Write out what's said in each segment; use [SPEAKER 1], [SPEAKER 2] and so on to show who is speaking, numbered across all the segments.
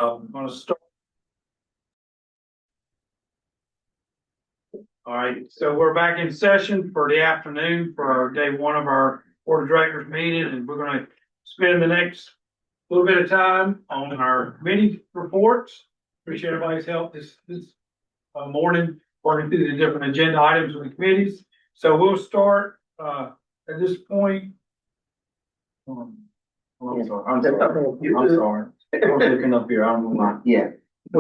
[SPEAKER 1] I'm going to start. All right, so we're back in session for the afternoon for our day one of our board of directors meeting, and we're going to spend the next little bit of time on our committee reports. Appreciate everybody's help this morning working through the different agenda items of the committees. So we'll start at this point. I'm sorry. I'm sorry. I'm looking up here. I don't know why.
[SPEAKER 2] Yeah.
[SPEAKER 1] No,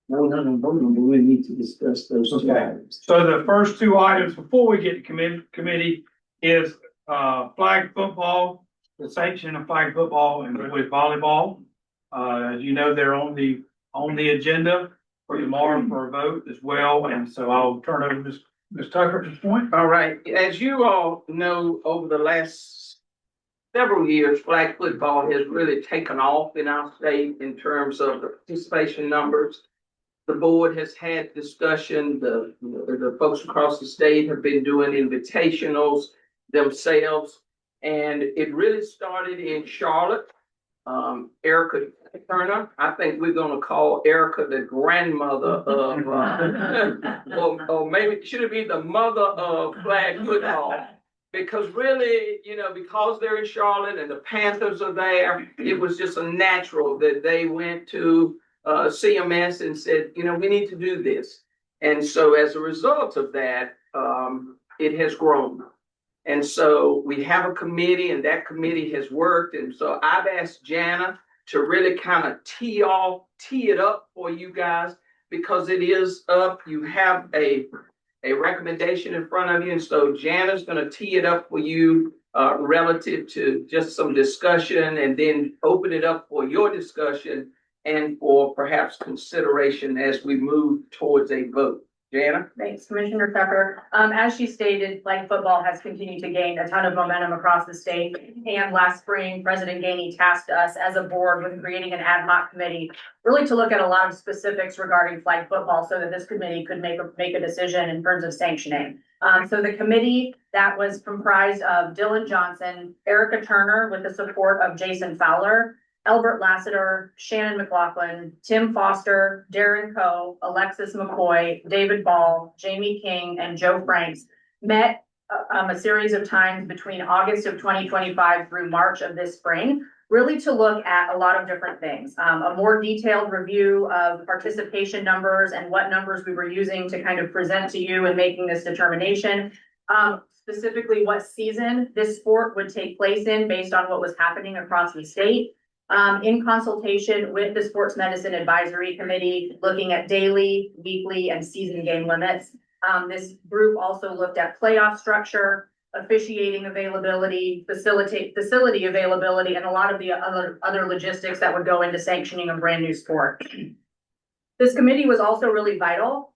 [SPEAKER 2] we need to discuss those two items.
[SPEAKER 1] So the first two items before we get to committee is flag football, the sanction of flag football and with volleyball. As you know, they're on the agenda for tomorrow for a vote as well. And so I'll turn over to Ms. Tucker at this point.
[SPEAKER 2] All right. As you all know, over the last several years, flag football has really taken off in our state in terms of the participation numbers. The board has had discussion. The folks across the state have been doing invitationals themselves. And it really started in Charlotte. Erica Turner, I think we're going to call Erica the grandmother of, or maybe should it be the mother of flag football? Because really, because they're in Charlotte and the Panthers are there, it was just a natural that they went to CMS and said, we need to do this. And so as a result of that, it has grown. And so we have a committee and that committee has worked. And so I've asked Jana to really kind of tee it up for you guys because it is up. You have a recommendation in front of you. And so Jana's going to tee it up for you relative to just some discussion and then open it up for your discussion and for perhaps consideration as we move towards a vote. Jana?
[SPEAKER 3] Thanks, Commissioner Tucker. As she stated, flag football has continued to gain a ton of momentum across the state. And last spring, President Gainey tasked us as a board with creating an ad hoc committee, really to look at a lot of specifics regarding flag football so that this committee could make a decision in terms of sanctioning. So the committee that was comprised of Dylan Johnson, Erica Turner with the support of Jason Fowler, Albert Lassiter, Shannon McLaughlin, Tim Foster, Darren Coe, Alexis McCoy, David Ball, Jamie King, and Joe Franks met a series of times between August of 2025 through March of this spring, really to look at a lot of different things. A more detailed review of participation numbers and what numbers we were using to kind of present to you in making this determination. Specifically what season this sport would take place in based on what was happening across the state. In consultation with the Sports Medicine Advisory Committee, looking at daily, weekly, and season game limits. This group also looked at playoff structure, officiating availability, facility availability, and a lot of the other logistics that would go into sanctioning a brand new sport. This committee was also really vital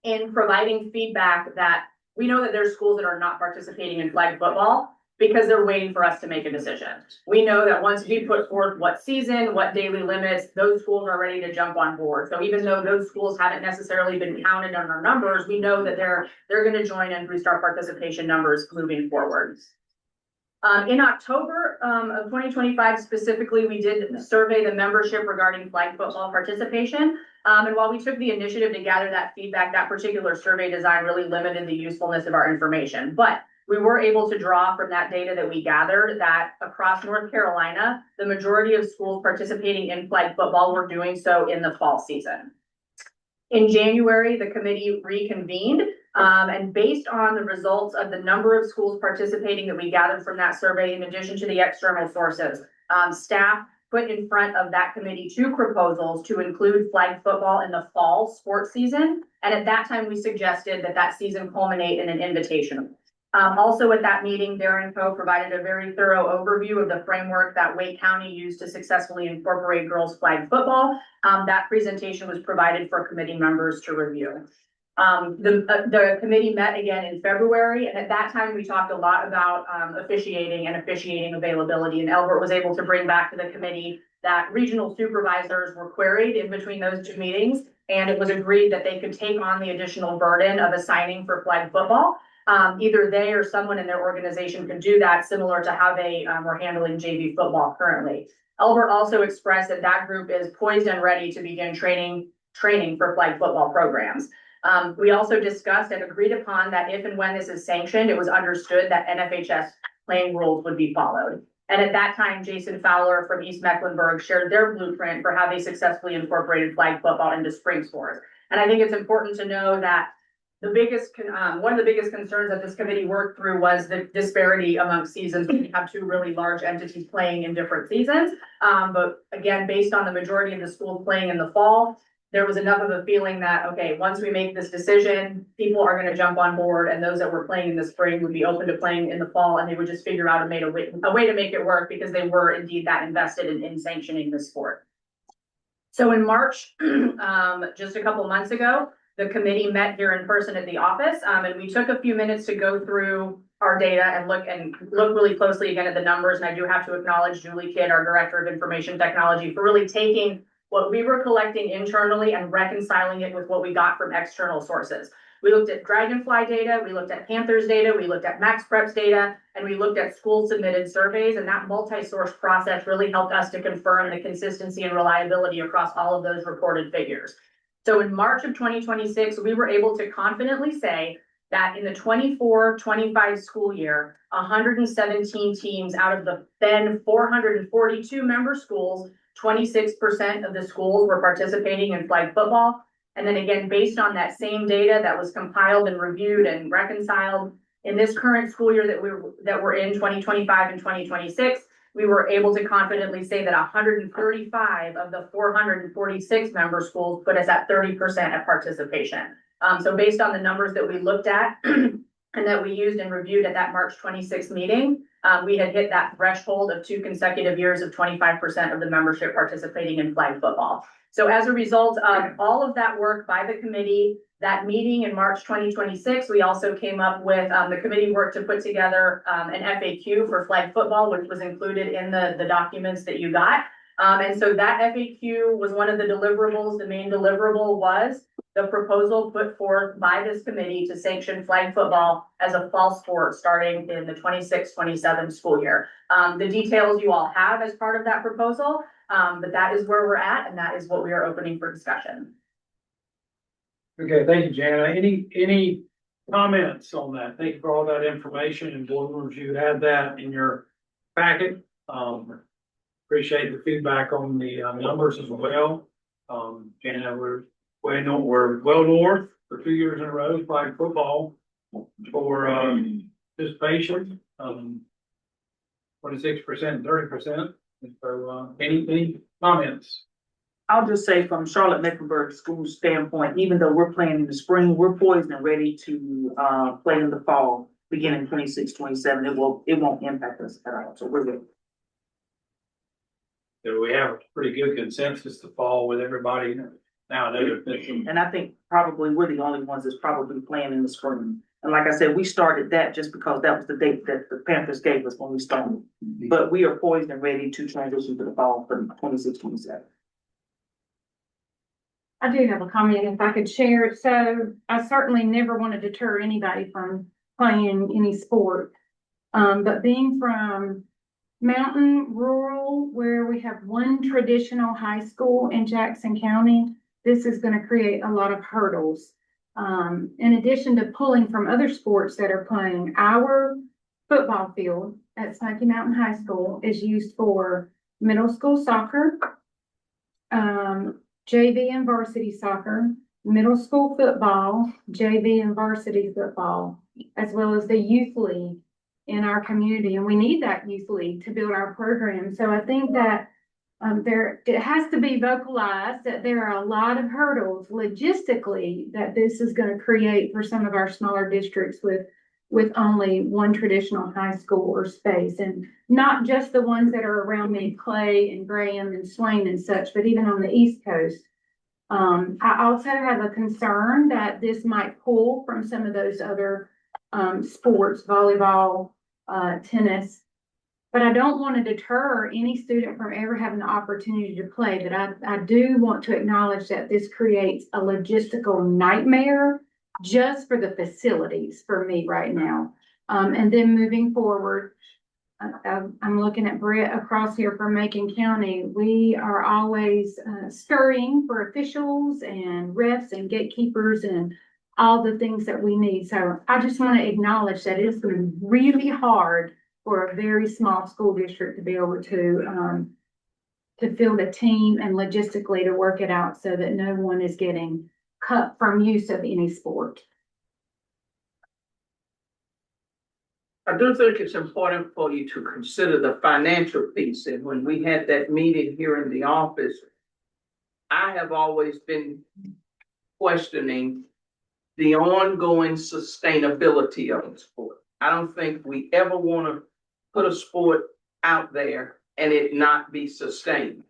[SPEAKER 3] in providing feedback that we know that there's schools that are not participating in flag football because they're waiting for us to make a decision. We know that once we put forth what season, what daily limits, those schools are ready to jump on board. So even though those schools haven't necessarily been counted on our numbers, we know that they're going to join and boost our participation numbers moving forward. In October of 2025 specifically, we did survey the membership regarding flag football participation. And while we took the initiative to gather that feedback, that particular survey design really limited the usefulness of our information. But we were able to draw from that data that we gathered that across North Carolina, the majority of schools participating in flag football were doing so in the fall season. In January, the committee reconvened, and based on the results of the number of schools participating that we gathered from that survey, in addition to the external sources, staff put in front of that committee two proposals to include flag football in the fall sports season. And at that time, we suggested that season culminate in an invitational. Also at that meeting, Darren Coe provided a very thorough overview of the framework that Wake County used to successfully incorporate girls flag football. That presentation was provided for committee members to review. The committee met again in February, and at that time we talked a lot about officiating and officiating availability, and Albert was able to bring back to the committee that regional supervisors were queried in between those two meetings, and it was agreed that they could take on the additional burden of assigning for flag football. Either they or someone in their organization could do that, similar to how they were handling JV football currently. Albert also expressed that that group is poised and ready to begin training for flag football programs. We also discussed and agreed upon that if and when this is sanctioned, it was understood that NFHS playing rules would be followed. And at that time, Jason Fowler from East Mecklenburg shared their blueprint for how they successfully incorporated flag football into spring sports. And I think it's important to know that one of the biggest concerns that this committee worked through was the disparity among seasons. We have two really large entities playing in different seasons. But again, based on the majority of the schools playing in the fall, there was enough of a feeling that, okay, once we make this decision, people are going to jump on board, and those that were playing in the spring would be open to playing in the fall, and they would just figure out a way to make it work, because they were indeed that invested in sanctioning the sport. So in March, just a couple months ago, the committee met here in person at the office, and we took a few minutes to go through our data and look really closely again at the numbers. And I do have to acknowledge Julie Kidd, our Director of Information Technology, for really taking what we were collecting internally and reconciling it with what we got from external sources. We looked at Dragonfly data, we looked at Panthers data, we looked at Max Preps data, and we looked at school submitted surveys, and that multi-source process really helped us to confirm the consistency and reliability across all of those reported figures. So in March of 2026, we were able to confidently say that in the 24-25 school year, 117 teams out of the then 442 member schools, 26% of the schools were participating in flag football. And then again, based on that same data that was compiled and reviewed and reconciled in this current school year that we're in 2025 and 2026, we were able to confidently say that 135 of the 446 member schools put us at 30% at participation. So based on the numbers that we looked at and that we used and reviewed at that March 26th meeting, we had hit that threshold of 2 consecutive years of 25% of the membership participating in flag football. So as a result of all of that work by the committee, that meeting in March 2026, we also came up with, the committee worked to put together an FAQ for flag football, which was included in the documents that you got. And so that FAQ was one of the deliverables. The main deliverable was the proposal put forth by this committee to sanction flag football as a fall sport starting in the 26-27 school year. The details you all have as part of that proposal, but that is where we're at, and that is what we are opening for discussion.
[SPEAKER 1] Okay, thank you, Jana. Any comments on that? Thank you for all that information, and board members, you had that in your packet. Appreciate the feedback on the numbers as well. Jana, we're well north for 2 years in a row, flag football for participation. 26%, 30%. So any comments?
[SPEAKER 2] I'll just say from Charlotte Mecklenburg School standpoint, even though we're playing in the spring, we're poised and ready to play in the fall, beginning 26-27. It won't impact us at all. So we're good.
[SPEAKER 1] So we have a pretty good consensus to fall with everybody now.
[SPEAKER 2] And I think probably we're the only ones that's probably playing in the spring. And like I said, we started that just because that was the date that the Panthers gave us when we started. But we are poised and ready to transition to the fall for 26-27.
[SPEAKER 4] I do have a comment if I could share it. So I certainly never want to deter anybody from playing any sport. But being from mountain, rural, where we have one traditional high school in Jackson County, this is going to create a lot of hurdles. In addition to pulling from other sports that are playing, our football field at Smoky Mountain High School is used for middle school soccer, JV and varsity soccer, middle school football, JV and varsity football, as well as the youth league in our community. And we need that youth league to build our program. So I think that it has to be vocalized that there are a lot of hurdles logistically that this is going to create for some of our smaller districts with only one traditional high school or space, and not just the ones that are around me, Clay and Graham and Swain and such, but even on the East Coast. I also have a concern that this might pull from some of those other sports, volleyball, tennis, but I don't want to deter any student from ever having the opportunity to play. But I do want to acknowledge that this creates a logistical nightmare just for the facilities for me right now. And then moving forward, I'm looking at Brett across here from Macon County. We are always scurrying for officials and refs and gatekeepers and all the things that we need. So I just want to acknowledge that it's going to be really hard for a very small school district to be able to field a team and logistically to work it out so that no one is getting cut from use of any sport.
[SPEAKER 2] I do think it's important for you to consider the financial piece, and when we had that meeting here in the office, I have always been questioning the ongoing sustainability of the sport. I don't think we ever want to put a sport out there and it not be sustained.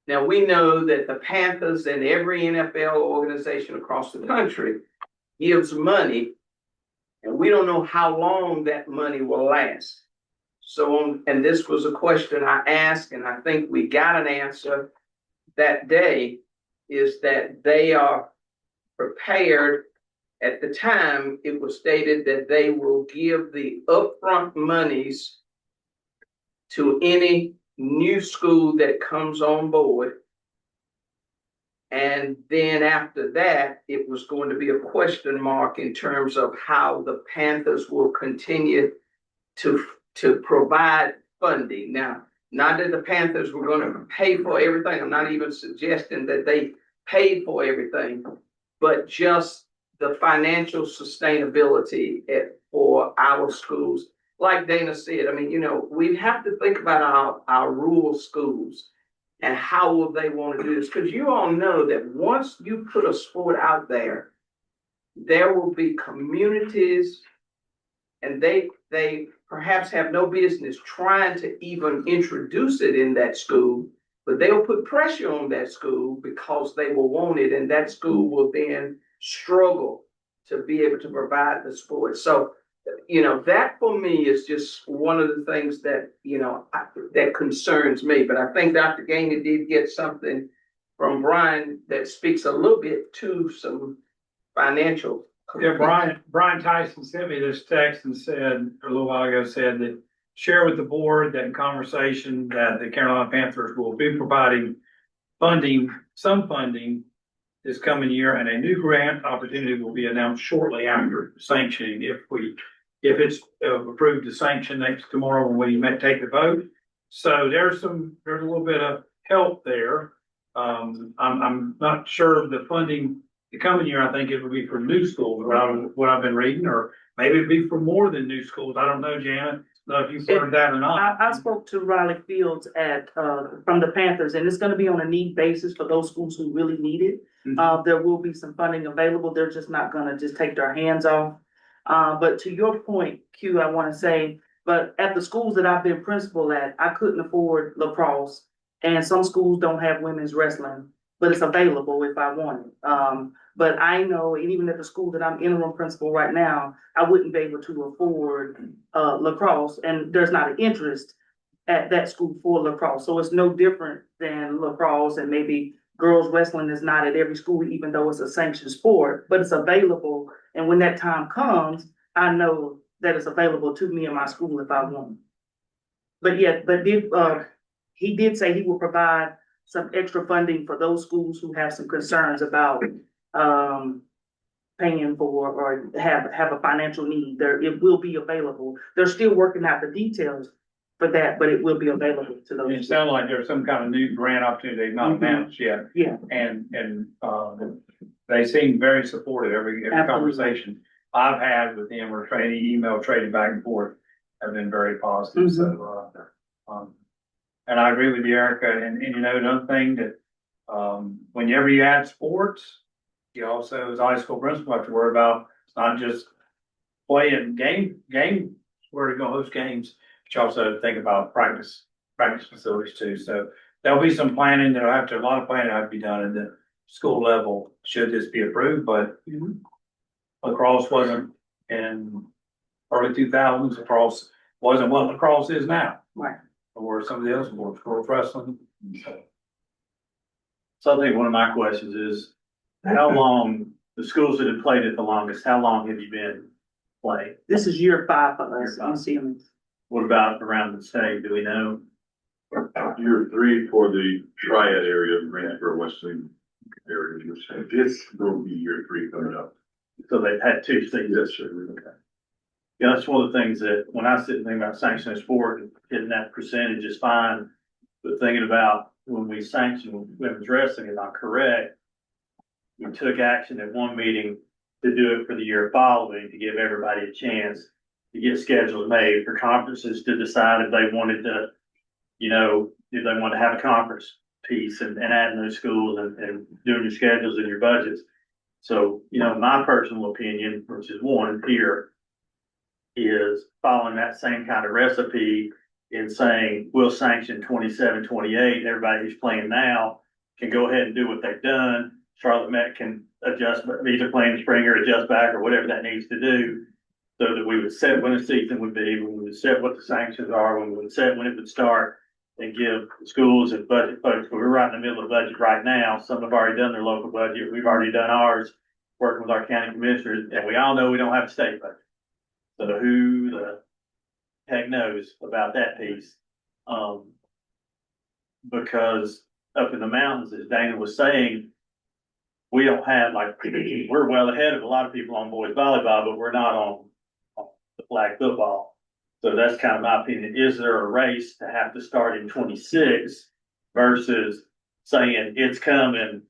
[SPEAKER 2] Now, we know that the Panthers and every NFL organization across the country gives money, and we don't know how long that money will last. So, and this was a question I asked, and I think we got an answer that day, is that they are prepared. At the time, it was stated that they will give the upfront monies to any new school that comes on board. And then after that, it was going to be a question mark in terms of how the Panthers will continue to provide funding. Now, not that the Panthers were going to pay for everything. I'm not even suggesting that they paid for everything, but just the financial sustainability for our schools. Like Dana said, I mean, we have to think about our rural schools and how will they want to do this? Because you all know that once you put a sport out there, there will be communities, and they perhaps have no business trying to even introduce it in that school, but they'll put pressure on that school because they will want it, and that school will then struggle to be able to provide the sport. So, that for me is just one of the things that, that concerns me. But I think Dr. Gainey did get something from Brian that speaks a little bit to some financial.
[SPEAKER 1] Yeah, Brian Tyson sent me this text and said, a little while ago, said that share with the board that in conversation that the Carolina Panthers will be providing some funding this coming year, and a new grant opportunity will be announced shortly after sanctioning if it's approved to sanction tomorrow when we take the vote. So there's a little bit of help there. I'm not sure of the funding the coming year. I think it would be for new schools, what I've been reading, or maybe it'd be for more than new schools. I don't know, Janet. Know if you've heard that or not.
[SPEAKER 5] I spoke to Riley Fields from the Panthers, and it's gonna be on a need basis for those schools who really need it.
[SPEAKER 1] Mhm.
[SPEAKER 5] There will be some funding available. They're just not gonna just take their hands off. But to your point, Q, I wanna say, but at the schools that I've been principal at, I couldn't afford lacrosse. And some schools don't have women's wrestling, but it's available if I want it. But I know, and even at the school that I'm interim principal right now, I wouldn't be able to afford lacrosse, and there's not an interest at that school for lacrosse. So it's no different than lacrosse, and maybe girls wrestling is not at every school, even though it's a sanctioned sport, but it's available. And when that time comes, I know that it's available to me in my school if I want. But he did say he will provide some extra funding for those schools who have some concerns about paying for or have a financial need. It will be available. They're still working out the details for that, but it will be available to those.
[SPEAKER 1] It sounds like there's some kind of new grant opportunity they've not announced yet.
[SPEAKER 5] Yeah.
[SPEAKER 1] And they seem very supportive. Every conversation I've had with them or email trading back and forth have been very positive. So, and I agree with you, Erica. And another thing that, whenever you add sports, you also, as a high school principal, have to worry about, it's not just playing game, where to go host games, but you also think about practice facilities too. So there'll be some planning a lot of planning have to be done at the school level, should this be approved, but lacrosse wasn't in early 2000s, lacrosse wasn't what lacrosse is now.
[SPEAKER 5] Right.
[SPEAKER 1] Or some of the other sports, girls wrestling.
[SPEAKER 6] So I think one of my questions is, how long, the schools that have played it the longest, how long have you been playing?
[SPEAKER 5] This is year 5 for us
[SPEAKER 6] Year 5.
[SPEAKER 5] in Siemens.
[SPEAKER 6] What about around the state? Do we know?
[SPEAKER 7] Year 3 for the triad area, Greensboro, Wesleyan area, you're saying this will be year 3 coming up.
[SPEAKER 6] So they've had two seasons.
[SPEAKER 7] Yes, sir.
[SPEAKER 6] Okay. Yeah, that's one of the things that when I sit and think about sanctioning sport, getting that percentage is fine. But thinking about when we sanction women's wrestling, if I'm correct, we took action at one meeting to do it for the year following, to give everybody a chance to get schedules made for conferences to decide if they wanted to, you know, if they want to have a conference piece and adding those schools and doing your schedules and your budgets. So, you know, my personal opinion, which is one here, is following that same kind of recipe in saying, we'll sanction 27, 28. Everybody who's playing now can go ahead and do what they've done. Charlotte Met can adjust, either play in the spring or adjust back or whatever that needs to do. So that we would set when the season would be, when we would set what the sanctions are, when we would set when it would start, and give schools and budget folks, we're right in the middle of the budget right now. Some have already done their local budget. We've already done ours, working with our county commissioners, and we all know we don't have a state budget. So who the heck knows about that piece? Because up in the mountains, as Dana was saying, we don't have, like, we're well ahead of a lot of people on boys volleyball, but we're not on the flag football. So that's kind of my opinion. Is there a race to have to start in 26 versus saying it's coming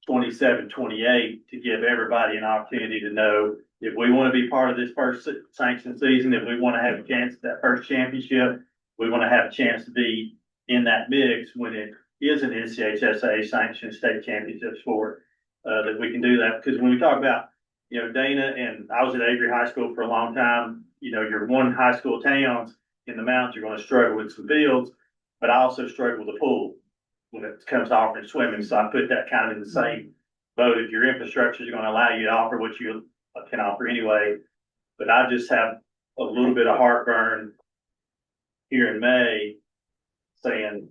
[SPEAKER 6] 27, 28 to give everybody an opportunity to know if we want to be part of this first sanction season, if we want to have a chance at that first championship, we want to have a chance to be in that mix when it is an NCHSAA sanctioned state championship sport, that we can do that. Because when we talk about, you know, Dana, and I was at Avery High School for a long time, you know, your one high school towns in the mountains, you're going to struggle with some fields, but I also struggle with the pool when it comes to offering swimming. So I put that kind of in the same boat. If your infrastructure is going to allow you to offer what you can offer anyway, but I just have a little bit of heartburn here in May saying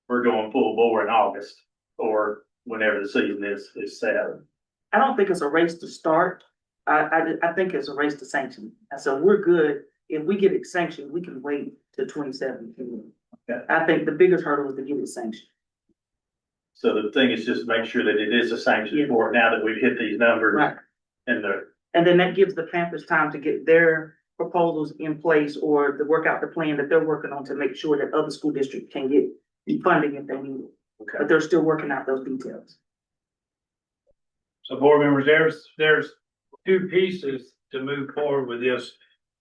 [SPEAKER 6] we're going full bore in August or whenever the season is set.
[SPEAKER 5] I don't think it's a race to start. I think it's a race to sanction. And so we're good. If we get it sanctioned, we can wait till 27.
[SPEAKER 6] Okay.
[SPEAKER 5] I think the biggest hurdle is to get it sanctioned.
[SPEAKER 6] So the thing is just make sure that it is a sanctioned sport now that we've hit these numbers.
[SPEAKER 5] Right.
[SPEAKER 6] And
[SPEAKER 5] then that gives the Panthers time to get their proposals in place or to work out the plan that they're working on to make sure that other school districts can get funding if they need it.
[SPEAKER 6] okay.
[SPEAKER 5] But they're still working out those details.
[SPEAKER 1] So board members, there's two pieces to move forward with this.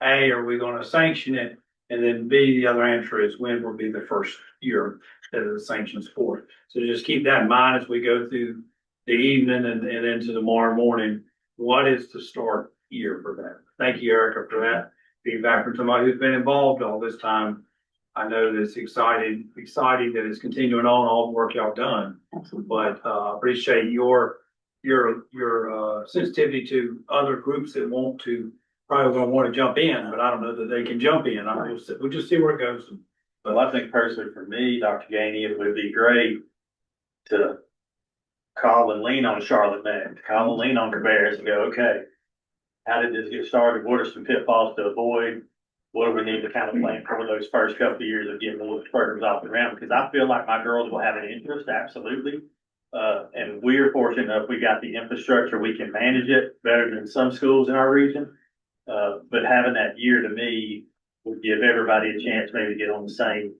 [SPEAKER 1] A, are we gonna sanction it? And then B, the other answer is when will be the first year that the sanctions sport. So just keep that in mind as we go through the evening and into tomorrow morning. What is the start year for that? Thank you, Erica, for that feedback from somebody who's been involved all this time. I know that it's exciting that it's continuing on, all the work y'all done.
[SPEAKER 5] Absolutely.
[SPEAKER 1] But appreciate your sensitivity to other groups that want to, probably gonna want to jump in, but I don't know that they can jump in. We'll just see where it goes.
[SPEAKER 6] Well, I think personally for me, Dr. Gainey, it would be great to call and lean on Charlotte Met, to call and lean on Cabarrus and go, okay, how did this get started? What are some pitfalls to avoid? What do we need to kind of plan for those first couple of years of getting the programs off the ground? Because I feel like my girls will have an interest, absolutely. And we are fortunate enough, we got the infrastructure, we can manage it better than some schools in our region. But having that year to me would give everybody a chance maybe to get on the same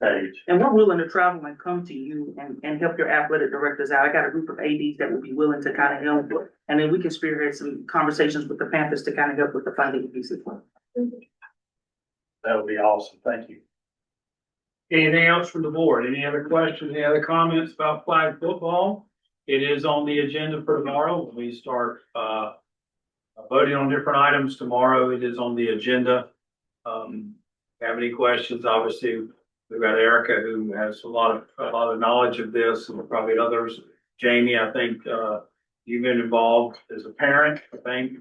[SPEAKER 6] page.
[SPEAKER 5] And we're willing to travel and come to you and help your athletic directors out. I got a group of ADs that will be willing to kind of help. And then we can spearhead some conversations with the Panthers to kind of help with the funding piece as well.
[SPEAKER 6] That would be awesome. Thank you.
[SPEAKER 1] Anything else from the board? Any other questions, any other comments about flag football? It is on the agenda for tomorrow. When we start voting on different items tomorrow, it is on the agenda. Have any questions? Obviously, we've got Erica who has a lot of knowledge of this, and probably others. Jamie, I think you've been involved as a parent. I think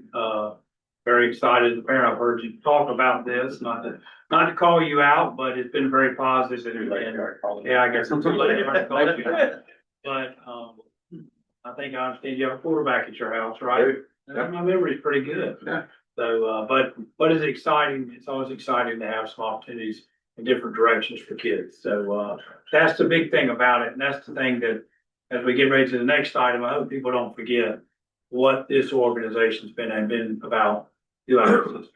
[SPEAKER 1] very excited as a parent. I've heard you talk about this, not to call you out, but it's been very positive. Yeah, I guess I'm too late. But I think I understand you have a quarterback at your house, right? My memory's pretty good. So, but it's exciting. It's always exciting to have some opportunities in different directions for kids. So, that's the big thing about it. And that's the thing that, as we get ready to the next item, I hope people don't forget what this organization's been about throughout the system.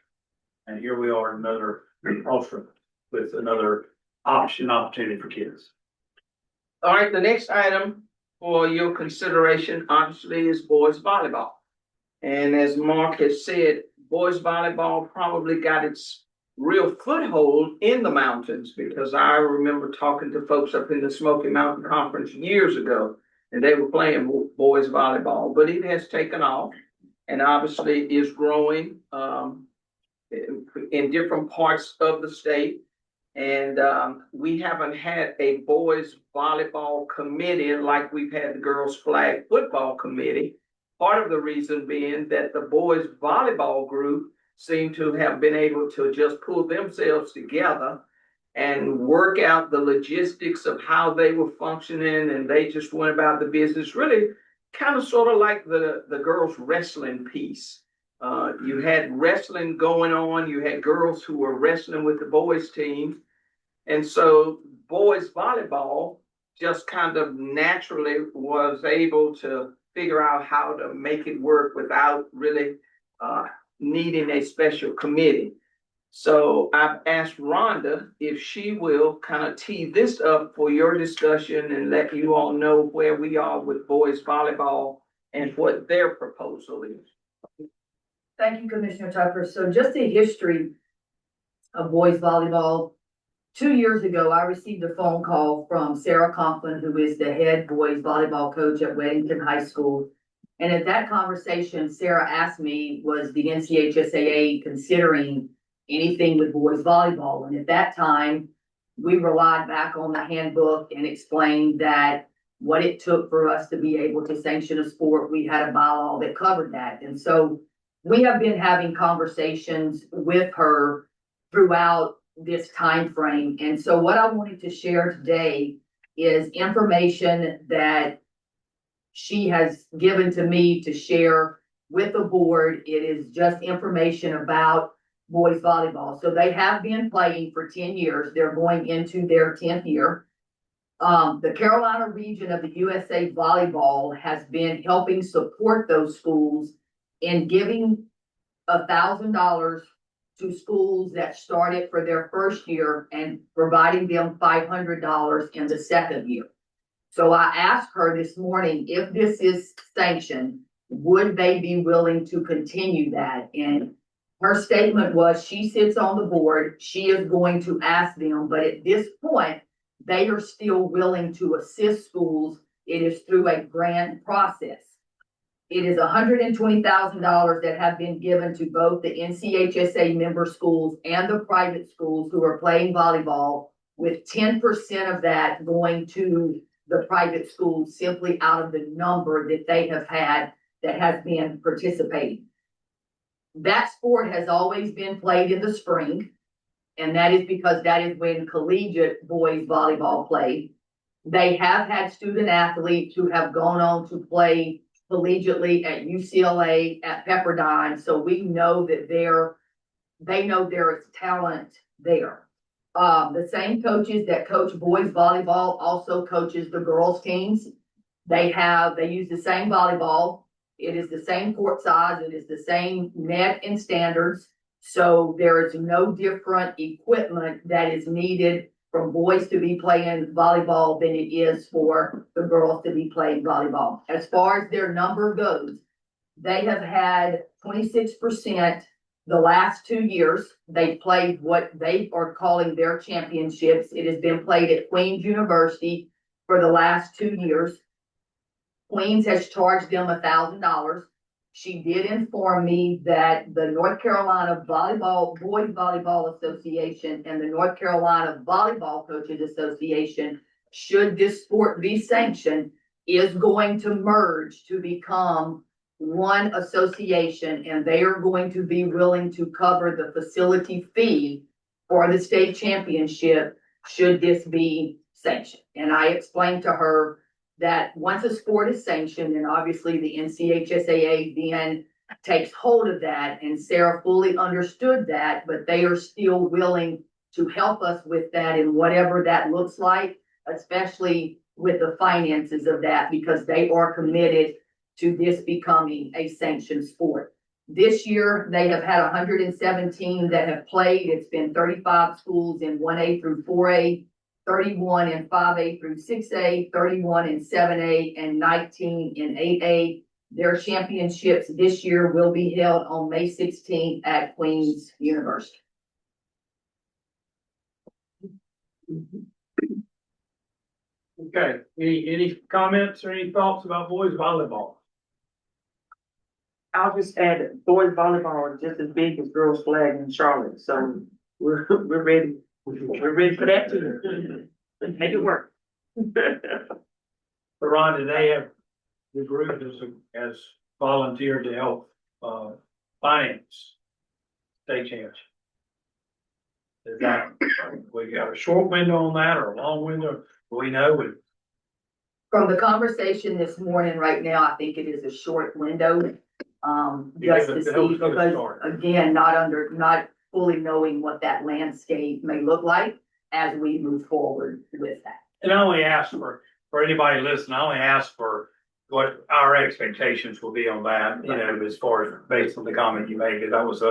[SPEAKER 1] And here we are, another ultra with another opportunity for kids.
[SPEAKER 2] All right, the next item for your consideration, obviously, is boys volleyball. And as Mark has said, boys volleyball probably got its real foothold in the mountains, because I remember talking to folks up in the Smoky Mountain Conference years ago, and they were playing boys volleyball, but it has taken off and obviously is growing in different parts of the state. And we haven't had a boys volleyball committee like we've had the girls flag football committee. Part of the reason being that the boys volleyball group seemed to have been able to just pull themselves together and work out the logistics of how they were functioning, and they just went about the business really kind of sort of like the girls wrestling piece. You had wrestling going on, you had girls who were wrestling with the boys team. And so boys volleyball just kind of naturally was able to figure out how to make it work without really needing a special committee. So I've asked Rhonda if she will kind of tee this up for your discussion and let you all know where we are with boys volleyball and what their proposal is.
[SPEAKER 8] Thank you, Commissioner Tucker. So just a history of boys volleyball. 2 years ago, I received a phone call from Sarah Conklin, who is the head boys volleyball coach at Weddington High School. And at that conversation, Sarah asked me, was the NCHSAA considering anything with boys volleyball? And at that time, we relied back on the handbook and explained that what it took for us to be able to sanction a sport, we had a bylaw that covered that. And so we have been having conversations with her throughout this time frame. And so what I wanted to share today is information that she has given to me to share with the board. It is just information about boys volleyball. So they have been playing for 10 years. They're going into their 10th year. The Carolina region of the USA Volleyball has been helping support those schools in giving $1,000 to schools that started for their first year and providing them $500 in the second year. So I asked her this morning, if this is sanctioned, would they be willing to continue that? And her statement was, she sits on the board, she is going to ask them, but at this point, they are still willing to assist schools. It is through a grant process. It is $120,000 that have been given to both the NCHSAA member schools and the private schools who are playing volleyball, with 10% of that going to the private schools simply out of the number that they have had that has been participating. That sport has always been played in the spring, and that is because that is when collegiate boys volleyball played. They have had student athletes who have gone on to play collegiately at UCLA, at Pepperdine. So we know that they know there is talent there. The same coaches that coach boys volleyball also coaches the girls teams. They use the same volleyball. It is the same court size. It is the same net and standards. So there is no different equipment that is needed for boys to be playing volleyball than it is for the girls to be playing volleyball. As far as their number goes, they have had 26% the last 2 years. They played what they are calling their championships. It has been played at Queens University for the last 2 years. Queens has charged them $1,000. She did inform me that the North Carolina Boys Volleyball Association and the North Carolina Volleyball Coaches Association, should this sport be sanctioned, is going to merge to become one association, and they are going to be willing to cover the facility fee for the state championship should this be sanctioned. And I explained to her that once a sport is sanctioned, and obviously the NCHSAA then takes hold of that, and Sarah fully understood that, but they are still willing to help us with that and whatever that looks like, especially with the finances of that, because they are committed to this becoming a sanctioned sport. This year, they have had 117 that have played. It's been 35 schools in 1A through 4A, 31 in 5A through 6A, 31 in 7A, and 19 in 8A. Their championships this year will be held on May 16th at Queen's University.
[SPEAKER 1] Okay, any comments or any thoughts about boys volleyball?
[SPEAKER 5] I'll just add, that boys volleyball is just as big as girls flag in Charlotte, so we're ready. We're ready for that too. Make it work.
[SPEAKER 1] But Ron, do they have, the group has volunteered to help, finance state championship? Is that, we got a short window on that or a long window? We know it.
[SPEAKER 8] From the conversation this morning, right now, I think it is a short window.
[SPEAKER 1] Yeah,
[SPEAKER 8] Just to
[SPEAKER 1] but
[SPEAKER 8] see,
[SPEAKER 1] help us get
[SPEAKER 8] because
[SPEAKER 1] started.
[SPEAKER 8] again, not fully knowing what that landscape may look like as we move forward with that.
[SPEAKER 1] And I only ask for anybody listening, I only ask for what our expectations will be on that, you know, as far as based on the comment you made, that was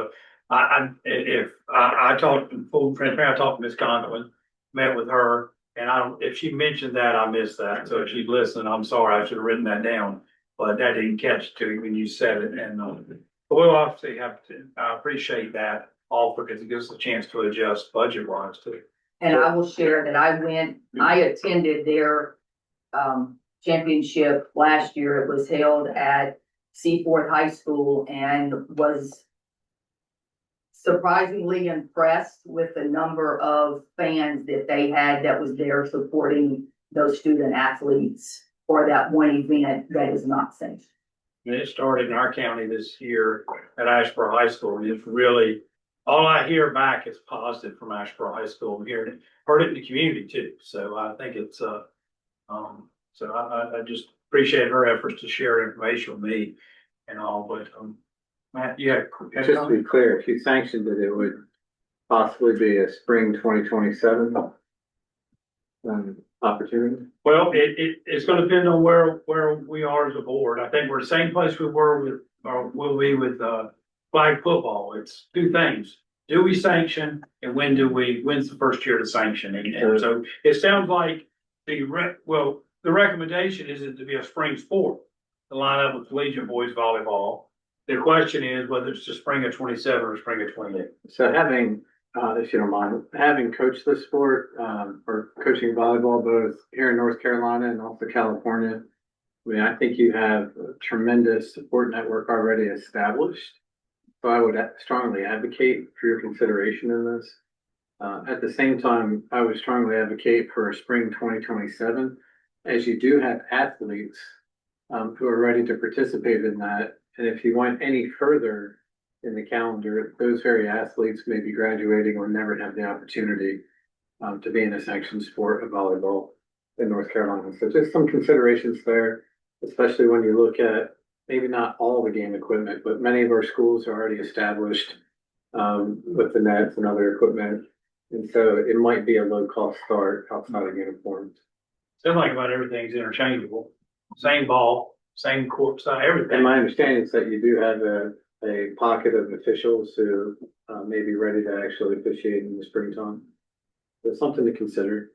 [SPEAKER 1] I talked, in full transparency, I talked to Ms. Conklin, met with her, and if she mentioned that, I missed that, so if she's listening, I'm sorry, I should have written that down, but that didn't catch to you when you said it, and, but we'll obviously have to, I appreciate that offer, because it gives us a chance to adjust budget wise too.
[SPEAKER 8] And I will share that I attended their championship last year. It was held at Seaforth High School and was surprisingly impressed with the number of fans that they had that was there supporting those student athletes for that one event that is not sanctioned.
[SPEAKER 1] And it started in our county this year at Ashboro High School, and it's really, all I hear back is positive from Ashboro High School. I'm hearing it, heard it in the community too. So I think it's, so I just appreciate her efforts to share information with me and all, but, Matt, yeah.
[SPEAKER 9] Just to be clear, if you sanctioned it, it would possibly be a spring 2027 opportunity.
[SPEAKER 1] Well, it's gonna depend on where we are as a board. I think we're the same place we were with, or will be with, flag football. It's two things. Do we sanction and when's the first year to sanction? And so it sounds like the recommendation is it to be a spring sport, to line up with collegiate boys volleyball. The question is whether it's the spring of 27 or spring of 28.
[SPEAKER 9] So having, if you don't mind, having coached this sport, or coaching volleyball both here in North Carolina and also California, I mean, I think you have a tremendous support network already established. So I would strongly advocate for your consideration in this. At the same time, I would strongly advocate for a spring 2027, as you do have athletes who are ready to participate in that. And if you went any further in the calendar, those very athletes may be graduating or never have the opportunity to be in a sanctioned sport of volleyball in North Carolina. So just some considerations there, especially when you look at maybe not all the game equipment, but many of our schools are already established with the nets and other equipment. And so it might be a low cost start outside of uniforms.
[SPEAKER 1] Sounds like about everything's interchangeable. Same ball, same court side, everything.
[SPEAKER 9] And my understanding is that you do have a pocket of officials who may be ready to actually officiate in the springtime. That's something to consider.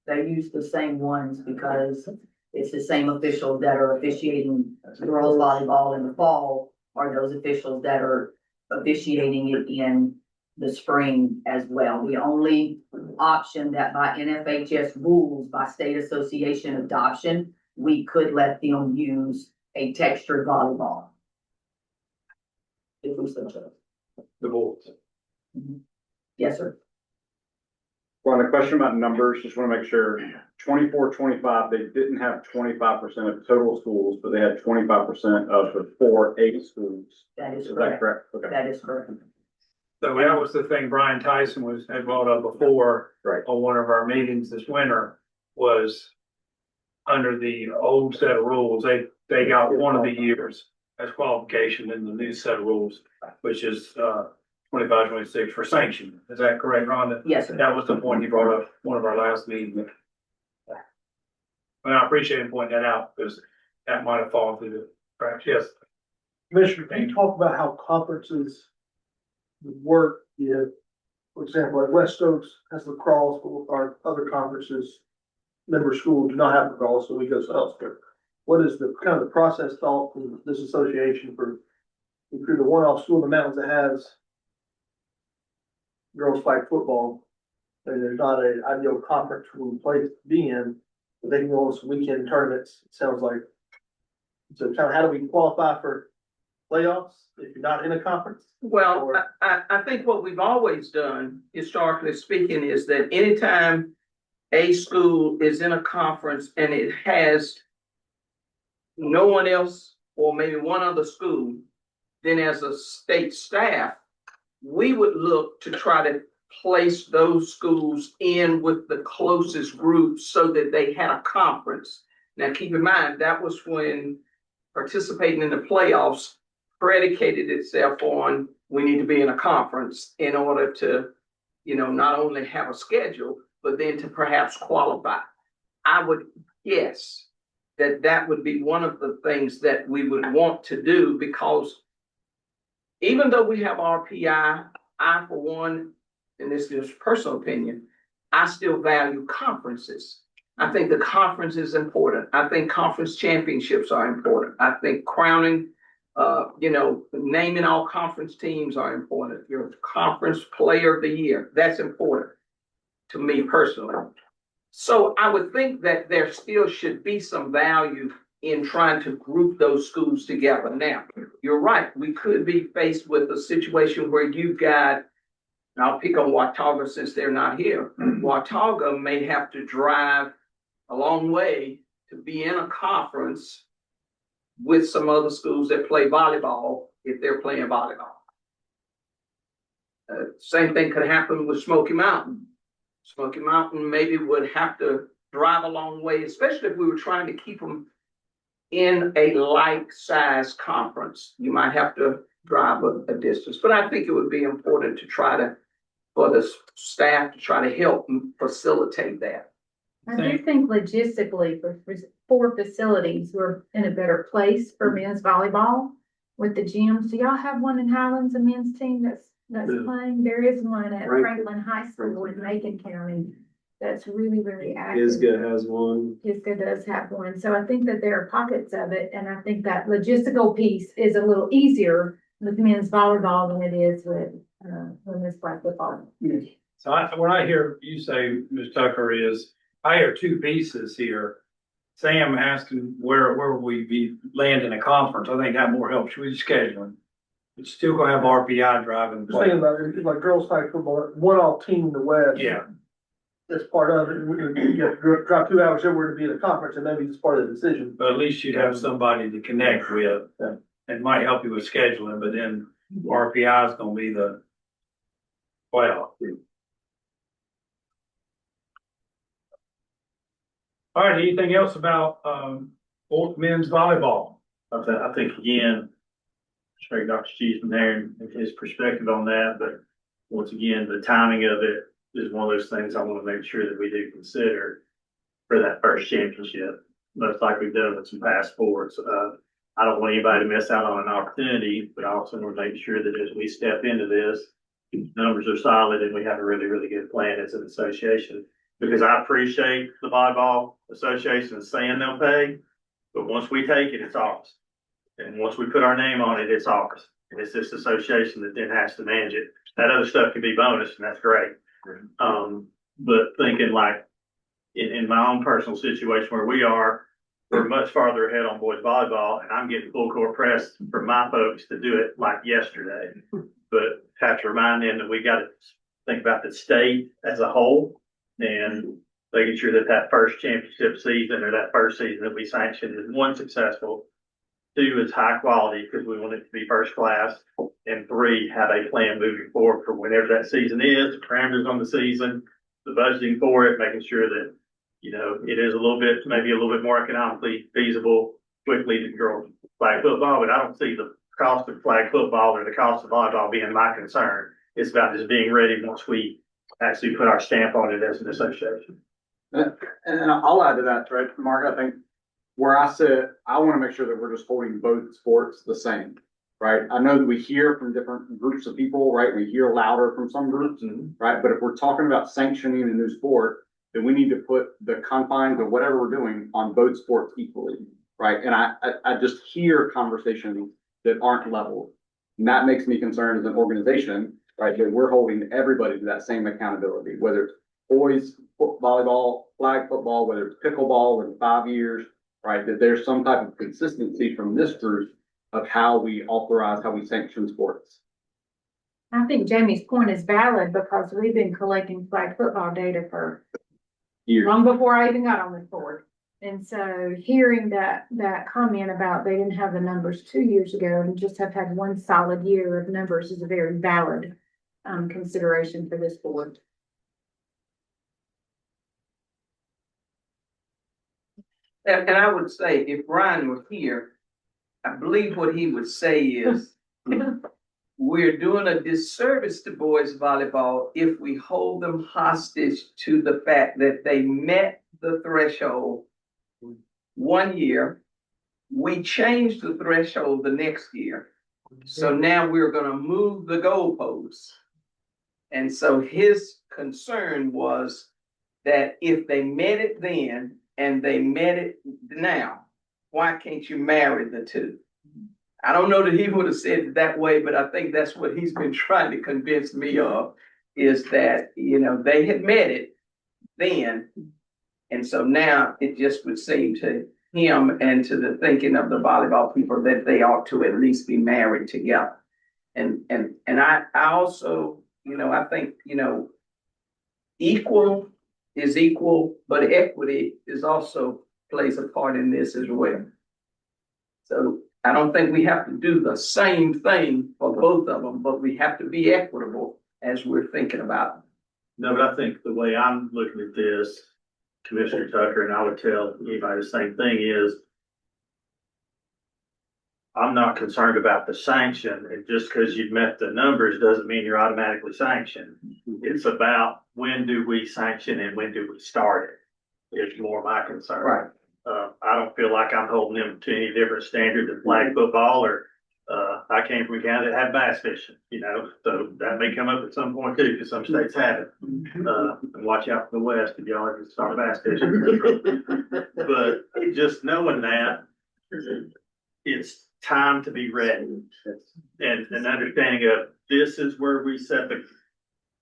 [SPEAKER 8] They use the same ones because it's the same officials that are officiating girls volleyball in the fall are those officials that are officiating it in the spring as well. The only option that by NFHS rules, by state association adoption, we could let them use a textured volleyball. If we so chose.
[SPEAKER 1] The boards.
[SPEAKER 8] Yes, sir.
[SPEAKER 10] Well, the question about numbers, just want to make sure, 24, 25, they didn't have 25% of total schools, but they had 25% of the 4A schools.
[SPEAKER 8] That is
[SPEAKER 10] Is that
[SPEAKER 8] correct.
[SPEAKER 10] correct? Okay.
[SPEAKER 8] That is correct.
[SPEAKER 1] So that was the thing Brian Tyson had brought up before.
[SPEAKER 10] Right.
[SPEAKER 1] On one of our meetings this winter was under the old set of rules, they got one of the years as qualification in the new set of rules, which is 25-26 for sanction. Is that correct, Rhonda?
[SPEAKER 2] Yes, sir.
[SPEAKER 1] That was the point he brought up one of our last meetings. And I appreciate him pointing that out because that might have fallen through the cracks. Yes.
[SPEAKER 11] Commissioner, can you talk about how conferences would work if, for example, like West Oaks has lacrosse, but our other conferences, member schools do not have lacrosse, so we go elsewhere. What is the kind of the process thought from this association for, if you're the one-off school in the mountains that has girls flag football, and there's not an ideal conference for them to be in, but they can go on some weekend tournaments, it sounds like. So kind of how do we qualify for playoffs if you're not in a conference?
[SPEAKER 2] Well,
[SPEAKER 11] Or-
[SPEAKER 2] I think what we've always done, historically speaking, is that anytime a school is in a conference and it has no one else or maybe one other school, then as a state staff, we would look to try to place those schools in with the closest group so that they had a conference. Now, keep in mind, that was when participating in the playoffs predicated itself on, we need to be in a conference in order to, not only have a schedule, but then to perhaps qualify. I would guess that that would be one of the things that we would want to do, because even though we have RPI, I, for one, and this is personal opinion, I still value conferences. I think the conference is important. I think conference championships are important. I think crowning, naming all conference teams are important. Your conference player of the year, that's important to me personally. So I would think that there still should be some value in trying to group those schools together. Now, you're right, we could be faced with a situation where you've got, and I'll pick on Watauga since they're not here. Watauga may have to drive a long way to be in a conference with some other schools that play volleyball if they're playing volleyball. Same thing could happen with Smoky Mountain. Smoky Mountain maybe would have to drive a long way, especially if we were trying to keep them in a like-size conference. You might have to drive a distance, but I think it would be important to for the staff to try to help facilitate that.
[SPEAKER 4] I do think logistically for facilities, we're in a better place for men's volleyball with the gyms. Do y'all have one in Highlands, a men's team that's playing? There is one at Franklin High School in Macon County that's really, really active.
[SPEAKER 9] Pisgah has one.
[SPEAKER 4] Pisgah does have one. So I think that there are pockets of it, and I think that logistical piece is a little easier with men's volleyball than it is with women's flag football.
[SPEAKER 1] So when I hear you say, Ms. Tucker, is I hear two pieces here. Sam asking where we be landing a conference. I think that more helps with scheduling. It's still gonna have RPI driving.
[SPEAKER 11] Just thinking about it, like girls flag football, one-off team in the West.
[SPEAKER 1] Yeah.
[SPEAKER 11] That's part of it. You have to drive 2 hours everywhere to be at a conference, and maybe it's part of the decision.
[SPEAKER 1] But at least you'd have somebody to connect with. It might help you with scheduling, but then RPI is gonna be the playoff. All right, anything else about men's volleyball?
[SPEAKER 6] I think again, straight Dr. Cheeseman there and his perspective on that, but once again, the timing of it is one of those things I want to make sure that we do consider for that first championship, much like we've done with some past sports. I don't want anybody to miss out on an opportunity, but I also want to make sure that as we step into this, numbers are solid and we have a really, really good plan as an association. Because I appreciate the volleyball association saying they'll pay, but once we take it, it's ours. And once we put our name on it, it's ours. And it's this association that then has to manage it. That other stuff can be bonus, and that's great. But thinking like in my own personal situation where we're much farther ahead on boys volleyball, and I'm getting full court press from my folks to do it like yesterday. But have to remind them that we got to think about the state as a whole and making sure that first championship season or that first season that we sanctioned is one, successful, two, is high quality because we want it to be first class, and three, have a plan moving forward for whenever that season is, the parameters on the season, the budgeting for it, making sure that, it is maybe a little bit more economically feasible quickly to grow flag football, but I don't see the cost of flag football or the cost of volleyball being my concern. It's about just being ready once we actually put our stamp on it as an association.
[SPEAKER 10] And I'll add to that, right, Mark, I think where I sit, I want to make sure that we're just holding both sports the same, right? I know that we hear from different groups of people, right? We hear louder from some groups, right? But if we're talking about sanctioning a new sport, then we need to put the confines of whatever we're doing on both sports equally, right? And I just hear conversations that aren't level. And that makes me concerned as an organization, right? That we're holding everybody to that same accountability, whether it's boys volleyball, flag football, whether it's pickleball in 5 years, right? That there's some type of consistency from this group of how we authorize, how we sanction sports.
[SPEAKER 4] I think Jamie's point is valid because we've been collecting flag football data for long before I even got on this board. And so hearing that comment about they didn't have the numbers 2 years ago and just have had one solid year of numbers is a very valid consideration for this board.
[SPEAKER 2] And I would say if Ryan were here, I believe what he would say is we're doing a disservice to boys volleyball if we hold them hostage to the fact that they met the threshold 1 year. We changed the threshold the next year. So now we're gonna move the goalposts. And so his concern was that if they met it then and they met it now, why can't you marry the two? I don't know that he would have said it that way, but I think that's what he's been trying to convince me of, is that, you know, they had met it then. And so now it just would seem to him and to the thinking of the volleyball people that they ought to at least be married together. And I also, you know, I think, you know, equal is equal, but equity is also plays a part in this as well. So I don't think we have to do the same thing for both of them, but we have to be equitable as we're thinking about it.
[SPEAKER 6] No, but I think the way I'm looking at this, Commissioner Tucker, and I would tell anybody the same thing is, I'm not concerned about the sanction, and just because you've met the numbers doesn't mean you're automatically sanctioned. It's about when do we sanction and when do we start it, is more my concern.
[SPEAKER 2] Right.
[SPEAKER 6] I don't feel like I'm holding them to any different standard than flag football, or I came from a county that had bass fishing, you know, so that may come up at some point too, because some states have it. And watch out for the West if y'all ever start bass fishing. But just knowing that, it's time to be ready. And an understanding of this is where we set the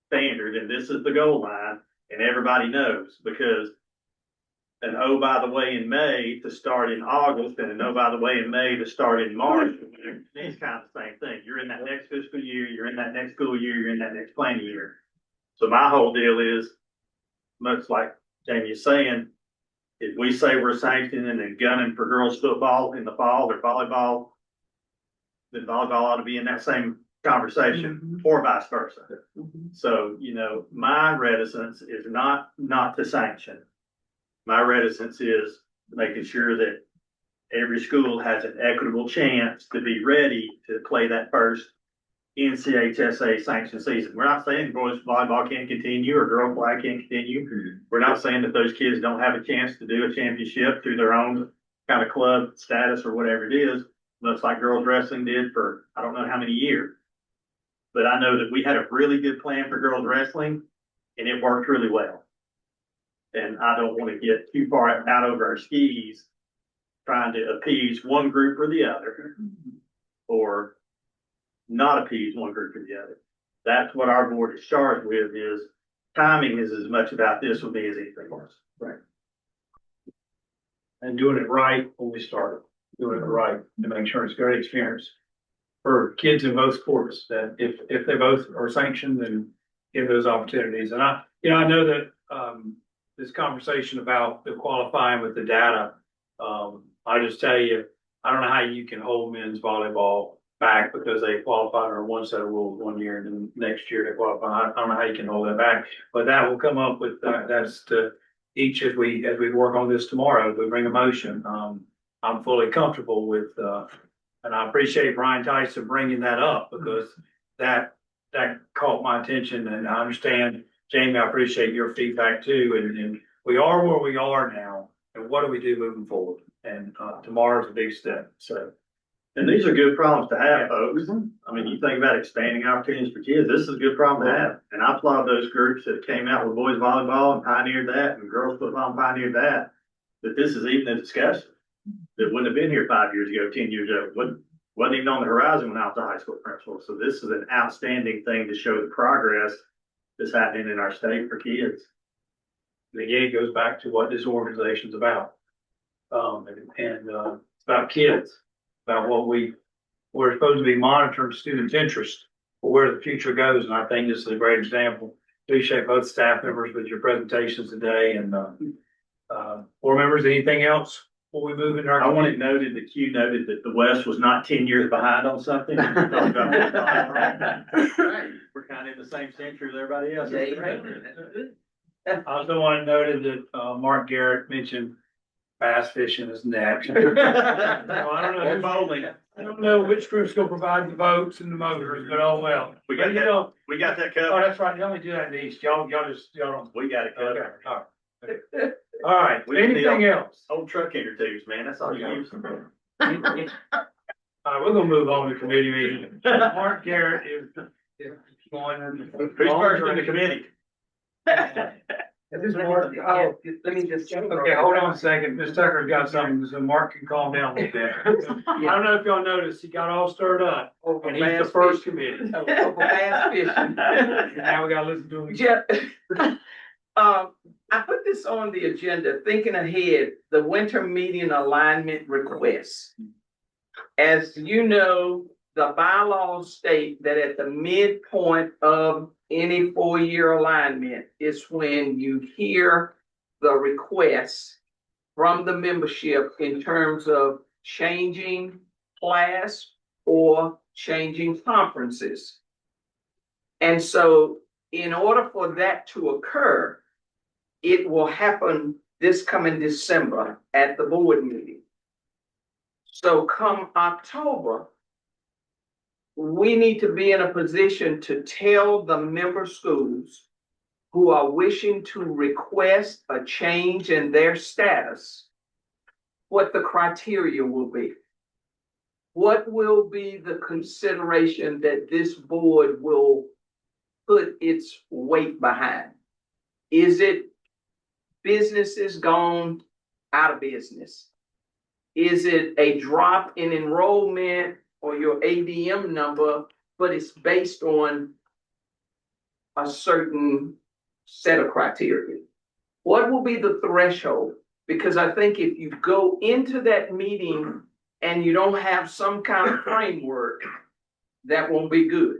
[SPEAKER 6] standard and this is the goal line, and everybody knows, because an oh, by the way, in May to start in August, and an oh, by the way, in May to start in March, it's kind of the same thing. You're in that next fiscal year, you're in that next school year, you're in that next planning year. So my whole deal is, much like Jamie is saying, if we say we're sanctioning and gunning for girls football in the fall or volleyball, then volleyball ought to be in that same conversation, or vice versa. So, you know, my reticence is not to sanction. My reticence is making sure that every school has an equitable chance to be ready to play that first NCHSAA sanction season. We're not saying boys volleyball can't continue or girls flag can't continue. We're not saying that those kids don't have a chance to do a championship through their own kind of club status or whatever it is. Looks like girls wrestling did for I don't know how many years. But I know that we had a really good plan for girls wrestling and it worked really well. And I don't want to get too far out over our skis trying to appease one group or the other, or not appease one group or the other. That's what our board is charged with, is timing is as much about this with me as anything else.
[SPEAKER 1] Right. And doing it right when we start, doing it right to make sure it's a great experience for kids in both sports, that if they both are sanctioned, then give those opportunities. And I know that, this conversation about the qualifying with the data, I just tell you, I don't know how you can hold men's volleyball back because they qualified under one set of rules 1 year and then next year they qualify. I don't know how you can hold that back, but that will come up with that's to each as we work on this tomorrow. We bring a motion. I'm fully comfortable with And I appreciate Brian Tyson bringing that up because that caught my attention and I understand, Jamie, I appreciate your feedback too. And we are where we are now. And what do we do moving forward? And tomorrow's a big step. So.
[SPEAKER 6] And these are good problems to have, folks. I mean, you think about expanding opportunities for kids, this is a good problem to have. And I applaud those groups that came out with boys volleyball and pioneered that and girls football and pioneered that. That this is even a discussion that wouldn't have been here 5 years ago, 10 years ago, wasn't even on the horizon when I was a high school principal. So this is an outstanding thing to show the progress that's happening in our state for kids.
[SPEAKER 1] And again, it goes back to what this organization's about. It's about kids, about we're supposed to be monitoring students' interest for where the future goes. And I think this is a great example. Appreciate both staff members with your presentations today and, board members, anything else before we move into our?
[SPEAKER 6] I want it noted that Q noted that the West was not 10 years behind on something. We're kind of in the same century as everybody else.
[SPEAKER 1] I also want to note that Mark Garrett mentioned bass fishing is next. So I don't know.
[SPEAKER 6] Bowling.
[SPEAKER 1] I don't know which group's gonna provide the boats and the motors, but oh well.
[SPEAKER 6] We got that. We got that covered.
[SPEAKER 1] Oh, that's right. You only do that in the east. Y'all don't.
[SPEAKER 6] We got it
[SPEAKER 1] Okay.
[SPEAKER 6] covered.
[SPEAKER 1] All right. All right.
[SPEAKER 6] We need
[SPEAKER 1] Anything else?
[SPEAKER 6] Old truck inner tubes, man. That's all you use.
[SPEAKER 1] All right, we're gonna move on to committee meeting. Mark Garrett is going.
[SPEAKER 6] Who's first in the committee?
[SPEAKER 1] This is Mark. Oh,
[SPEAKER 2] Let me just.
[SPEAKER 1] okay, hold on a second. Ms. Tucker's got something, so Mark can calm down a little bit. I don't know if y'all noticed, he got all stirred up. And he's the first committee.
[SPEAKER 2] Bass fishing.
[SPEAKER 1] Now we gotta listen to him.
[SPEAKER 2] Jeff, I put this on the agenda, thinking ahead, the winter meeting alignment requests. As you know, the bylaws state that at the midpoint of any 4-year alignment is when you hear the requests from the membership in terms of changing class or changing conferences. And so in order for that to occur, it will happen this coming December at the board meeting. So come October, we need to be in a position to tell the member schools who are wishing to request a change in their status what the criteria will be. What will be the consideration that this board will put its weight behind? Is it businesses gone out of business? Is it a drop in enrollment or your ADM number, but it's based on a certain set of criteria? What will be the threshold? Because I think if you go into that meeting and you don't have some kind of framework, that won't be good.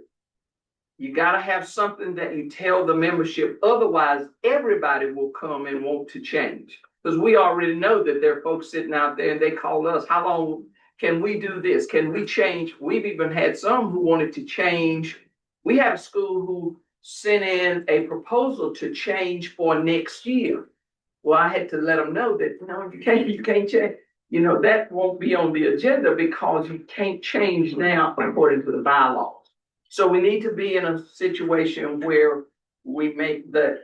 [SPEAKER 2] You gotta have something that you tell the membership, otherwise everybody will come and want to change. Because we already know that there are folks sitting out there and they call us, how long can we do this? Can we change? We've even had some who wanted to change. We had a school who sent in a proposal to change for next year. Well, I had to let them know that, no, you can't change. You know, that won't be on the agenda because you can't change now according to the bylaws. So we need to be in a situation where we make the,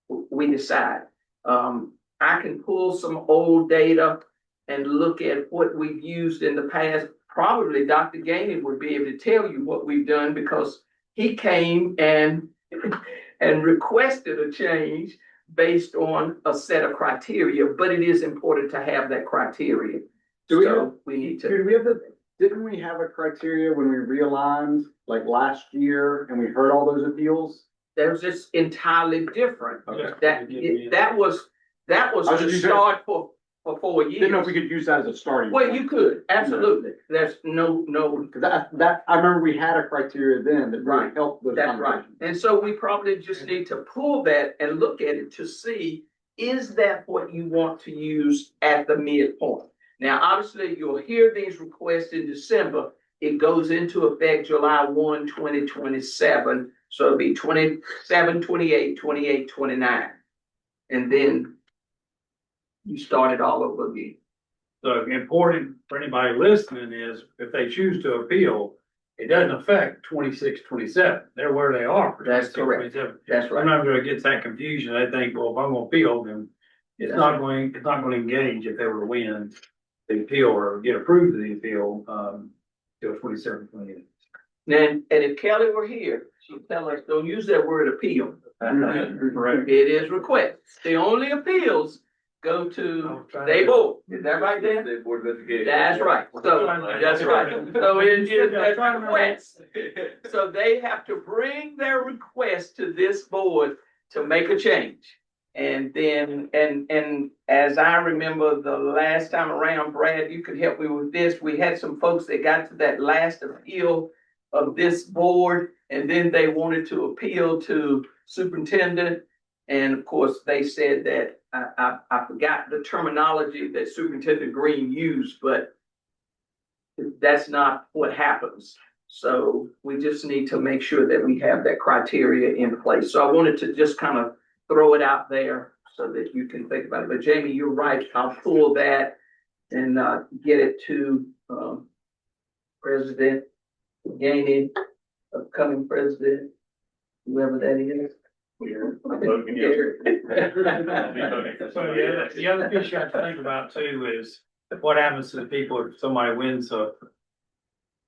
[SPEAKER 2] we decide. I can pull some old data and look at what we've used in the past. Probably Dr. Gainey would be able to tell you what we've done because he came and requested a change based on a set of criteria, but it is important to have that criteria. Didn't
[SPEAKER 10] we have a criteria when we realigned like last year and we heard all those appeals?
[SPEAKER 2] That was just entirely different.
[SPEAKER 10] Okay.
[SPEAKER 2] That was to start for 4 years.
[SPEAKER 10] Didn't know if we could use that as a starting point.
[SPEAKER 2] Well, you could, absolutely. There's no.
[SPEAKER 10] Cause that, I remember we had a criteria then that really helped those
[SPEAKER 2] That's right.
[SPEAKER 10] conversations.
[SPEAKER 2] And so we probably just need to pull that and look at it to see, is that what you want to use at the midpoint? Now, obviously, you'll hear these requests in December. It goes into effect July 1, 2027. So it'll be 27, 28, 28, 29. And then you start it all over again.
[SPEAKER 1] the important for anybody listening is if they choose to appeal, it doesn't affect 26, 27. They're where they are for
[SPEAKER 2] That's
[SPEAKER 1] 26,
[SPEAKER 2] correct.
[SPEAKER 1] 27.
[SPEAKER 2] That's right.
[SPEAKER 1] Sometimes it gets that confusion. They think, well, if I'm gonna appeal, then it's not going to engage if they were to win the appeal or get approved of the appeal, till 27, 28.
[SPEAKER 2] And if Kelly were here, she'd tell us, don't use that word appeal.
[SPEAKER 1] Correct.
[SPEAKER 2] It is request. The only appeals go to they board. Is that right, Dan?
[SPEAKER 7] They board of education.
[SPEAKER 2] That's right. So, that's right. So it is a request. So they have to bring their request to this board to make a change. And then, and as I remember the last time around, Brad, you could help me with this. We had some folks that got to that last appeal of this board, and then they wanted to appeal to superintendent. And of course, they said that, I forgot the terminology that Superintendent Green used, but that's not what happens. So we just need to make sure that we have that criteria in place. So I wanted to just kind of throw it out there so that you can think about it. But Jamie, you're right. I'll pull that and get it to President Gainey, upcoming president, whoever that is.
[SPEAKER 1] So the other piece you have to think about too is what happens to the people if somebody wins a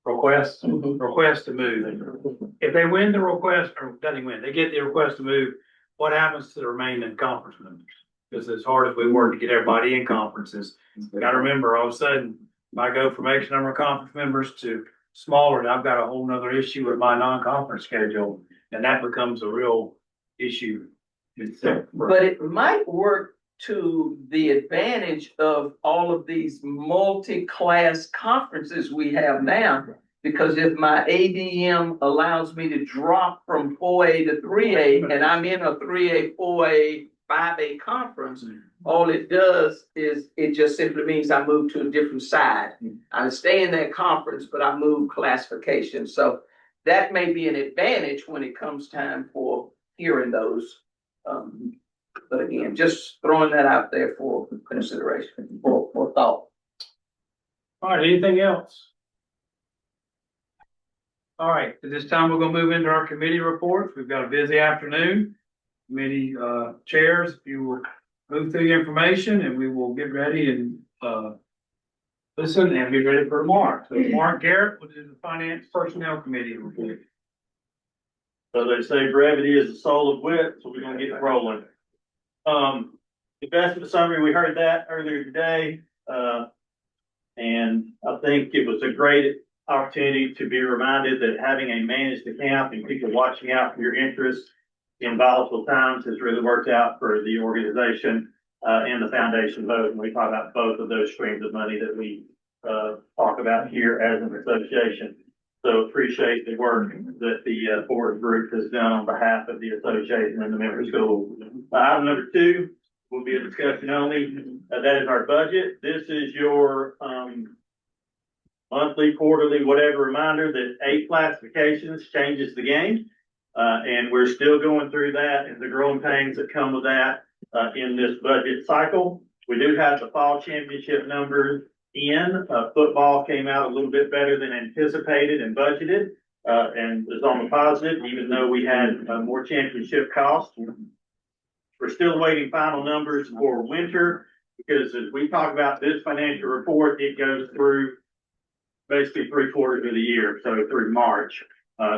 [SPEAKER 1] request to move. If they win the request, or doesn't win, they get the request to move, what happens to the remaining conference members? Because as hard as we work to get everybody in conferences, you gotta remember, all of a sudden, if I go from X number of conference members to smaller, I've got a whole nother issue with my non-conference schedule, and that becomes a real issue.
[SPEAKER 2] But it might work to the advantage of all of these multi-class conferences we have now. Because if my ADM allows me to drop from 4A to 3A, and I'm in a 3A, 4A, 5A conference, all it does is it just simply means I move to a different side. I stay in that conference, but I move classification. So that may be an advantage when it comes time for hearing those. But again, just throwing that out there for consideration, for thought.
[SPEAKER 1] All right, anything else? All right, at this time, we're gonna move into our committee reports. We've got a busy afternoon. Committee chairs, if you will move through the information and we will get ready and listen and be ready for tomorrow. So Mark Garrett, which is the Finance Personnel Committee report.
[SPEAKER 6] So they say brevity is the soul of wit, so we're gonna get rolling. Investment summary, we heard that earlier today. And I think it was a great opportunity to be reminded that having a managed account and people watching out for your interests in volatile times has really worked out for the organization and the foundation both. And we talk about both of those streams of money that we talk about here as an association. So appreciate the work that the board group has done on behalf of the association and the member schools. Item number 2 will be a discussion only. That is our budget. This is your monthly, quarterly, whatever reminder that 8 classifications changes the game. And we're still going through that and the growing pains that come with that in this budget cycle. We do have the fall championship numbers in. Football came out a little bit better than anticipated and budgeted, and is on the positive, even though we had more championship costs. We're still waiting final numbers for winter, because as we talk about this financial report, it goes through basically 3/4 of the year, so through March.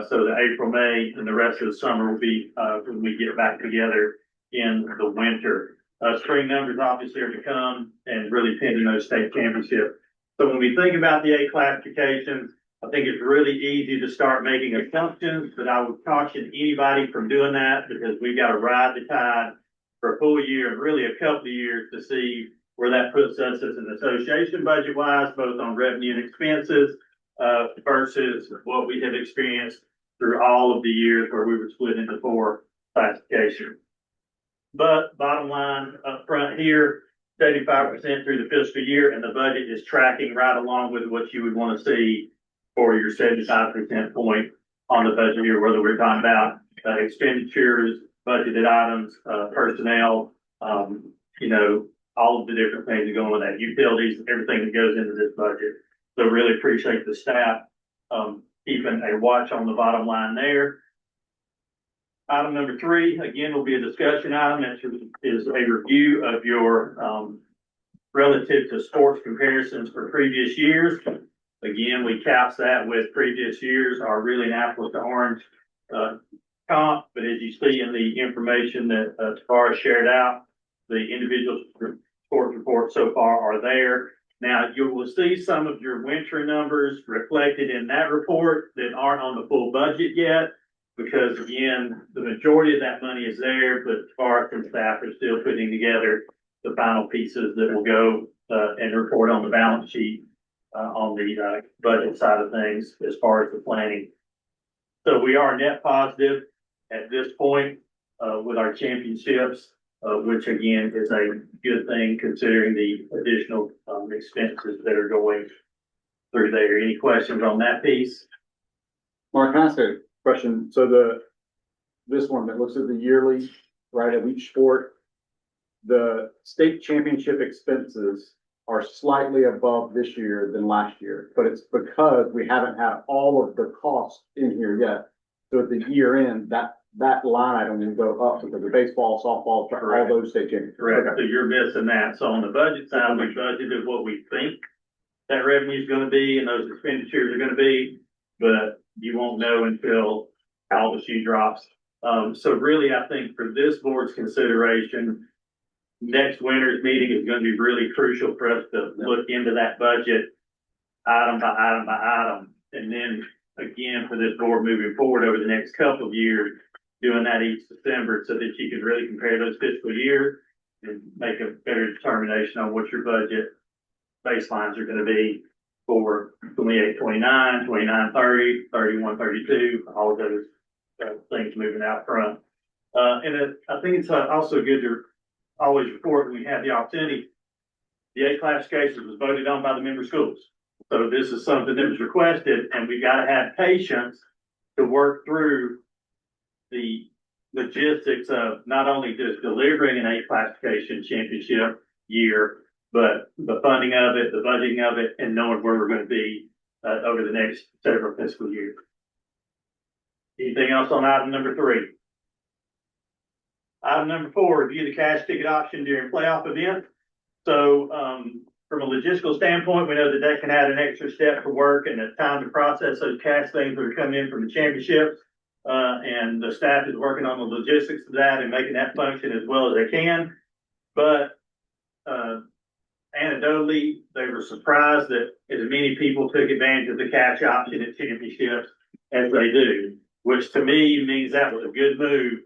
[SPEAKER 6] So the April, May, and the rest of the summer will be when we get back together in the winter. Spring numbers obviously are to come, and really pending those state championships. So when we think about the 8 classifications, I think it's really easy to start making assumptions, but I would caution anybody from doing that, because we've got to ride the tide for a full year and really a couple of years to see where that puts us as an association budget wise, both on revenue and expenses, versus what we have experienced through all of the years where we were split into 4 classifications. But bottom line up front here, 75% through the fiscal year, and the budget is tracking right along with what you would want to see for your 75% point on the budget year, whether we're talking about expenditures, budgeted items, personnel, all of the different things that go with that, utilities, everything that goes into this budget. So really appreciate the staff, keeping a watch on the bottom line there. Item number 3, again, will be a discussion item, that is a review of your, relative to sports comparisons for previous years. Again, we capped that with previous years are really an apples to orange, comp, but as you see in the information that, Tavares shared out, the individual sports reports so far are there. Now, you will see some of your winter numbers reflected in that report that aren't on the full budget yet, because again, the majority of that money is there, but Tavares and staff are still putting together the final pieces that will go, and report on the balance sheet, on the, budget side of things as far as the planning. So we are net positive at this point, with our championships, which again is a good thing considering the additional, expenses that are going through there. Any questions on that piece?
[SPEAKER 10] Mark, can I ask a question? So this one that looks at the yearly, right, of each sport, the state championship expenses are slightly above this year than last year, but it's because we haven't had all of the costs in here yet. So at the year end, that line item will go up because the baseball, softball, all those state championships.
[SPEAKER 6] Correct.
[SPEAKER 10] Okay.
[SPEAKER 6] So you're missing that. So on the budget side, we budgeted what we think that revenue is going to be and those expenditures are going to be, but you won't know until all the shoe drops. So really, I think for this board's consideration, next winter's meeting is going to be really crucial for us to look into that budget item by item by item. And then again, for this board moving forward over the next couple of years, doing that each December so that you can really compare those fiscal years and make a better determination on what your budget baselines are going to be for 28, 29, 29, 30, 31, 32, all of those things moving out front. And I think it's also good to always report when we have the opportunity. The A classification was voted on by the member schools. So this is something that was requested, and we got to have patience to work through the logistics of not only just delivering an A classification championship year, but the funding of it, the budgeting of it, and knowing where we're going to be over the next several fiscal years. Anything else on item number 3? Item number 4, review the cash ticket option during playoff events. So, from a logistical standpoint, we know that that can add an extra step for work and the time to process those cash things that are coming in from the championships. And the staff is working on the logistics of that and making that function as well as they can. But, anecdotally, they were surprised that as many people took advantage of the cash option at championships as they do, which to me means that was a good move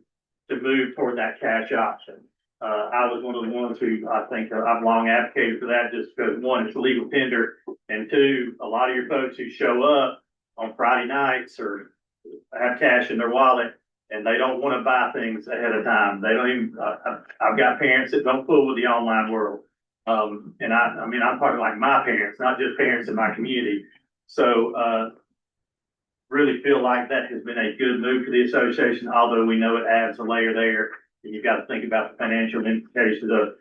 [SPEAKER 6] to move toward that cash option. I was one of the ones who I think I've long advocated for that just because 1, it's a legal tender, and 2, a lot of your folks who show up on Friday nights or have cash in their wallet and they don't want to buy things ahead of time. They don't even, I've got parents that don't fool with the online world. And I mean, I'm talking like my parents, not just parents in my community. So, really feel like that has been a good move for the association, although we know it adds a layer there. And you've got to think about the financial implications of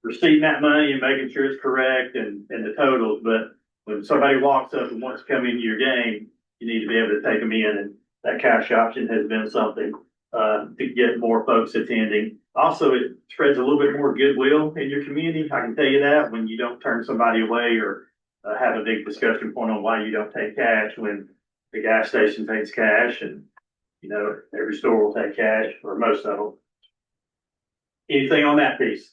[SPEAKER 6] receiving that money and making sure it's correct and the totals. But when somebody walks up and wants to come into your game, you need to be able to take them in. And that cash option has been something to get more folks attending. Also, it spreads a little bit more goodwill in your community. I can tell you that when you don't turn somebody away or have a big discussion point on why you don't take cash when the gas station takes cash and, you know, every store will take cash or most of them. Anything on that piece?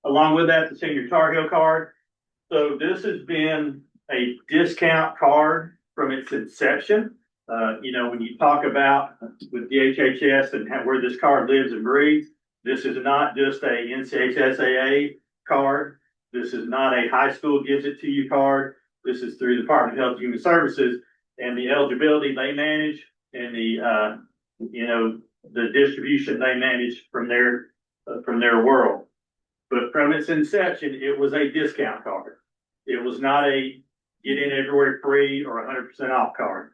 [SPEAKER 6] Along with that, the senior Tar Heel card. So this has been a discount card from its inception. You know, when you talk about with DHHS and where this card lives and breathes, this is not just a NCHSAA card. This is not a high school gives it to you card. This is through the Department of Health and Human Services, and the eligibility they manage and the, you know, the distribution they manage from their world. But from its inception, it was a discount card. It was not a get in everywhere free or 100% off card.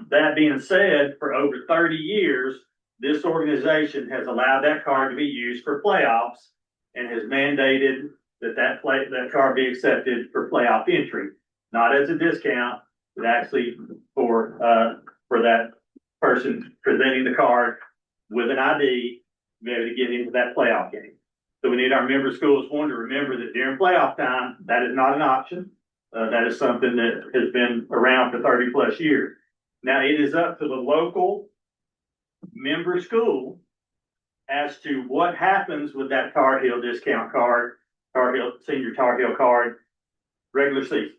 [SPEAKER 6] That being said, for over 30 years, this organization has allowed that card to be used for playoffs and has mandated that card be accepted for playoff entry, not as a discount, but actually for that person presenting the card with an ID to be able to get into that playoff game. So we need our member schools, one, to remember that during playoff time, that is not an option. That is something that has been around for 30 plus years. Now it is up to the local member school as to what happens with that Tar Heel discount card, senior Tar Heel card, regular season.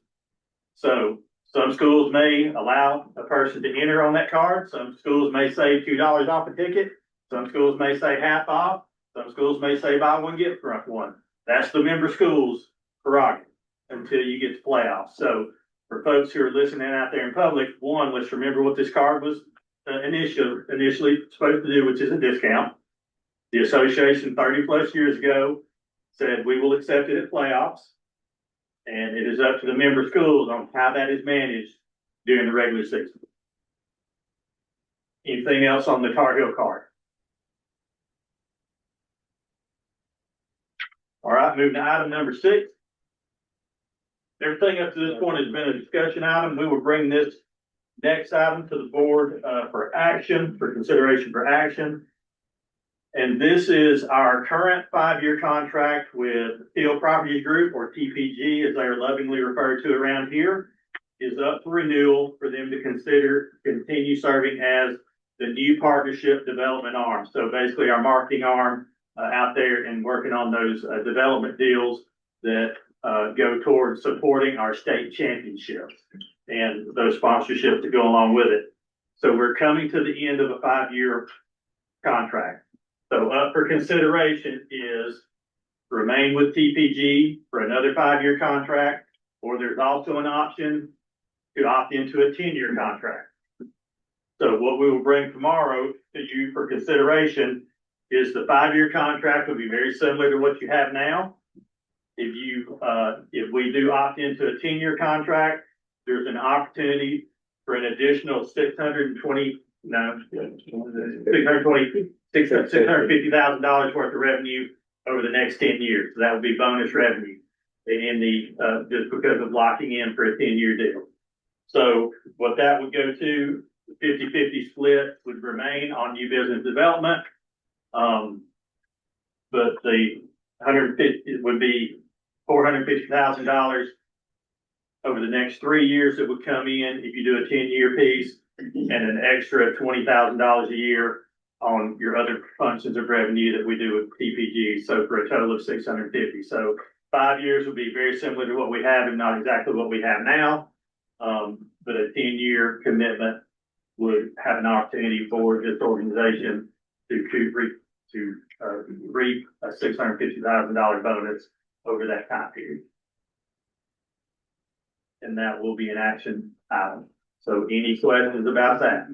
[SPEAKER 6] So some schools may allow a person to enter on that card. Some schools may say $2 off a ticket. Some schools may say half off. Some schools may say buy one, get one. That's the member school's prerogative until you get to playoffs. So for folks who are listening out there in public, one, let's remember what this card was initially supposed to do, which is a discount. The association 30 plus years ago said we will accept it at playoffs. And it is up to the member schools on how that is managed during the regular season. Anything else on the Tar Heel card? All right, moving to item number 6. Everything up to this point has been a discussion item. We will bring this next item to the board for consideration for action. And this is our current 5-year contract with Field Properties Group, or TPG, as they are lovingly referred to around here, is up for renewal for them to continue serving as the new partnership development arm. So basically our marketing arm out there and working on those development deals that go towards supporting our state championships and those sponsorships that go along with it. So we're coming to the end of a 5-year contract. So up for consideration is remain with TPG for another 5-year contract, or there's also an option to opt into a 10-year contract. So what we will bring tomorrow to you for consideration is the 5-year contract will be very similar to what you have now. If we do opt into a 10-year contract, there's an opportunity for an additional $650,000 worth of revenue over the next 10 years. So that would be bonus revenue just because of locking in for a 10-year deal. So what that would go to, the 50-50 split would remain on new business development. But the 150 would be $450,000 over the next 3 years that would come in if you do a 10-year piece, and an extra $20,000 a year on your other functions of revenue that we do with TPG. So for a total of $650,000. So 5 years would be very similar to what we have and not exactly what we have now. But a 10-year commitment would have an opportunity for this organization to reap a $650,000 bonus over that time period. And that will be an action item. So any questions about that?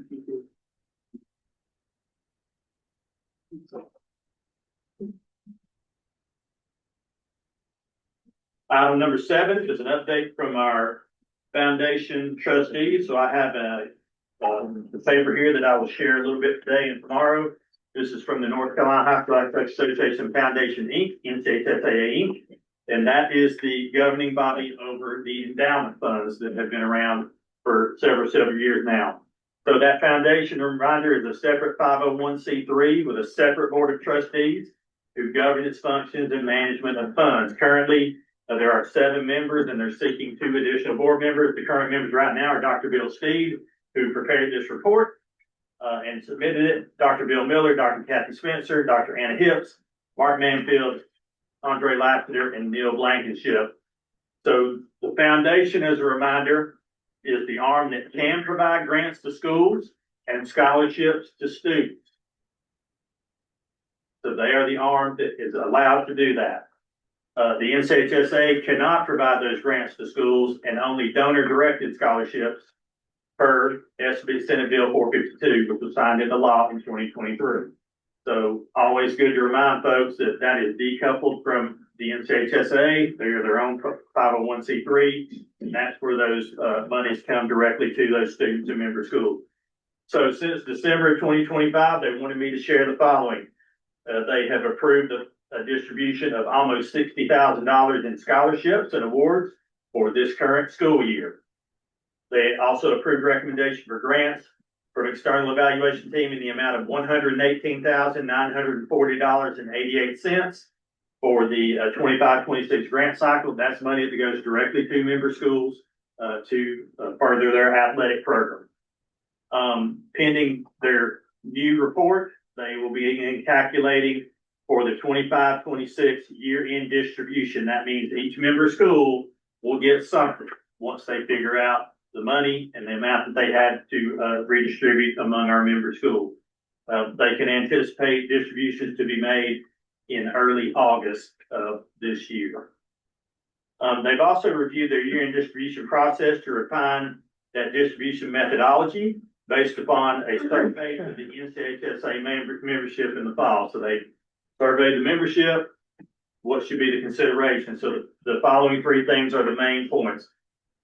[SPEAKER 6] Item number 7 is an update from our foundation trustees. So I have a paper here that I will share a little bit today and tomorrow. This is from the North Carolina High School Athletics Association Foundation, Inc., NCHSAA, Inc., and that is the governing body over the endowment funds that have been around for several years now. So that foundation, a reminder, is a separate 501c3 with a separate board of trustees who govern its functions and management of funds. Currently, there are 7 members, and they're seeking 2 additional board members. The current members right now are Dr. Bill Steed, who prepared this report and submitted it, Dr. Bill Miller, Dr. Kathy Spencer, Dr. Anna Hips, Mark Manfield, Andre Lassiter, and Neil Blankenship. So the foundation, as a reminder, is the arm that can provide grants to schools and scholarships to students. So they are the arm that is allowed to do that. The NCHSAA cannot provide those grants to schools, and only donor-directed scholarships per SB Senate Bill 452, which was signed into law in 2023. So always good to remind folks that that is decoupled from the NCHSAA. They are their own 501c3, and that's where those monies come directly to those students and member schools. So since December of 2025, they wanted me to share the following. They have approved a distribution of almost $60,000 in scholarships and awards for this current school year. They also approved recommendation for grants from external evaluation team in the amount of $118,940.88 for the 25-26 grant cycle. That's money that goes directly to member schools to further their athletic program. Pending their new report, they will be calculating for the 25-26 year-end distribution. That means each member school will get something once they figure out the money and the amount that they had to redistribute among our member schools. They can anticipate distributions to be made in early August of this year. They've also reviewed their year-end distribution process to refine that distribution methodology based upon a survey of the NCHSAA membership in the fall. So they surveyed the membership, what should be the consideration. So the following three things are the main points: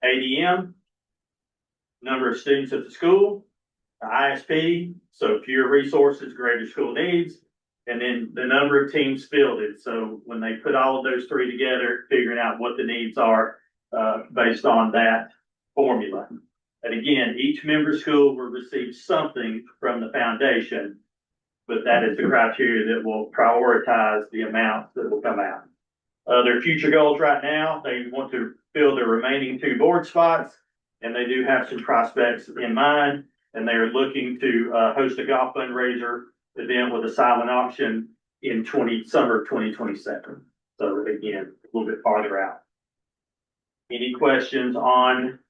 [SPEAKER 6] ADM, number of students at the school, the ISP, so fewer resources, greater school needs, and then the number of teams fielded. So when they put all of those three together, figuring out what the needs are based on that formula. And again, each member school will receive something from the foundation, but that is the criteria that will prioritize the amounts that will come out. Their future goals right now, they want to fill their remaining 2 board spots, and they do have some prospects in mind, and they are looking to host a golf fundraiser event with a silent auction in summer of 2027. So again, a little bit farther out. Any questions on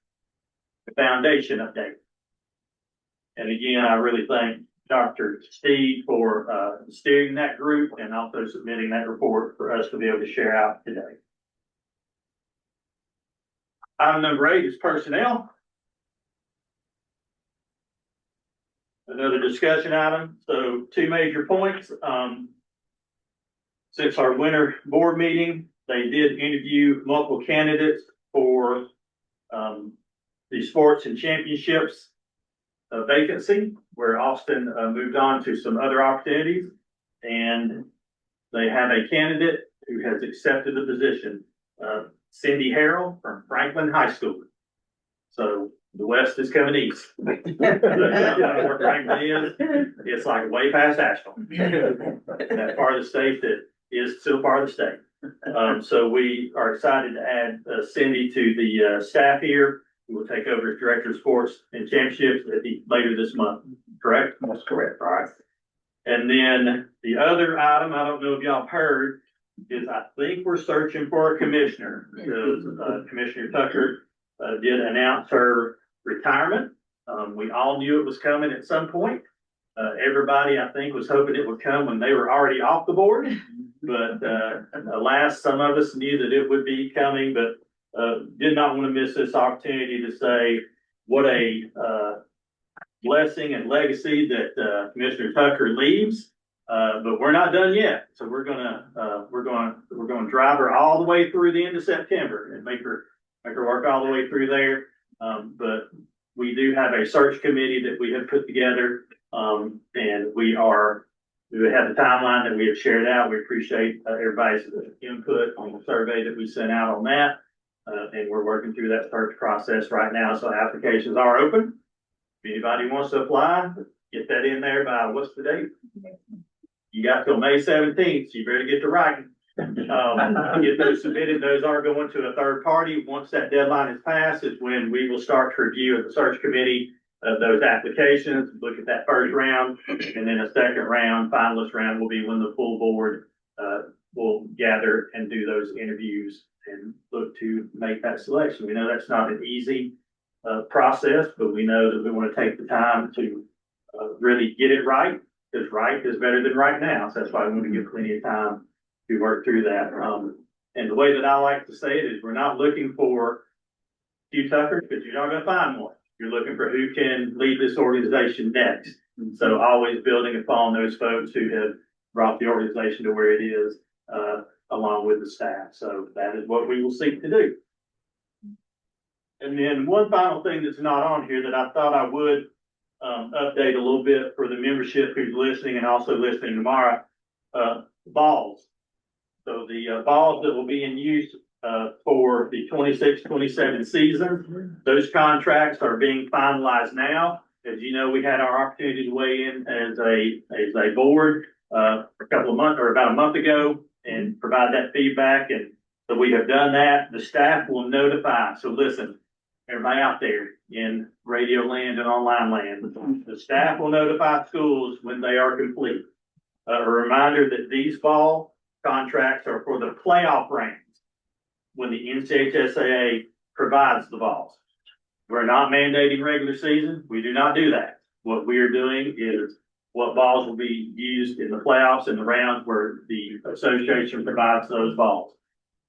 [SPEAKER 6] the foundation update? And again, I really thank Dr. Steve for steering that group and also submitting that report for us to be able to share out today. Item number 8 is personnel. Another discussion item. So 2 major points. Since our winter board meeting, they did interview multiple candidates for the sports and championships vacancy, where Austin moved on to some other opportunities, and they have a candidate who has accepted the position, Cindy Harrell from Franklin High School. So the West is coming east. Where Franklin is, it's like way past Asheville. That part of the state that is still part of the state. So we are excited to add Cindy to the staff here, who will take over as Director of Sports and Championships later this month. Correct? That's correct. All right. And then the other item, I don't know if y'all heard, is I think we're searching for a commissioner, because Commissioner Tucker did announce her retirement. We all knew it was coming at some point. Everybody, I think, was hoping it would come when they were already off the board. But alas, some of us knew that it would be coming, but did not want to miss this opportunity to say what a blessing and legacy that Commissioner Tucker leaves. But we're not done yet. So we're gonna drive her all the way through the end of September and make her work all the way through there. But we do have a search committee that we have put together, and we have the timeline that we have shared out. We appreciate everybody's input on the survey that we sent out on that, and we're working through that search process right now. So applications are open. If anybody wants to apply, get that in there by, what's the date? You got till May 17th, so you better get to writing. Get those submitted. Those are going to a third party. Once that deadline is passed is when we will start to review at the search committee those applications, look at that first round, and then a second round, finalist round, will be when the full board will gather and do those interviews and look to make that selection. We know that's not an easy process, but we know that we want to take the time to really get it right, because right is better than right now. So that's why we want to give plenty of time to work through that. And the way that I like to say it is, we're not looking for Hugh Tucker, because you're not going to find one. You're looking for who can lead this organization next. So always building upon those folks who have brought the organization to where it is, along with the staff. So that is what we will seek to do. And then one final thing that's not on here that I thought I would update a little bit for the membership who's listening and also listening tomorrow, balls. So the balls that will be in use for the 26-27 season, those contracts are being finalized now. As you know, we had our opportunity to weigh in as a board a couple of months or about a month ago and provide that feedback. And so we have done that. The staff will notify. So listen, everybody out there in radio land and online land, the staff will notify schools when they are complete. A reminder that these ball contracts are for the playoff ranks when the NCHSAA provides the balls. We're not mandating regular season. We do not do that. What we are doing is what balls will be used in the playoffs and the rounds where the association provides those balls.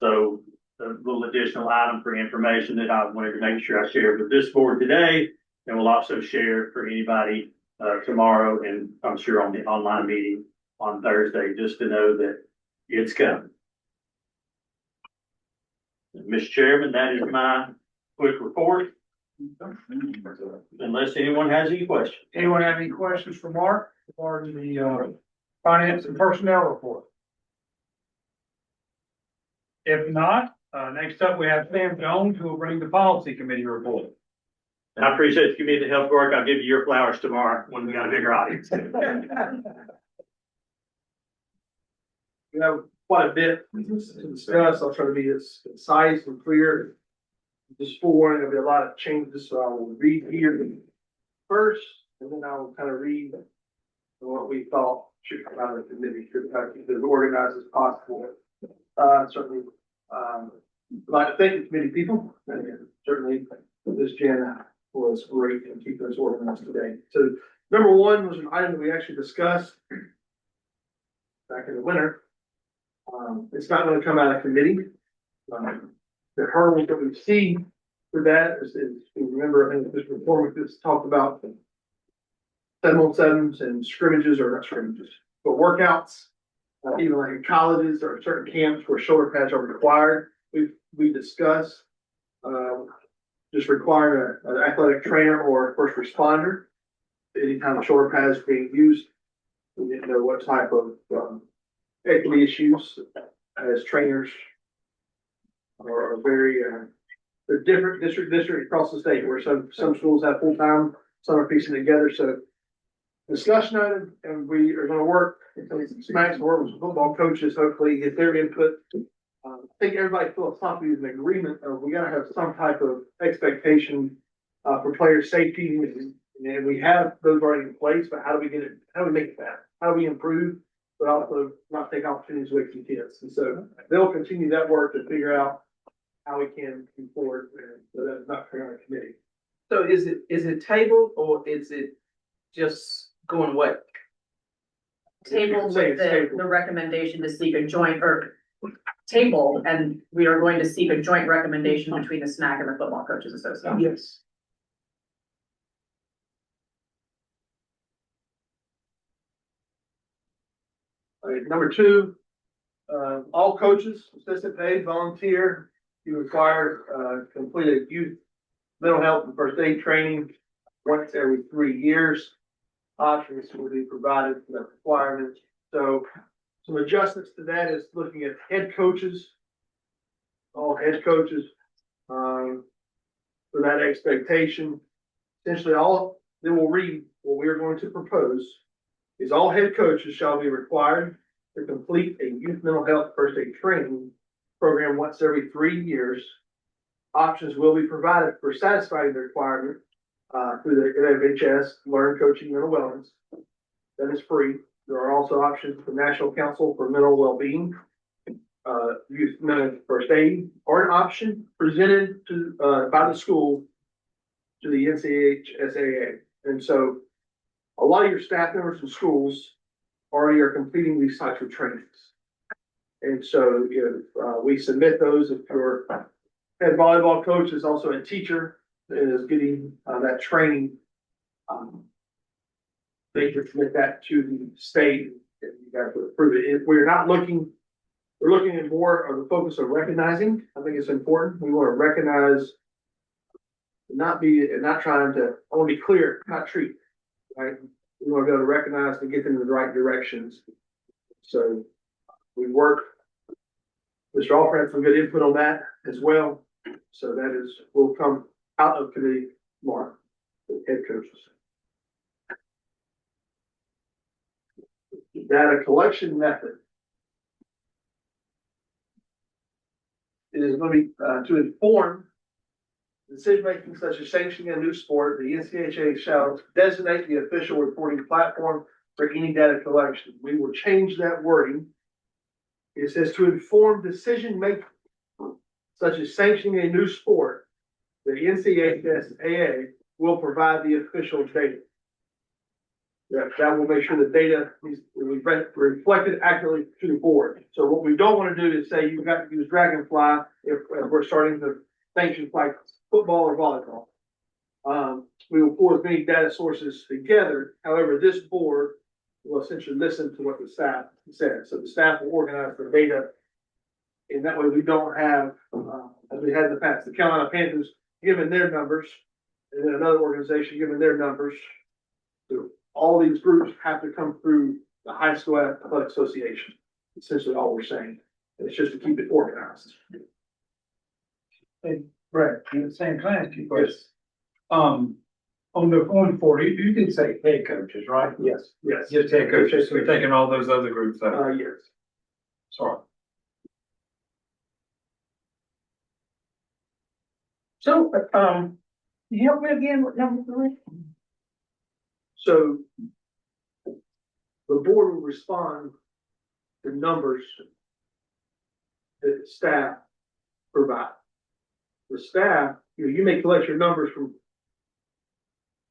[SPEAKER 6] So a little additional item for information that I wanted to make sure I shared with this board today, and we'll also share for anybody tomorrow, and I'm sure on the online meeting on Thursday, just to know that it's coming. Mr. Chairman, that is my quick report. Unless anyone has any questions.
[SPEAKER 1] Anyone have any questions for Mark regarding the finance and personnel report? If not, next up we have Sam Jones, who will bring the policy committee report.
[SPEAKER 6] I appreciate the committee to help work. I'll give you your flowers tomorrow when we got a bigger audience.
[SPEAKER 11] We have quite a bit to discuss. I'll try to be as concise and clear. Just forewarning, there'll be a lot of changes, so I will read here first, and then I will kind of read what we thought should come out of the committee, to try to keep it as organized as possible. Certainly, I'd like to thank the committee people, and certainly this Jen was great in keeping us organized today. So number one was an item that we actually discussed back in the winter. It's not going to come out of committee. The hurdles that we see for that is you remember, I think this report we just talked about 7-on-7s and scrimmages, or not scrimmages, but workouts, even like in colleges or certain camps where shoulder pads are required. We discussed just requiring an athletic trainer or a first responder. Anytime a shoulder pad is being used, we didn't know what type of equity issues as trainers are very, they're different district across the state, where some schools have full-time, some are piecing together. So discussion item, and we are going to work, smash the work with football coaches, hopefully get their input. I think everybody philosophically is in agreement of we got to have some type of expectation for player safety, and we have those already in place. But how do we get it? How do we make it better? How do we improve, but also not take opportunities away from kids? And so they'll continue that work to figure out how we can move forward. So that's not for our committee.
[SPEAKER 2] So is it tabled or is it just going away?
[SPEAKER 3] Table
[SPEAKER 11] Say
[SPEAKER 3] with
[SPEAKER 11] it's tabled.
[SPEAKER 3] the recommendation to seek a joint or table, and we are going to seek a joint recommendation between the SMAC and the Football Coaches Association.
[SPEAKER 11] Yes. All right, number two, all coaches, assistant paid, volunteer, you require, complete a youth mental health and first aid training once every 3 years. Options will be provided for that requirement. So some adjustments to that is looking at head coaches, all head coaches, for that expectation. Essentially, all they will read what we are going to propose is all head coaches shall be required to complete a youth mental health first aid training program once every 3 years. Options will be provided for satisfying the requirement through the NCHSAA Learn Coaching Mental Wellness. That is free. There are also options for National Council for Mental Wellbeing, youth mental first aid, or an option presented to by the school to the NCHSAA. And so a lot of your staff members in schools already are completing these types of trainings. And so, we submit those. If your head volleyball coach is also a teacher and is getting that training, they can submit that to the state and you guys would approve it. If we're not looking, we're looking at more of the focus of recognizing. I think it's important. We want to recognize, not trying to, I want to be clear, not treat, right? We want to be able to recognize and get them in the right directions. So we work Mr. Alford had some good input on that as well. So that will come out of committee tomorrow, the head coaches. Data collection method is going to be to inform decision-making such as sanctioning a new sport. The NCHSAA shall designate the official reporting platform for any data collection. We will change that wording. It says to inform decision-making such as sanctioning a new sport. The NCHSAA will provide the official data. That will make sure the data is reflected accurately to the board. So what we don't want to do is say you've got to use Dragonfly if we're starting to sanction like football or volleyball. We will pull as many data sources together. However, this board will essentially listen to what the staff says. So the staff will organize the data. And that way we don't have, as we had in the past, the Carolina Panthers giving their numbers and then another organization giving their numbers. So all these groups have to come through the High School Athletic Association. Essentially all we're saying. And it's just to keep it organized.
[SPEAKER 1] Hey, Brett, in the same class, because, on the going forward, you did say head coaches, right?
[SPEAKER 11] Yes.
[SPEAKER 1] Just head coaches, so we're taking all those other groups out.
[SPEAKER 11] Yes.
[SPEAKER 1] Sorry.
[SPEAKER 2] So, you help me again with number 3?
[SPEAKER 11] So the board will respond to numbers that the staff provide. The staff, you may collect your numbers from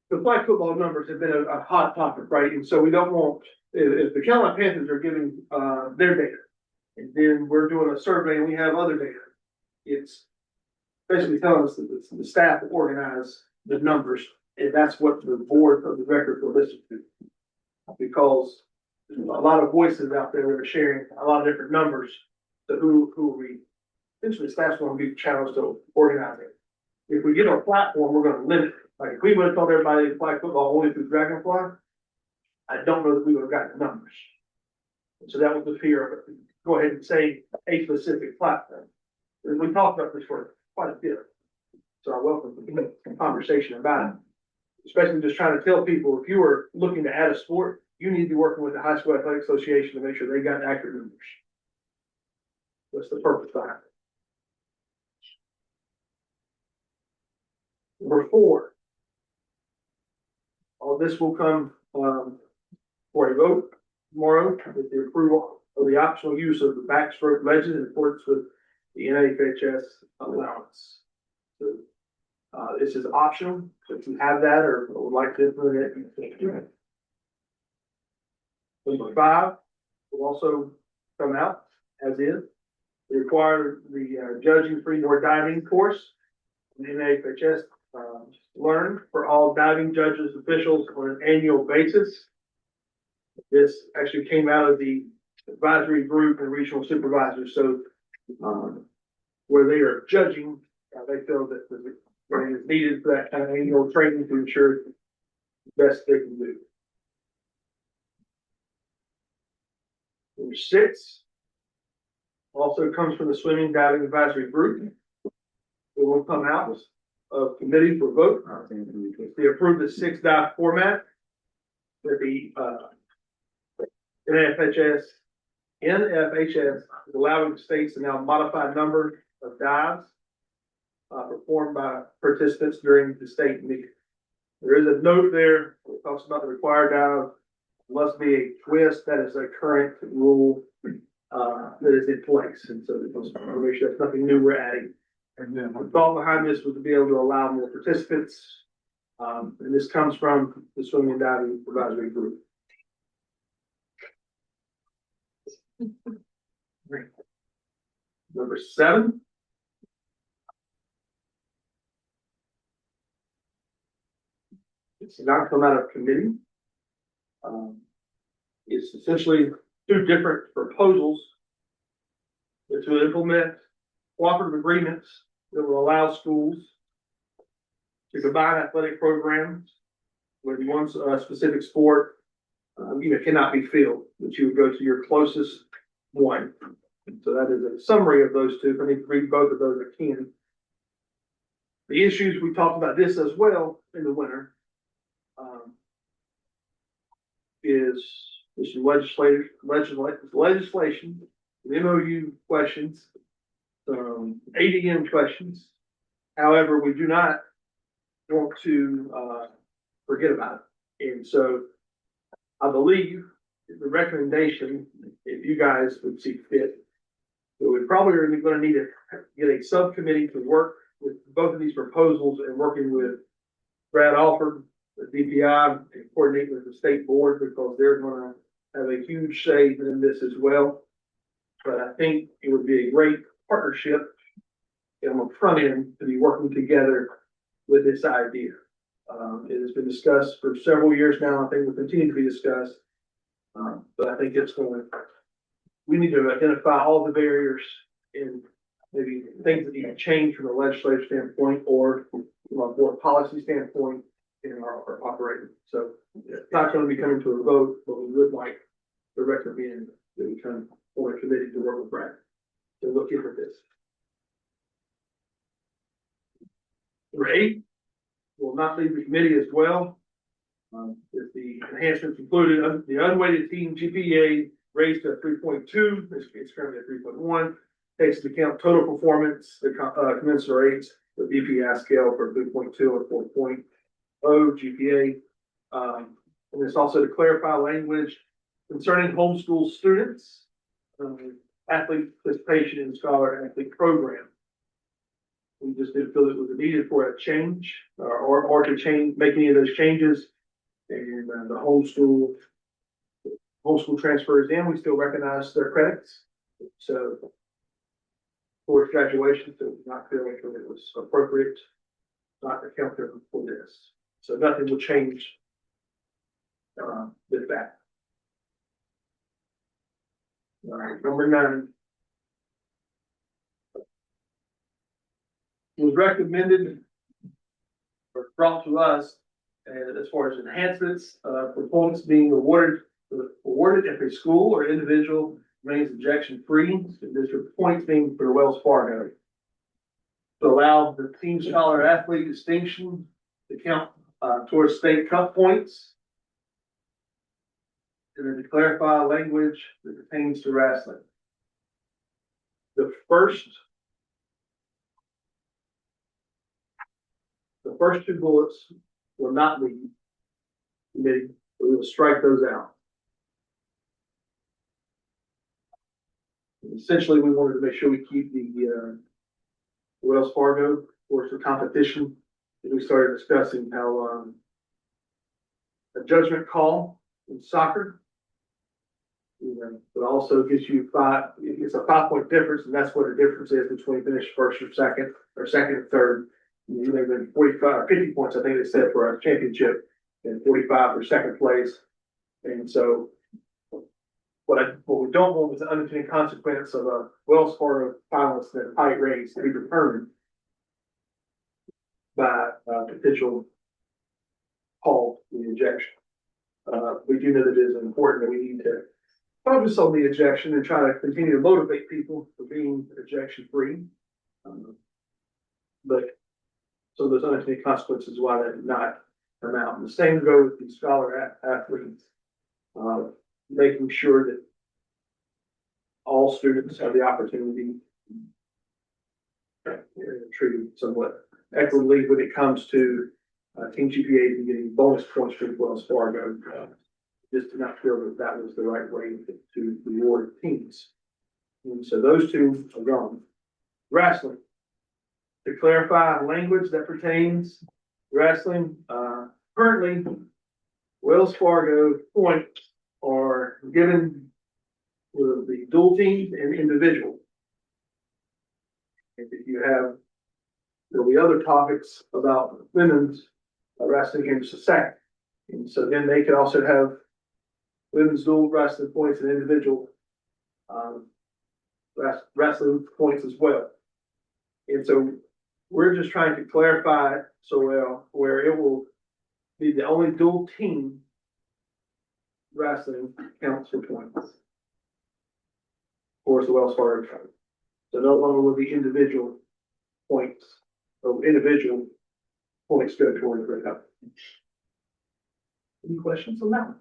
[SPEAKER 11] the flag football numbers have been a hot topic, right? And so we don't want, if the Carolina Panthers are giving their data, and then we're doing a survey and we have other data, it's basically telling us that the staff will organize the numbers, and that's what the board of the record will listen to. Because there's a lot of voices out there that are sharing a lot of different numbers. So who will we, essentially staff's going to be challenged to organize it. If we get on a platform, we're going to limit it. Like if we would have told everybody to play football only through Dragonfly, I don't know that we would have gotten the numbers. And so that was the fear of it. Go ahead and say a specific platform. And we talked about this for quite a bit. So I welcome the conversation about it. Especially just trying to tell people, if you were looking to add a sport, you need to be working with the High School Athletic Association to make sure they got accurate numbers. That's the purpose behind it. Number 4. All this will come for a vote tomorrow with the approval of the optional use of the backstroke legend in accordance with the NCHSAA allowance. So, this is optional, so if you have that or would like to implement it, you can do it. Number 5 will also come out as is. They require the judging for indoor diving course in NCHS learned for all diving judges, officials on an annual basis. This actually came out of the advisory group and regional supervisors. So where they are judging, they feel that the training is needed for that kind of annual training to ensure the best they can do. Number 6 also comes from the swimming diving advisory group. It will come out of committee for vote. They approved the 6 dive format that the NFHS is allowing states to now modify a number of dives performed by participants during the state meeting. There is a note there that talks about the required dive must be a twist. That is a current rule that is in place. And so make sure that's nothing new we're adding. And then the thought behind this was to be able to allow more participants. And this comes from the swimming and diving advisory group. Number 7. It's not come out of committee. It's essentially 2 different proposals to implement cooperative agreements that will allow schools to combine athletic programs when one specific sport cannot be filled, but you would go to your closest one So that is a summary of those two. If I need to read both of those, I can. The issues, we talked about this as well in the winter. Is some legislation, the MOU questions, some ADM questions. However, we do not want to, forget about it. And so I believe the recommendation, if you guys would see fit, that we probably are going to need to get a subcommittee to work with both of these proposals and working with Brad Alford, the DPI, and coordinate with the state board because they're going to have a huge say in this as well. But I think it would be a great partnership on the front end to be working together with this idea. It has been discussed for several years now. I think will continue to be discussed. But I think we need to identify all the barriers and maybe things that need to change from a legislative standpoint or from a board policy standpoint in our operating. So it's not going to be coming to a vote, but we would like to recommend that we come for a committee to work with Brad to look into this. Number 8 will not leave the committee as well. If the enhancements included, the unweighted team GPA raised to 3.2, it's currently at 3.1, takes into account total performance that commensurates the DPI scale for 3.2 or 4.0 GPA. And it's also to clarify language concerning homeschool students, athlete participation in scholar athlete program. We just didn't feel it was needed for a change or to change, make any of those changes. And the homeschool transfers in, we still recognize their credits. So for graduation, so not feeling that it was appropriate not to count them for this. So nothing will change with that. All right, number 9. It was recommended or brought to us as far as enhancements for points being awarded if a school or individual remains objection free. District points being for Wells Fargo to allow the team scholar athlete distinction to count towards state cup points, and then to clarify language that pertains to wrestling. The first 2 bullets will not leave committee. We will strike those out. Essentially, we wanted to make sure we keep the Wells Fargo, of course, the competition. We started discussing how a judgment call in soccer, but also gives you 5. It's a 5-point difference, and that's what the difference is between finish first or second and third. You may have been 45 or 50 points, I think they said, for our championship, and 45 for second place. And so what we don't want is the unintended consequence of a Wells Fargo finalist in a tight race to be determined by potential call to the ejection. We do know that it is important that we need to focus on the ejection and try to continue to motivate people for being ejection free. But so those unintended consequences why that did not come out. And the same go with the scholar athletes, making sure that all students have the opportunity treated somewhat equitably when it comes to team GPAs and getting bonus points for Wells Fargo. Just did not feel that that was the right way to reward teams. And so those 2 are gone. Wrestling. To clarify language that pertains to wrestling, currently Wells Fargo points are given with the dual team and individual. And if you have, there'll be other topics about women's wrestling against the second. And so then they could also have women's dual wrestling points and individual wrestling points as well. And so we're just trying to clarify it so well where it will be the only dual team wrestling counts for points. towards the Wells Fargo Fund. So no longer will be individual points, or individual points go towards the company. Any questions on that one?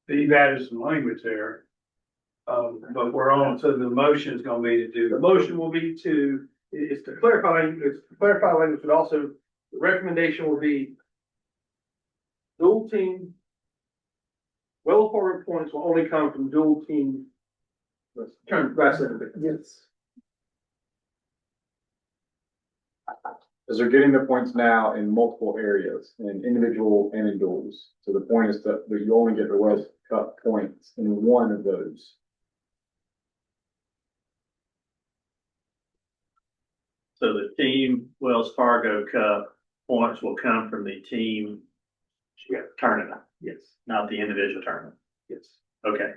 [SPEAKER 1] You've added some language there. But we're on, so the motion is gonna be to do.
[SPEAKER 11] The motion will be is to clarify language, but also the recommendation will be dual team. Wells Fargo points will only come from dual team. Wrestling. Yes.
[SPEAKER 10] Because they're getting the points now in multiple areas, in individual and in duels. So the point is that you only get the West Cup points in one of those.
[SPEAKER 6] So the team Wells Fargo Cup points will come from the team tournament,
[SPEAKER 11] Yes,
[SPEAKER 6] not the individual tournament.
[SPEAKER 11] yes.
[SPEAKER 6] Okay,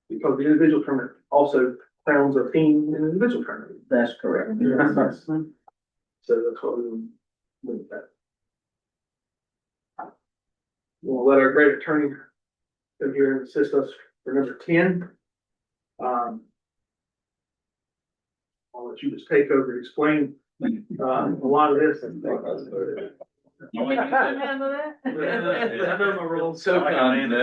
[SPEAKER 11] Because the individual tournament also crowns a team in an individual tournament.
[SPEAKER 2] That's correct.
[SPEAKER 11] So that's what we with that. We'll let our great attorney come here and assist us for number 10. I'll let you just take over and explain a lot of this.
[SPEAKER 12] So kind.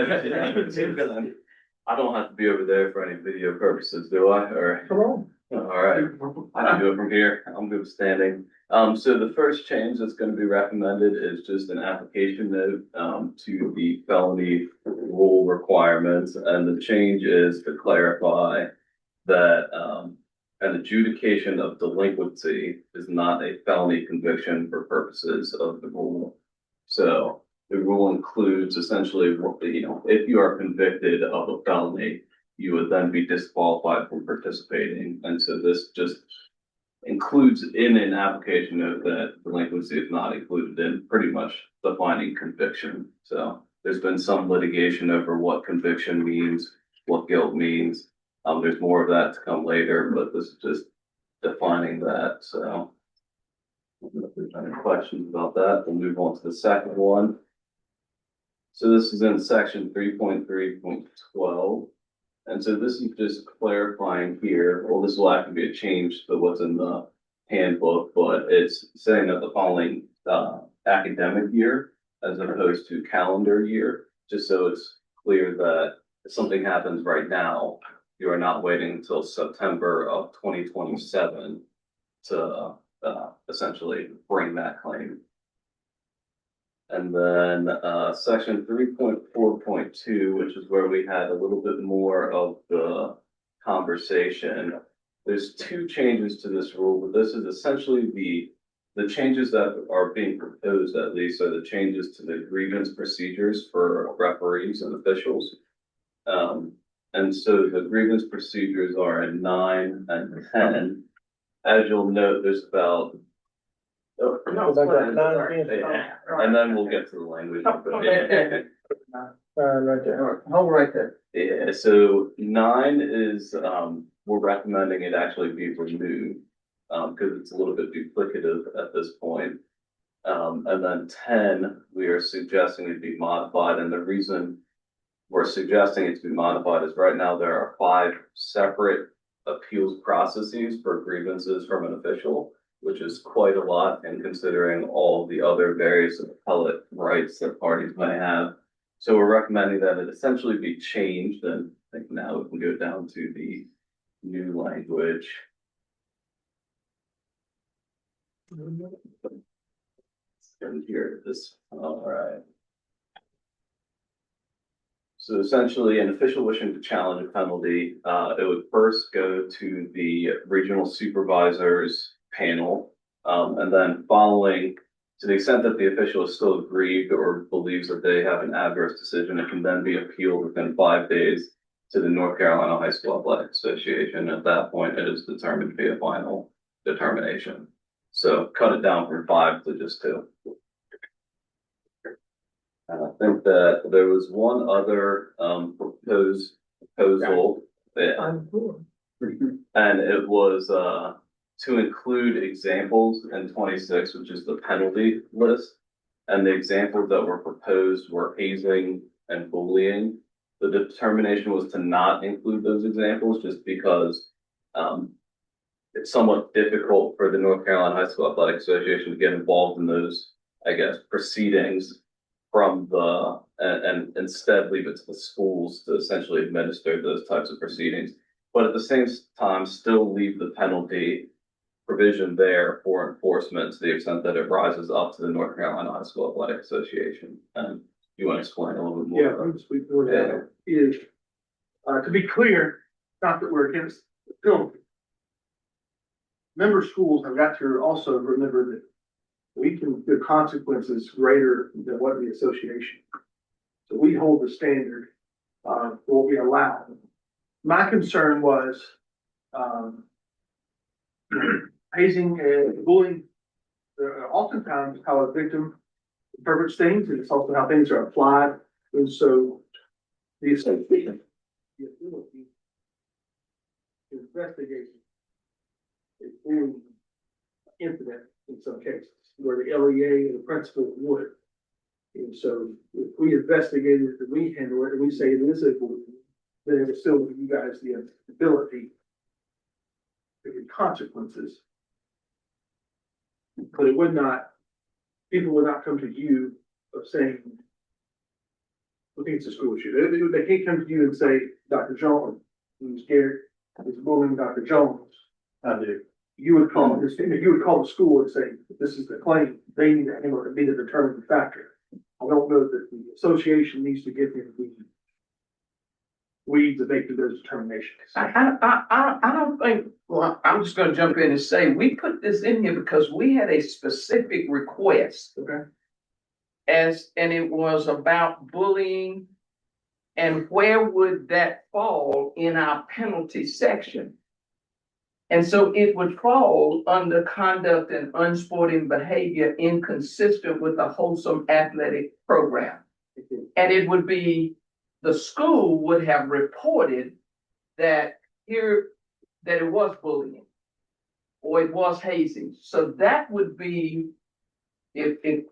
[SPEAKER 12] I don't have to be over there for any video purposes, do I? Or,
[SPEAKER 11] Come on.
[SPEAKER 12] all right, I can do it from here. I'm good with standing. So the first change that's going to be recommended is just an application note, to the felony rule requirements. And the change is to clarify that, an adjudication of delinquency is not a felony conviction for purposes of the rule. So the rule includes essentially, if you are convicted of a felony, you would then be disqualified from participating. And so this just includes in an application note that delinquency is not included in pretty much defining conviction. So there's been some litigation over what conviction means, what guilt means. There's more of that to come later, but this is just defining that. So I don't know if there's any questions about that. We'll move on to the second one. So this is in section 3.3.12. And so this is just clarifying here, well, this will actually be a change to what's in the handbook, but it's saying that the following academic year as opposed to calendar year, just so it's clear that if something happens right now, you are not waiting until September of 2027 to essentially bring that claim. And then section 3.4.2, which is where we had a little bit more of the conversation. There's two changes to this rule, but this is essentially the changes that are being proposed, at least, are the changes to the grievance procedures for referees and officials. And so the grievance procedures are in 9 and 10. As you'll note, there's about and then we'll get to the language.
[SPEAKER 11] Right there. Hold right there.
[SPEAKER 12] Yeah, so 9 is, we're recommending it actually be removed, because it's a little bit duplicative at this point. And then 10, we are suggesting it be modified, and the reason we're suggesting it to be modified is right now there are 5 separate appeals processes for grievances from an official, which is quite a lot, and considering all the other various appellate rights that parties may have. So we're recommending that it essentially be changed, and I think now we can go down to the new language. And here it is. All right. So essentially, an official wishing to challenge a penalty, it would first go to the regional supervisors panel, and then following, to the extent that the official is still aggrieved or believes that they have an adverse decision, it can then be appealed within 5 days to the North Carolina High School Athletic Association. At that point, it is determined to be a final determination. So cut it down from 5 to just 2. And I think that there was one other proposal, and it was to include examples in 26, which is the penalty list. And the examples that were proposed were hazing and bullying. The determination was to not include those examples just because, it's somewhat difficult for the North Carolina High School Athletic Association to get involved in those, I guess, proceedings from and instead leave it to the schools to essentially administer those types of proceedings. But at the same time, still leave the penalty provision there for enforcement to the extent that it rises up to the North Carolina High School Athletic Association. And you want to explain a little bit more?
[SPEAKER 11] Yeah, I'm just before that is, to be clear, not that we're against the penalty. Member schools have got to also remember that the consequences greater than what the association. So we hold the standard, for what we allow. My concern was, hazing and bullying, oftentimes how a victim interprets things, and it's also how things are applied. And so the association, the ability to investigate a bullying incident in some cases, where the LEA and the principal would. And so if we investigate it, and we handle it, and we say it is a bullying, then it would still give you guys the ability to get consequences. But it would not, people would not come to you of saying, I think it's a school issue. They can't come to you and say, Dr. Jones, who's scared, is bullying Dr. Jones.
[SPEAKER 6] I do.
[SPEAKER 11] You would call this, you would call the school and say, this is the claim, they need to handle it and be the determining factor. I don't know that the association needs to get into the weeds and make those determinations.
[SPEAKER 2] I don't think, well, I'm just gonna jump in and say, we put this in here because we had a specific request.
[SPEAKER 11] Okay.
[SPEAKER 2] And it was about bullying and where would that fall in our penalty section? And so it would fall under conduct and unsporting behavior inconsistent with a wholesome athletic program. And it would be, the school would have reported that that it was bullying or it was hazing. So that would be, if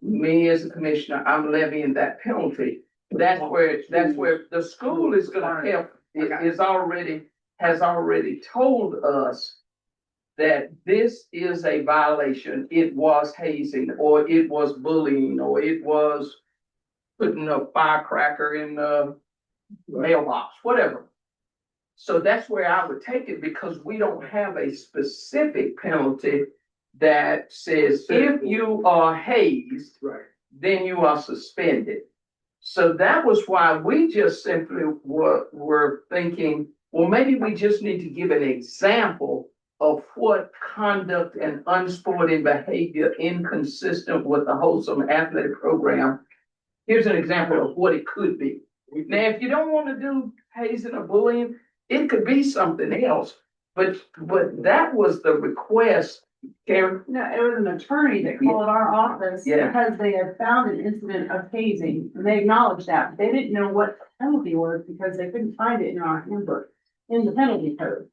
[SPEAKER 2] me as a commissioner, I'm levying that penalty. That's where the school is gonna help, has already told us that this is a violation, it was hazing, or it was bullying, or it was putting a firecracker in the mailbox, whatever. So that's where I would take it, because we don't have a specific penalty that says if you are hazed,
[SPEAKER 11] Right.
[SPEAKER 2] then you are suspended. So that was why we just simply were thinking, well, maybe we just need to give an example of what conduct and unsporting behavior inconsistent with the wholesome athletic program. Here's an example of what it could be. Now, if you don't want to do hazing or bullying, it could be something else, but that was the request, Karen.
[SPEAKER 13] No, it was an attorney that called our office
[SPEAKER 2] Yeah.
[SPEAKER 13] because they had found an incident of hazing. And they acknowledged that. They didn't know what the penalty was because they couldn't find it in our handbook, in the penalty code.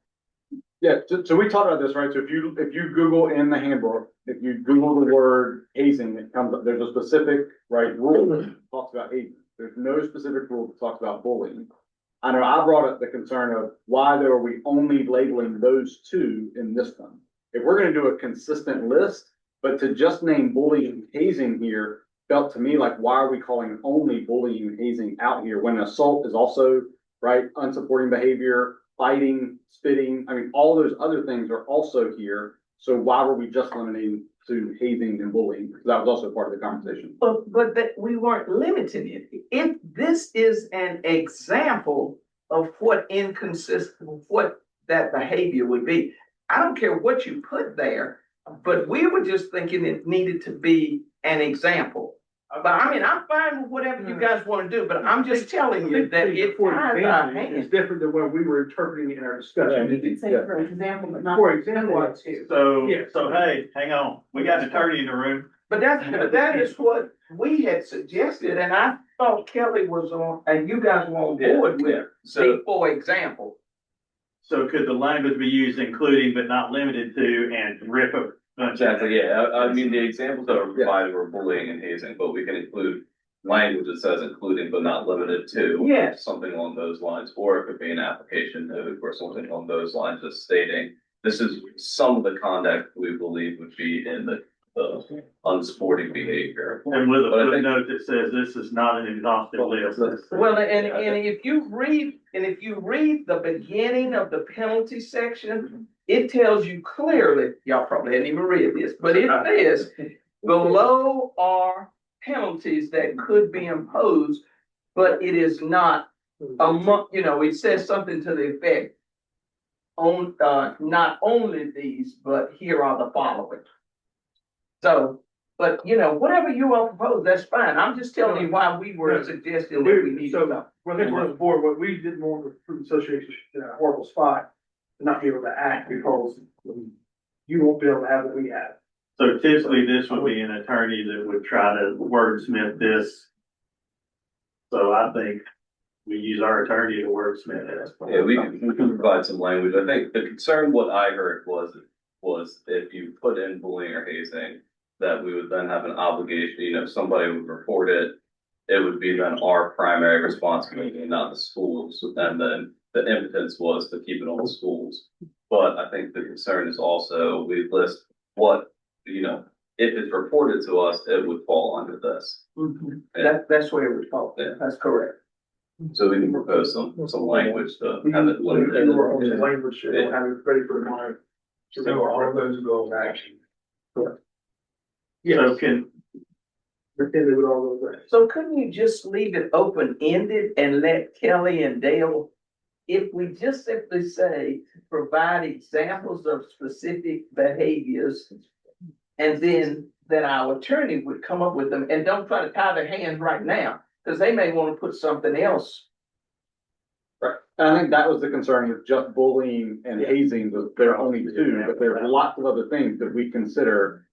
[SPEAKER 10] Yeah, so we talked about this, right? So if you Google in the handbook, if you Google the word hazing, it comes up, there's a specific, right, rule that talks about hazing. There's no specific rule that talks about bullying. I know I brought up the concern of why are we only labeling those two in this one? If we're gonna do a consistent list, but to just name bullying and hazing here felt to me like, why are we calling only bullying and hazing out here when assault is also, right, unsupporting behavior, fighting, spitting, I mean, all those other things are also here. So why were we just limiting to hazing and bullying? Because that was also part of the conversation.
[SPEAKER 2] But that we weren't limiting it. If this is an example of what that behavior would be, I don't care what you put there, but we were just thinking it needed to be an example. But I mean, I'm fine with whatever you guys want to do, but I'm just telling you that it
[SPEAKER 11] For
[SPEAKER 2] has a
[SPEAKER 11] example,
[SPEAKER 2] hand.
[SPEAKER 11] is different than what we were interpreting in our discussion.
[SPEAKER 13] You could say for example, but not.
[SPEAKER 11] For example,
[SPEAKER 6] So,
[SPEAKER 11] Yeah.
[SPEAKER 6] hey, hang on, we got an attorney in the room.
[SPEAKER 2] But that is what we had suggested, and I thought Kelly was on, and you guys were on board with, for example.
[SPEAKER 6] So could the language be used including but not limited to and rip a bunch of?
[SPEAKER 12] Exactly, yeah, I mean, the examples that are provided were bullying and hazing, but we can include language that says including but not limited to.
[SPEAKER 2] Yes.
[SPEAKER 12] Something along those lines, or it could be an application note or something along those lines, just stating, this is some of the conduct we believe would be in the unsporting behavior.
[SPEAKER 6] And with a
[SPEAKER 12] But I think-
[SPEAKER 6] footnote that says this is not an exhaustive list.
[SPEAKER 2] Well, and if you read the beginning of the penalty section, it tells you clearly, y'all probably hadn't even read this, but it says below are penalties that could be imposed, but it is not it says something to the effect on, not only these, but here are the following. So, but whatever you all propose, that's fine. I'm just telling you why we were suggesting that we need to know.
[SPEAKER 11] Well, I think we're on the board, what we didn't want the Food Association in a horrible spot, to not be able to act because you won't be able to have what we have.
[SPEAKER 6] So typically, this would be an attorney that would try to wordsmith this. So I think we use our attorney to wordsmith it.
[SPEAKER 12] Yeah, we can provide some language. I think the concern, what I heard was if you put in bullying or hazing, that we would then have an obligation, somebody would report it. It would be then our primary responsibility, not the schools. And then the impotence was to keep it on the schools. But I think the concern is also, we list what, if it's reported to us, it would fall under this.
[SPEAKER 2] That's where it would fall.
[SPEAKER 12] Yeah.
[SPEAKER 2] That's correct.
[SPEAKER 12] So we can propose some language to have it limited.
[SPEAKER 11] Language, have it ready for tomorrow.
[SPEAKER 7] So all those go to action.
[SPEAKER 6] So
[SPEAKER 11] Yes,
[SPEAKER 6] can,
[SPEAKER 11] pretend they would all go back.
[SPEAKER 2] So couldn't you just leave it open-ended and let Kelly and Dale, if we just simply say, provide examples of specific behaviors, and then our attorney would come up with them, and don't try to tie their hands right now, because they may want to put something else.
[SPEAKER 10] Right. And I think that was the concern with just bullying and hazing, that there are only two, but there's lots of other things that we consider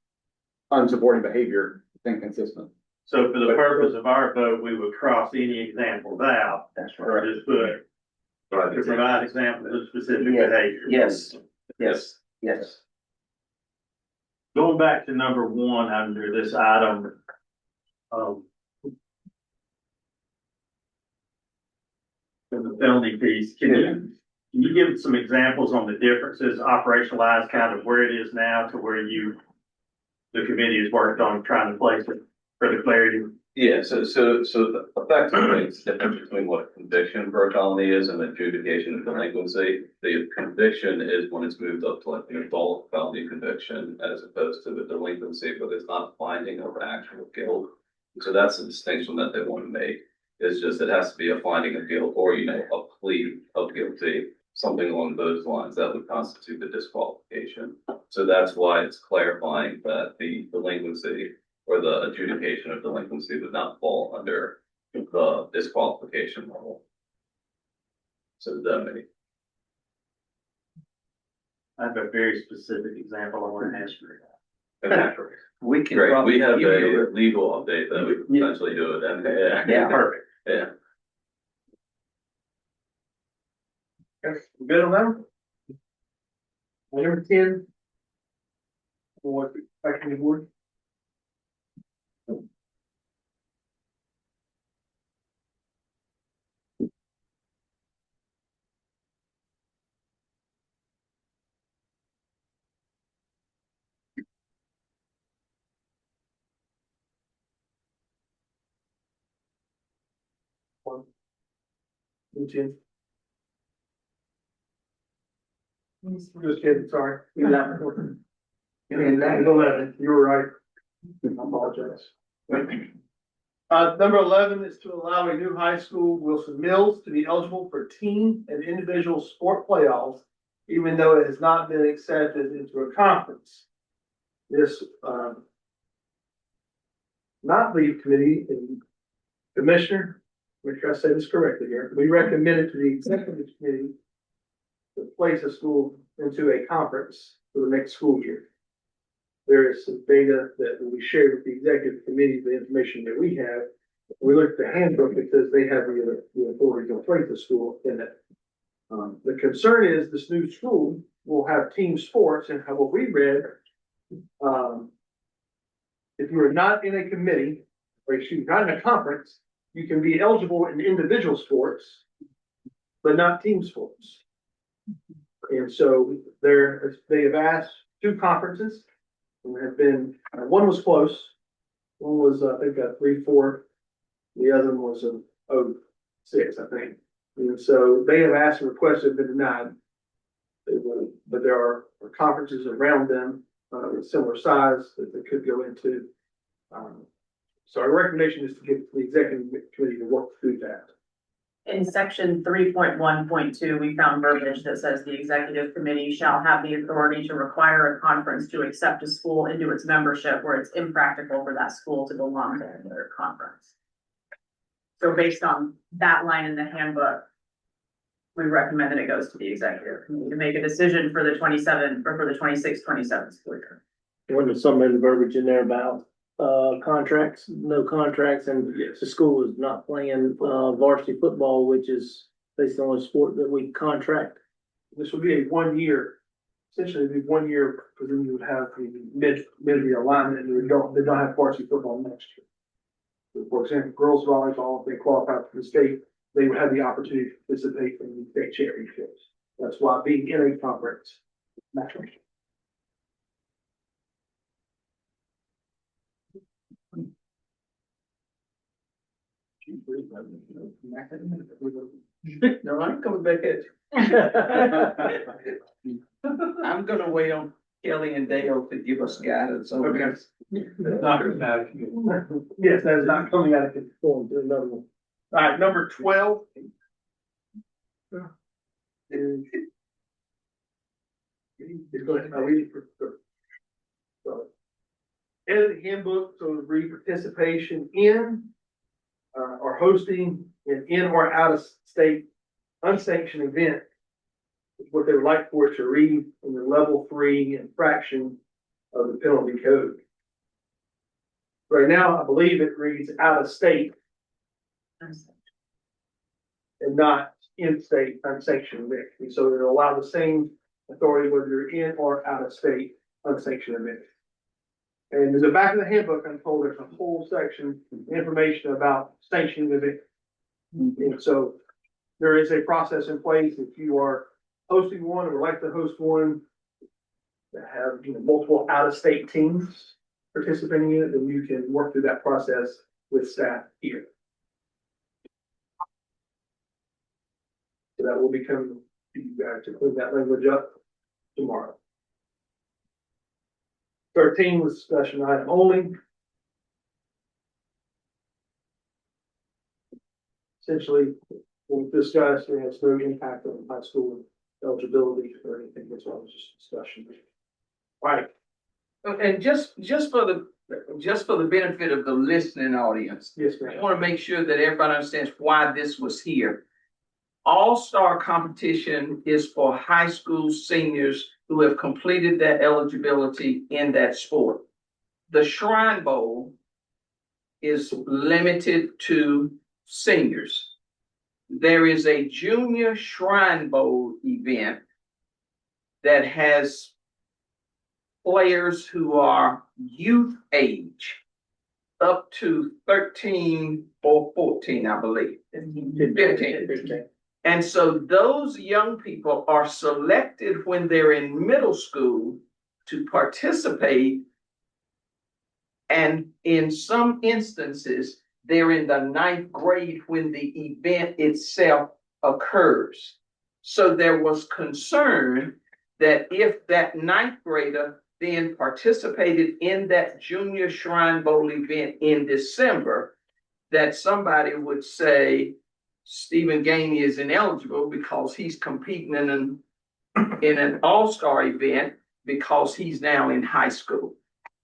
[SPEAKER 10] unsupporting behavior inconsistent.
[SPEAKER 6] so for the purpose of our vote, we would cross any examples out.
[SPEAKER 2] That's
[SPEAKER 6] Or just put, to provide examples of specific behavior.
[SPEAKER 2] Yes.
[SPEAKER 6] Going back to number one under this item, in the penalty piece, can you give some examples on the differences, operationalize kind of where it is now to where the committee has worked on trying to place it for the clarity?
[SPEAKER 12] Yeah, so effectively, it's different between what a conviction for a felony is and adjudication of delinquency. The conviction is when it's moved up to like an adult felony conviction, as opposed to the delinquency, but it's not finding of actual guilt. So that's the distinction that they want to make. It's just, it has to be a finding of guilt or, a plea of guilty, something along those lines that would constitute the disqualification. So that's why it's clarifying that the delinquency or the adjudication of delinquency would not fall under the disqualification level. So that
[SPEAKER 6] I have a very specific example I want to ask you.
[SPEAKER 2] We can.
[SPEAKER 12] great. We have
[SPEAKER 2] probably give you
[SPEAKER 12] a legal update that we can potentially do it. And
[SPEAKER 2] Yeah.
[SPEAKER 6] Perfect.
[SPEAKER 12] Yeah.
[SPEAKER 11] Good on that? Number 10. What, back to the board? Just kidding, sorry.
[SPEAKER 2] And that-
[SPEAKER 11] 11, you were right. I apologize. Number 11 is to allow a new high school, Wilson Mills, to be eligible for team and individual sport playoffs, even though it has not been accepted into a conference. This, not leave committee and commissioner, make sure I say this correctly here, we recommended to the executive committee to place a school into a conference for the next school year. There is some data that will be shared with the executive committee, the information that we have. We looked at the handbook because they have the authority to place the school in it. The concern is this new school will have team sports, and how what we read, if you are not in a committee or excuse me, not in a conference, you can be eligible in individual sports, but not team sports. And so they have asked two conferences, and have been, one was close. One was, I think, a 3-4. The other one was a 0-6, I think. And so they have asked and requested, have been denied. But there are conferences around them, with similar size that they could go into. So our recommendation is to get the executive committee to work through that.
[SPEAKER 3] In section 3.1.2, we found verbiage that says the executive committee shall have the authority to require a conference to accept a school into its membership where it's impractical for that school to belong to another conference. So based on that line in the handbook, we recommend that it goes to the executive committee to make a decision for the 27 or for the 26-27 school year.
[SPEAKER 14] Wasn't some of the verbiage in there about contracts, no contracts, and the school is not playing varsity football, which is based on a sport that we contract.
[SPEAKER 11] This would be a 1 year, essentially it'd be 1 year, because then you would have the mid-year alignment, and they don't have varsity football next year. So for example, girls volleyball, if they qualify for the state, they would have the opportunity to participate in the state championships. That's why being in a conference matters.
[SPEAKER 2] No, I'm coming back at you. I'm gonna wait on Kelly and Dale to give us guidance on this.
[SPEAKER 11] Not yes, that is not coming out of conform to another one. All right, number 12. Is going to read for edit handbook, so read participation in or hosting an in or out of state unsanctioned event is what they would like for it to read in the level 3 infraction of the penalty code. Right now, I believe it reads out of state and not in-state unsanctioned event. And so it'll allow the same authority whether you're in or out of state unsanctioned event. And in the back of the handbook, I'm told there's a whole section information about sanctioning event. And so there is a process in place if you are hosting one or would like to host one that have multiple out-of-state teams participating in it, then you can work through that process with staff here. So that will be coming to you guys to clean that language up tomorrow. 13 was discussion item only. Essentially, we've discussed, it has no impact on high school eligibility or anything, as well as just discussion. All right.
[SPEAKER 2] And just for the benefit of the listening audience,
[SPEAKER 11] Yes,
[SPEAKER 2] I
[SPEAKER 11] ma'am.
[SPEAKER 2] want to make sure that everybody understands why this was here. All-Star competition is for high school seniors who have completed their eligibility in that sport. The Shrine Bowl is limited to seniors. There is a junior Shrine Bowl event that has players who are youth age up to 13 or 14, I believe. 15. And so those young people are selected when they're in middle school to participate. And in some instances, they're in the 9th grade when the event itself occurs. So there was concern that if that 9th grader then participated in that junior Shrine Bowl event in December, that somebody would say Stephen Gainey is ineligible because he's competing in an all-star event because he's now in high school.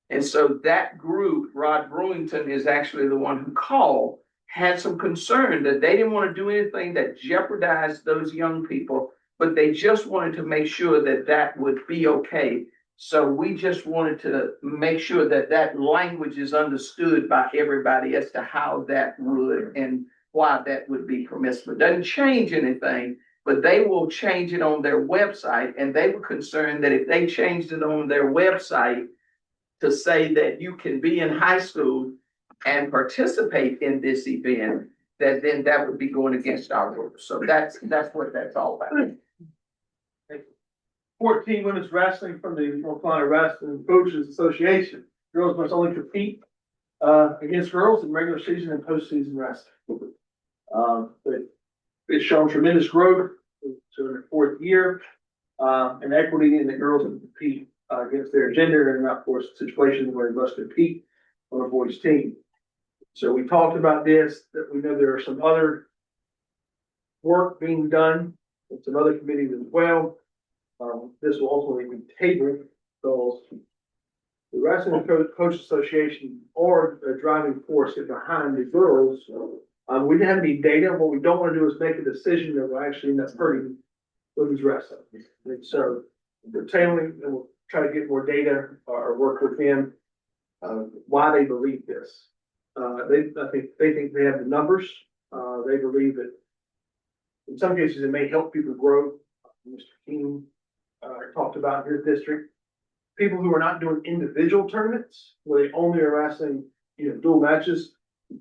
[SPEAKER 2] And so that group, Rod Brewington is actually the one who called, had some concern that they didn't want to do anything that jeopardized those young people, but they just wanted to make sure that that would be okay. So we just wanted to make sure that that language is understood by everybody as to how that would and why that would be permissible. It doesn't change anything, but they will change it on their website. And they were concerned that if they changed it on their website to say that you can be in high school, and participate in this event, that would be going against our rules. So that's what that's all about.
[SPEAKER 11] 14 women's wrestling from the North Carolina Wrestling Coaches Association. Girls must only compete against girls in regular season and postseason wrestling. But it's shown tremendous growth to their fourth year, and equity in the girls can compete against their gender, and of course, situations where they must compete on a boys' team. So we talked about this, that we know there are some other work being done in some other committees as well. This will ultimately be tabled because the Wrestling Coach Association are a driving force behind the girls. We didn't have any data. What we don't want to do is make a decision that will actually end up hurting women's wrestling. And so we're tabling and we'll try to get more data or work with them, why they believe this. I think they think they have the numbers. They believe that in some cases it may help people grow. Mr. King talked about in his district, people who are not doing individual tournaments where they only are wrestling, dual matches.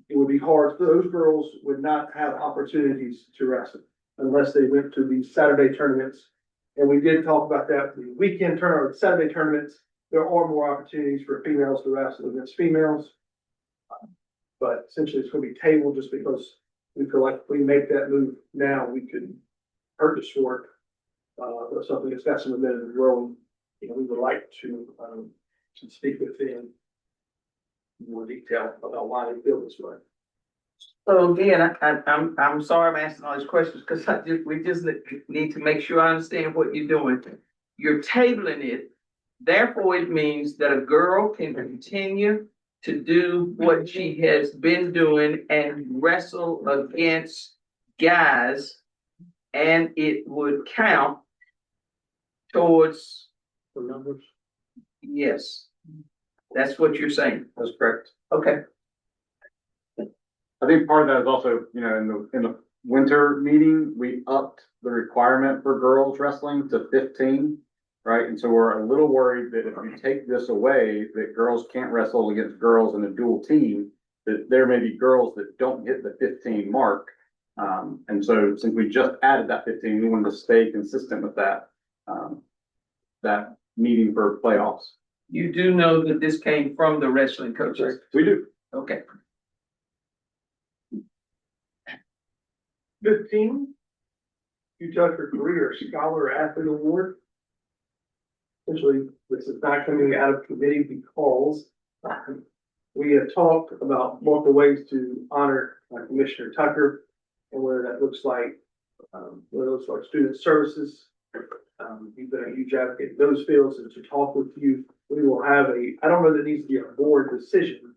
[SPEAKER 11] It would be hard. Those girls would not have opportunities to wrestle unless they went to these Saturday tournaments. And we did talk about that. The weekend tournament, Saturday tournaments, there are more opportunities for females to wrestle against females. But essentially it's going to be tabled just because we feel like if we make that move now, we could hurt the sport. But something that's got some momentum and growing. We would like to speak with them in more detail about why they feel this way.
[SPEAKER 2] So again, I'm sorry I'm asking all these questions because we just need to make sure I understand what you're doing. You're tabling it, therefore it means that a girl can continue to do what she has been doing and wrestle against guys, and it would count towards
[SPEAKER 11] The numbers.
[SPEAKER 2] yes. That's what you're saying.
[SPEAKER 10] That's correct.
[SPEAKER 2] Okay.
[SPEAKER 10] I think part of that is also, in the winter meeting, we upped the requirement for girls wrestling to 15, right? And so we're a little worried that if you take this away, that girls can't wrestle against girls in a dual team, that there may be girls that don't hit the 15 mark. And so since we just added that 15, we wanted to stay consistent with that, that meeting for playoffs.
[SPEAKER 2] You do know that this came from the wrestling coaches?
[SPEAKER 10] We do.
[SPEAKER 2] Okay.
[SPEAKER 11] 15, you took her career scholar athlete award. Essentially, this is not coming out of committee because we have talked about multiple ways to honor Commissioner Tucker and whether that looks like, whether those are student services. You've been a huge advocate in those fields, and to talk with you, we will have I don't know that it needs to be a board decision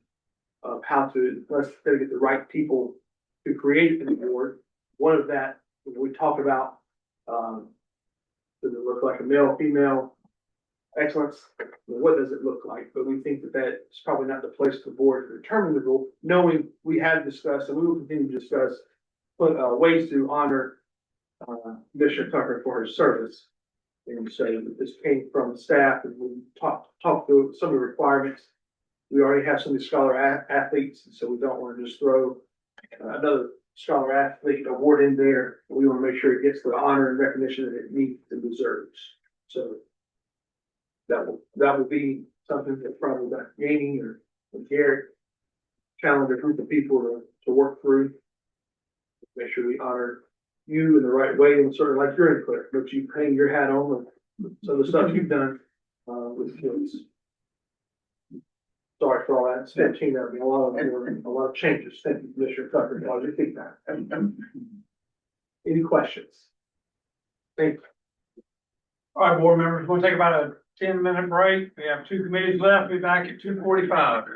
[SPEAKER 11] of how to, let's get the right people to create an award. One of that, we talk about, does it look like a male, female excellence? What does it look like? But we think that that's probably not the place for the board to determine the rule, knowing we have discussed and we will continue to discuss ways to honor Commissioner Tucker for her service. And so this came from staff, and we talked through some of the requirements. We already have some of the scholar athletes, and so we don't want to just throw another scholar athlete award in there. We want to make sure it gets the honor and recognition that it needs and deserves. So that will be something that probably got Gaining or Garrett challenge a group of people to work through. Make sure we honor you in the right way, and certainly like your input, but you hang your hat on some of the stuff you've done with kids. Sorry for all that. It's 15, that'd be a lot of changes. Thank you, Commissioner Tucker, for all your feedback. Any questions? Thank you.
[SPEAKER 1] All right, board members, we'll take about a 10-minute break. We have 2 committees left. Be back at 2:45.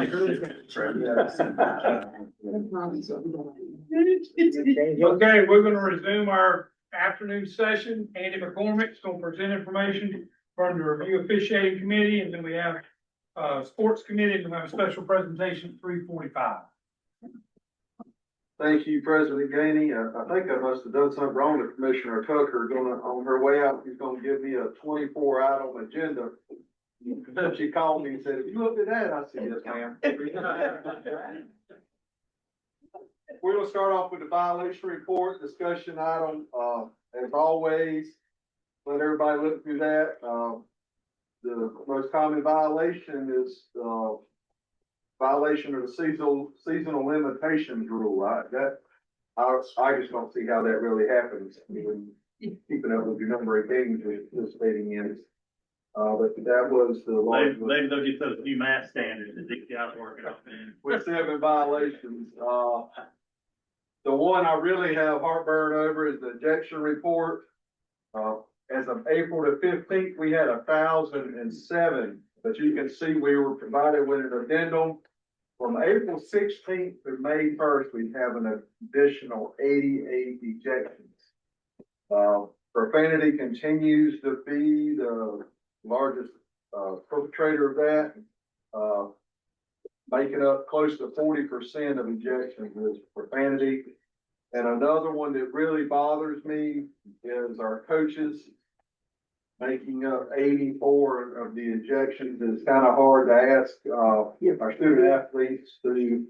[SPEAKER 1] Okay, we're gonna resume our afternoon session. Andy McCormick's gonna present information from the review officiating committee, and then we have sports committee, and we have a special presentation at 3:45.
[SPEAKER 15] Thank you, President Gainey. I think I must have done something wrong with Commissioner Tucker on her way out. She's gonna give me a 24 item agenda. She called me and said, "Have you looked at that?" I said, "Yes, ma'am." We're gonna start off with the violation report discussion item. As always, let everybody look through that. The most common violation is, violation of the seasonal limitations rule. I just don't see how that really happens. I mean, keeping up with your number of games we're participating in. But that was the large.
[SPEAKER 6] Maybe they'll get those new math standards that these guys working on.
[SPEAKER 15] With 7 violations. The one I really have heartburn over is the ejection report. As of April the 15th, we had 1,007, but you can see we were provided with an addendum. From April 16th to May 1st, we have an additional 88 ejections. Profanity continues to be the largest perpetrator of that. Making up close to 40% of ejections is profanity. And another one that really bothers me is our coaches making up 84 of the ejections. It's kind of hard to ask our student athletes to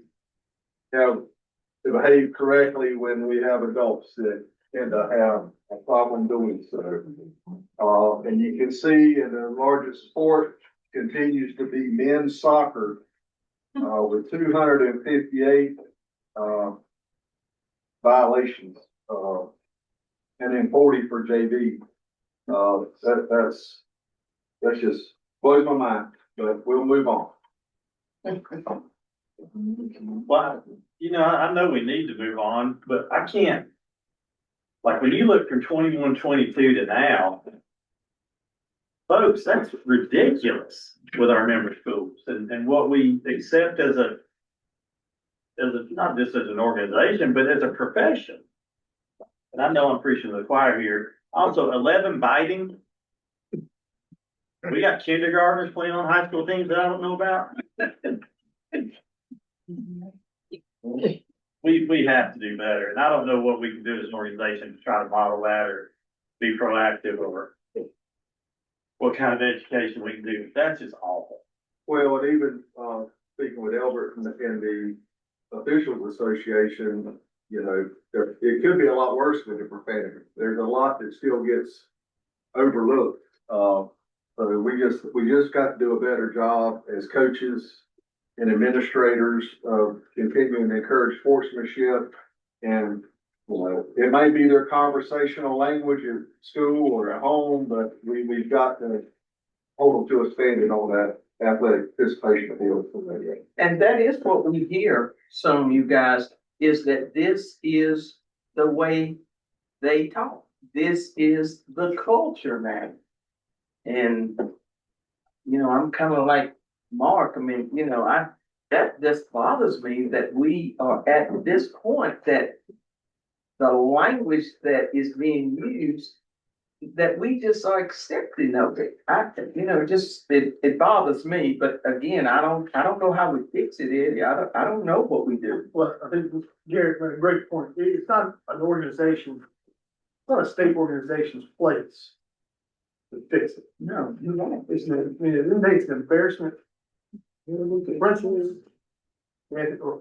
[SPEAKER 15] behave correctly when we have adults that tend to have a problem doing so. And you can see in the largest sport continues to be men's soccer. With 258 violations, and then 40 for JV. That's just blows my mind, but we'll move on.
[SPEAKER 6] Well, I know we need to move on, but I can't. Like when you look from 21, 22 to now, folks, that's ridiculous with our member schools and what we accept as a, not just as an organization, but as a profession. And I know I'm preaching to the choir here. Also, 11 biting. We got kindergartners playing on high school teams that I don't know about. We have to do better. And I don't know what we can do as an organization to try to model that or be proactive or what kind of education we can do. That's just awful.
[SPEAKER 15] Well, and even speaking with Albert and the Officials Association, it could be a lot worse with the profanity. There's a lot that still gets overlooked. So we just got to do a better job as coaches and administrators of continuing to encourage sportsmanship. And it may be their conversational language at school or at home, but we've got to hold them to a standard on that athletic participation field.
[SPEAKER 2] And that is what we hear, some of you guys, is that this is the way they talk. This is the culture now. And, I'm kind of like Mark. I mean, that just bothers me that we are at this point that the language that is being used, that we just are accepting of it. It bothers me, but again, I don't know how we fix it, Eddie. I don't know what we do.
[SPEAKER 11] Well, I think Jared made a great point. It's not an organization, it's not a state organization's place to fix it.
[SPEAKER 2] No, you're right.
[SPEAKER 11] It's an embarrassment. The principals,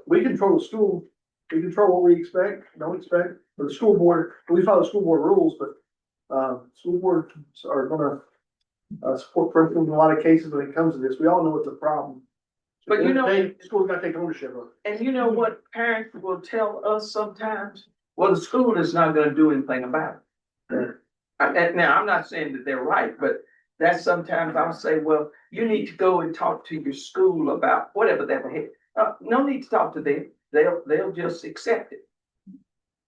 [SPEAKER 11] we control the school, we control what we expect, don't expect. For the school board, we follow school board rules, but school boards are gonna support principals in a lot of cases when it comes to this. We all know it's a problem.
[SPEAKER 2] But
[SPEAKER 11] School's gotta take ownership of it.
[SPEAKER 2] And you know what parents will tell us sometimes? Well, the school is not gonna do anything about it. Now, I'm not saying that they're right, but that's sometimes I'll say, well, you need to go and talk to your school about whatever that may. No need to talk to them. They'll just accept it.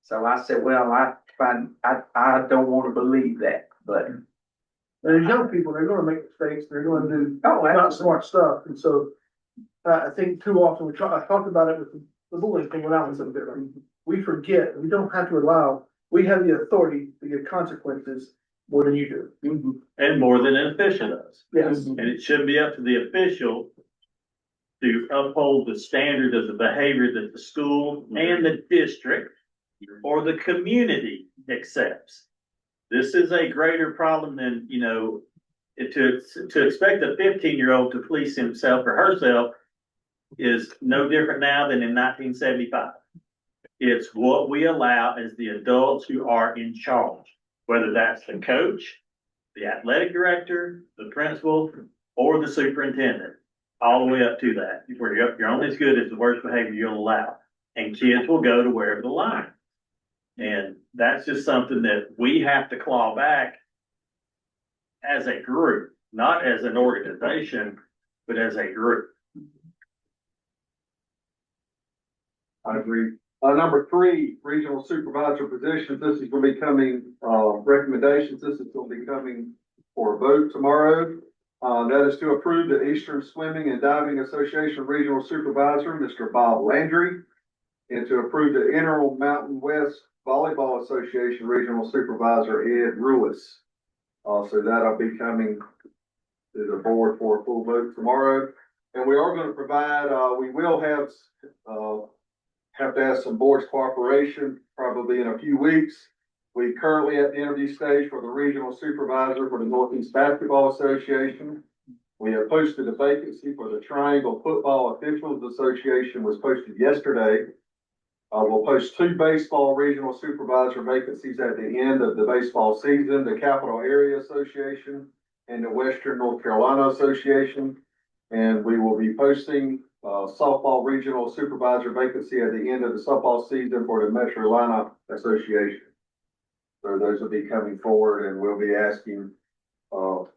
[SPEAKER 2] So I said, well, I don't want to believe that, but.
[SPEAKER 11] There's young people, they're gonna make mistakes, they're gonna do
[SPEAKER 2] Oh,
[SPEAKER 11] not smart stuff, and so I think too often, I talked about it with the bullying thing when I was up there. We forget, we don't have to allow, we have the authority to give consequences more than you do.
[SPEAKER 6] And more than an official does.
[SPEAKER 11] Yes.
[SPEAKER 6] And it should be up to the official to uphold the standard of the behavior that the school and the district or the community accepts. This is a greater problem than, to expect a 15-year-old to police himself or herself is no different now than in 1975. It's what we allow as the adults who are in charge, whether that's the coach, the athletic director, the principal, or the superintendent, all the way up to that. Where you're only as good as the worst behavior you'll allow. And kids will go to wherever the line. And that's just something that we have to claw back as a group, not as an organization, but as a group.
[SPEAKER 15] I agree. Number 3, regional supervisor positions. This is going to be coming, recommendations. This is going to be coming for a vote tomorrow. That is to approve the Eastern Swimming and Diving Association Regional Supervisor, Mr. Bob Landry, and to approve the Integral Mountain West Volleyball Association Regional Supervisor, Ed Ruiz. So that'll be coming to the board for a full vote tomorrow. And we are going to provide, we will have to ask some board's cooperation probably in a few weeks. We currently at the interview stage for the regional supervisor for the Northeast Basketball Association. We have posted a vacancy for the Triangle Football Officials Association, was posted yesterday. We'll post 2 baseball regional supervisor vacancies at the end of the baseball season, the Capital Area Association and the Western North Carolina Association. And we will be posting softball regional supervisor vacancy at the end of the softball season for the Metro Carolina Association. So those will be coming forward, and we'll be asking for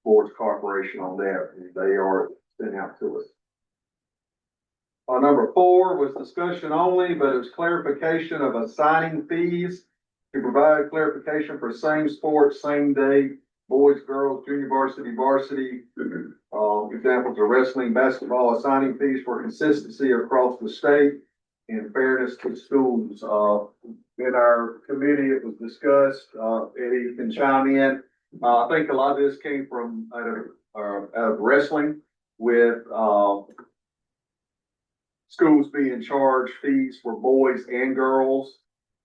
[SPEAKER 15] board's cooperation on that. They are sent out to us. Number 4 was discussion only, but it was clarification of assigning fees to provide clarification for same sport, same day, boys, girls, junior varsity, varsity. Examples are wrestling, basketball, assigning fees for consistency across the state and fairness to schools. In our committee, it was discussed. Eddie can chime in. I think a lot of this came from out of wrestling with schools being charged fees for boys and girls.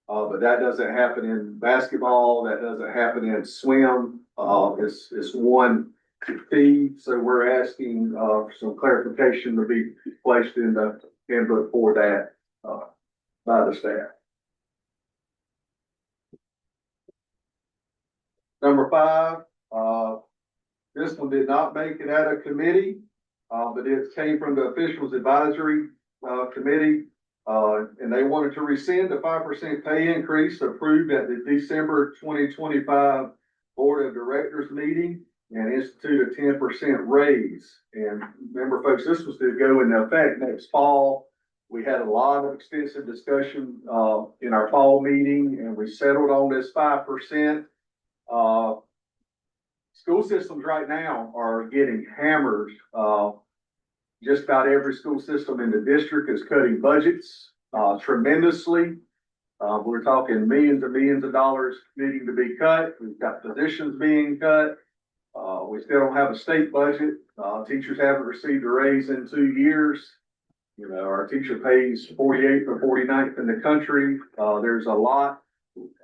[SPEAKER 15] But that doesn't happen in basketball. That doesn't happen in swim. It's one fee. So we're asking for some clarification to be placed in the handbook for that by the staff. Number 5, this one did not make it out of committee, but it came from the officials advisory committee. And they wanted to rescind the 5% pay increase approved at the December 2025 Board of Directors meeting and institute a 10% raise. And remember, folks, this was to go into effect next fall. We had a lot of extensive discussion in our fall meeting, and we settled on this 5%. School systems right now are getting hammered. Just about every school system in the district is cutting budgets tremendously. We're talking millions and millions of dollars needing to be cut. We've got positions being cut. We still don't have a state budget. Teachers haven't received a raise in 2 years. You know, our teacher pays 48th or 49th in the country. There's a lot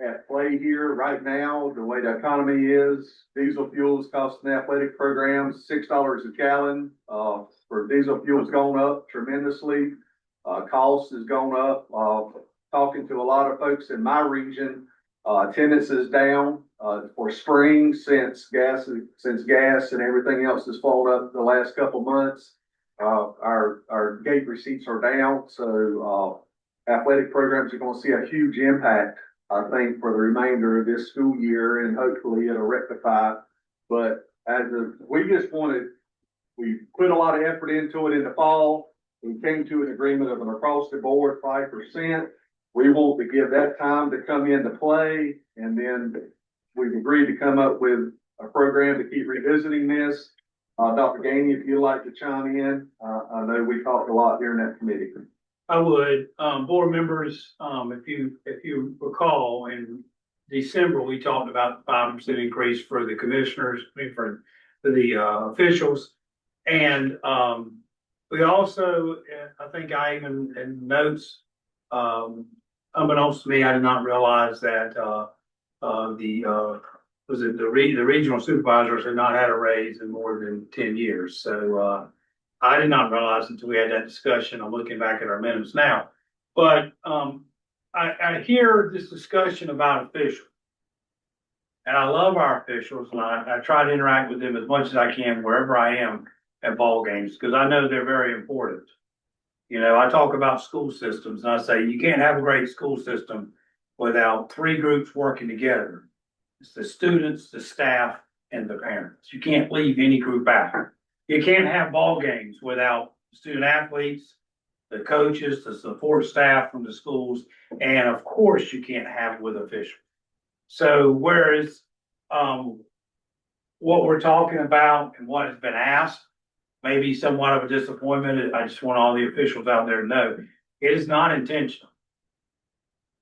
[SPEAKER 15] at play here right now. The way the economy is, diesel fuels costing athletic programs $6 a gallon. For diesel fuel's gone up tremendously. Cost has gone up. Talking to a lot of folks in my region, attendance is down for spring since gas and everything else has fallen up the last couple months. Our gate receipts are down, so athletic programs are going to see a huge impact, I think, for the remainder of this school year, and hopefully it'll rectify. But we put a lot of effort into it in the fall. We came to an agreement of an across the board 5%. We want to give that time to come into play, and then we've agreed to come up with a program to keep revisiting this. Dr. Gainey, if you'd like to chime in, I know we talked a lot during that committee.
[SPEAKER 1] I would, board members, if you recall, in December, we talked about the 5% increase for the commissioners, I mean, for the officials. And, we also, I think I even in notes, unbeknownst to me, I did not realize that, the regional supervisors had not had a raise in more than 10 years. So, I did not realize until we had that discussion. I'm looking back at our minutes now. But I hear this discussion about officials. And I love our officials, and I try to interact with them as much as I can wherever I am at ball games, because I know they're very important. You know, I talk about school systems, and I say you can't have a great school system without three groups working together. It's the students, the staff, and the parents. You can't leave any group out. You can't have ball games without student athletes, the coaches, the support staff from the schools, and of course you can't have it with officials. So whereas what we're talking about and what has been asked may be somewhat of a disappointment, I just want all the officials out there to know it is not intentional.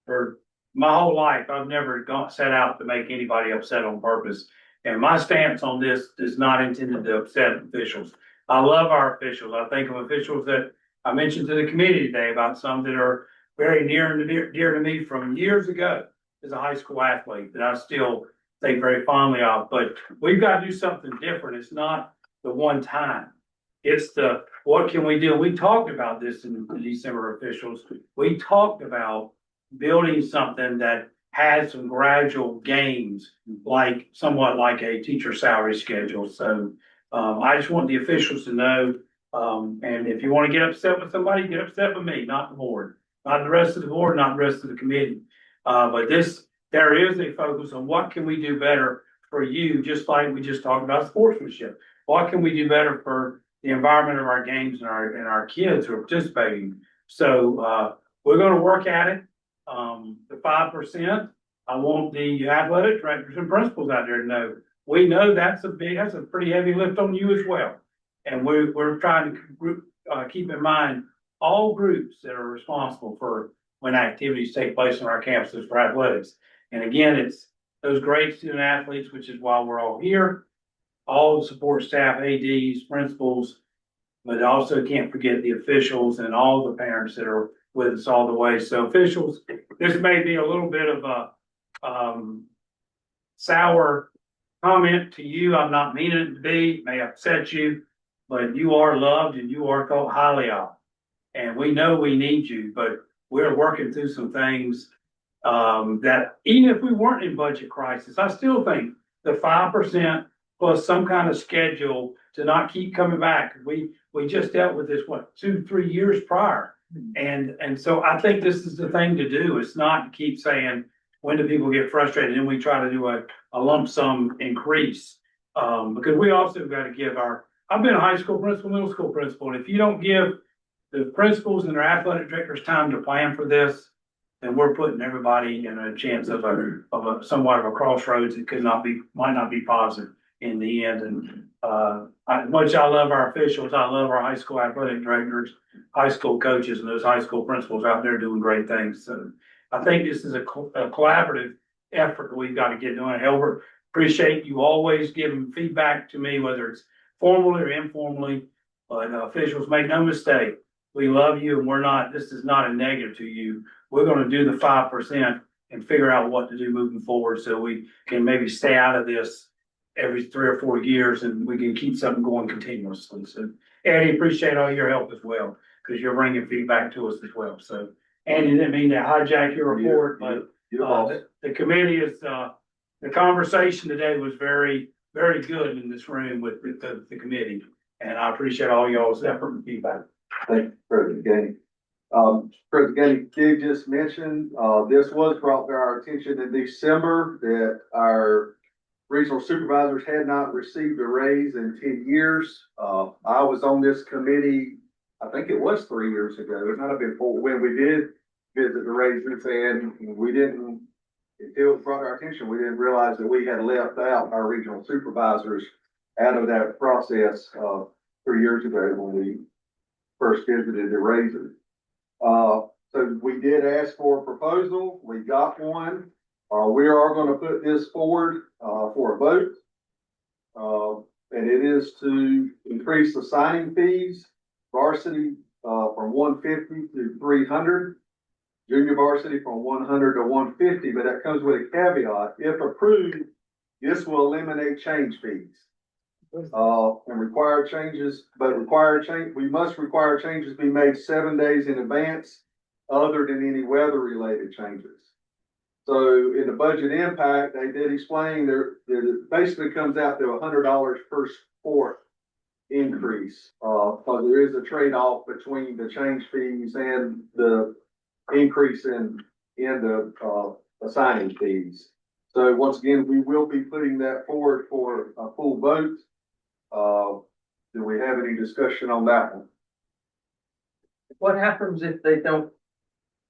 [SPEAKER 1] For my whole life, I've never set out to make anybody upset on purpose. And my stance on this is not intended to upset officials. I love our officials. I think of officials that I mentioned to the committee today about some that are very near and dear to me from years ago as a high school athlete that I still think very fondly of. But we've got to do something different. It's not the one time. It's the what can we do? We talked about this in the December officials. We talked about building something that has some gradual gains, like somewhat like a teacher salary schedule. So I just want the officials to know. And if you want to get upset with somebody, get upset with me, not the board, not the rest of the board, not the rest of the committee. But there is a focus on what can we do better for you, just like we just talked about sportsmanship. What can we do better for the environment of our games and our kids who are participating? So we're going to work at it. The 5%, I want the athletic directors and principals out there to know. We know that's a pretty heavy lift on you as well. And we're trying to keep in mind all groups that are responsible for when activities take place on our campuses for athletics. And again, it's those great student athletes, which is why we're all here, all the support staff, ADs, principals, but also can't forget the officials and all the parents that are with us all the way. So officials, this may be a little bit of a sour comment to you. I'm not meaning it to be, it may upset you, but you are loved and you are thought highly of. And we know we need you, but we're working through some things that even if we weren't in budget crisis, I still think the 5% plus some kind of schedule to not keep coming back. We just dealt with this, 2-3 years prior. And so I think this is the thing to do. It's not to keep saying, when do people get frustrated? And we try to do a lump sum increase. Because we also got to give I've been a high school principal, middle school principal, and if you don't give the principals and their athletic directors time to plan for this, then we're putting everybody in a chance of a somewhat of a crossroads. It might not be positive in the end. And much I love our officials, I love our high school athletic directors, high school coaches, and those high school principals out there doing great things. So I think this is a collaborative effort that we've got to get doing. Albert, appreciate you always giving feedback to me, whether it's formally or informally. But officials, make no mistake, we love you, and this is not a negative to you. We're going to do the 5% and figure out what to do moving forward so we can maybe stay out of this every 3 or 4 years and we can keep something going continuously. So Eddie, appreciate all your help as well, because you're bringing feedback to us as well. So Andy, didn't mean to hijack your report, but the committee is, the conversation today was very, very good in this room with the committee. And I appreciate all y'all's effort and feedback.
[SPEAKER 15] Thank you, President Gainey. President Gainey did just mention, this was brought to our attention in December that our regional supervisors had not received a raise in 10 years. I was on this committee, I think it was 3 years ago. It might have been 4 when we did visit the raises, and we didn't, until it was brought to our attention, we didn't realize that we had left out our regional supervisors out of that process, 3 years ago when we first visited to raise it. So we did ask for a proposal. We got one. We are gonna put this forward, for a vote. And it is to increase the signing fees, varsity, from 150 to 300. Junior varsity from 100 to 150, but that comes with a caveat. If approved, this will eliminate change fees. And required changes, we must require changes be made 7 days in advance, other than any weather-related changes. So in the budget impact, they did explain there, it basically comes out to $100 per sport increase. Because there is a trade-off between the change fees and the increase in the assigning fees. So once again, we will be putting that forward for a full vote. Do we have any discussion on that one?
[SPEAKER 2] What happens if they don't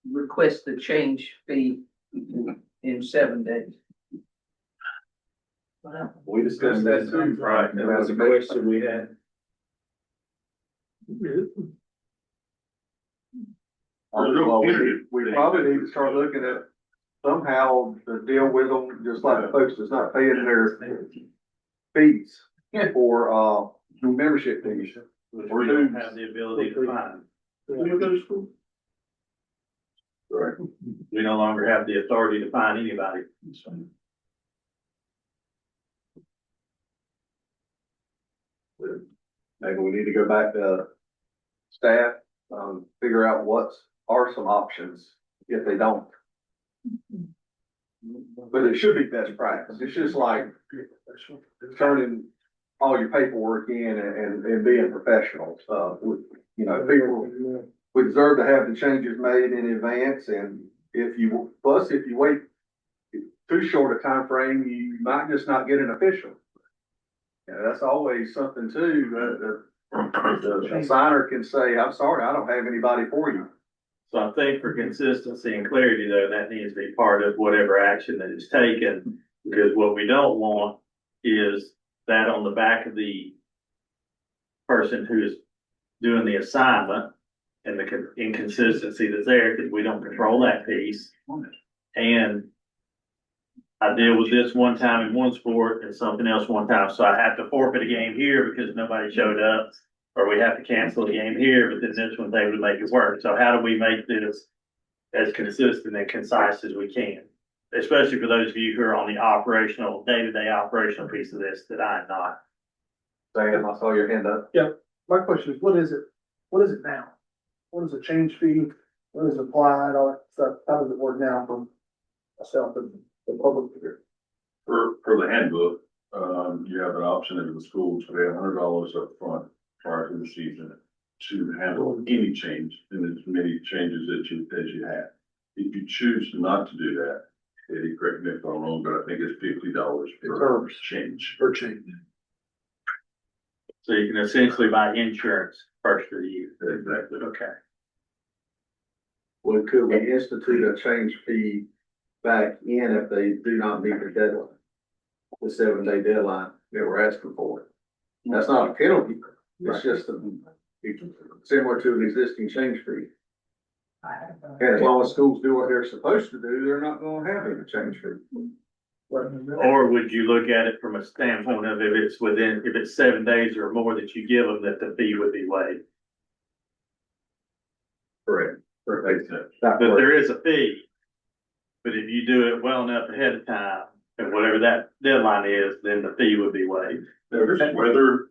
[SPEAKER 2] request the change fee in 7 days? What happens?
[SPEAKER 6] We discussed that too, right? That was a question we had.
[SPEAKER 15] Well, we probably need to start looking at somehow to deal with them, just like the folks that's not paying their fees for, membership fees.
[SPEAKER 6] We don't have the ability to fine.
[SPEAKER 15] Right.
[SPEAKER 6] We no longer have the authority to fine anybody.
[SPEAKER 15] Maybe we need to go back to staff, figure out are some options if they don't. But it should be best practice. It's just like turning all your paperwork in and being professional. People, we deserve to have the changes made in advance, and if you wait too short a time frame, you might just not get an official. That's always something too, the signer can say, I'm sorry, I don't have anybody for you.
[SPEAKER 6] So I think for consistency and clarity though, that needs to be part of whatever action that is taken. Because what we don't want is that on the back of the person who is doing the assignment and the inconsistency that's there, because we don't control that piece. And I deal with this one time in one sport and something else one time, so I have to forfeit a game here because nobody showed up. Or we have to cancel a game here, but then this one's able to make it work. So how do we make this as consistent and concise as we can? Especially for those of you who are on the operational, day-to-day operational piece of this that I am not.
[SPEAKER 15] Sam, I saw your hand up.
[SPEAKER 11] Yeah, my question is, what is it now? What is the change fee? What is applied, all that stuff? How does it work now for myself and the public here?
[SPEAKER 7] For the handbook, you have an option in the school to pay $100 up front prior to the season to handle any change and as many changes as you have. If you choose not to do that, Eddie, correct me if I'm wrong, but I think it's $50 per change.
[SPEAKER 11] Per change.
[SPEAKER 6] So you can essentially buy insurance first of the year.
[SPEAKER 7] Exactly.
[SPEAKER 6] Okay.
[SPEAKER 15] Well, could we institute a change fee back in if they do not meet the deadline? The 7-day deadline that we're asking for. That's not a penalty. It's just similar to an existing change fee. And as long as schools do what they're supposed to do, they're not gonna have any change fee.
[SPEAKER 6] Or would you look at it from a standpoint of if it's 7 days or more that you give them, that the fee would be waived?
[SPEAKER 15] Correct.
[SPEAKER 6] But there is a fee. But if you do it well enough ahead of time, and whatever that deadline is, then the fee would be waived.
[SPEAKER 7] There's weather.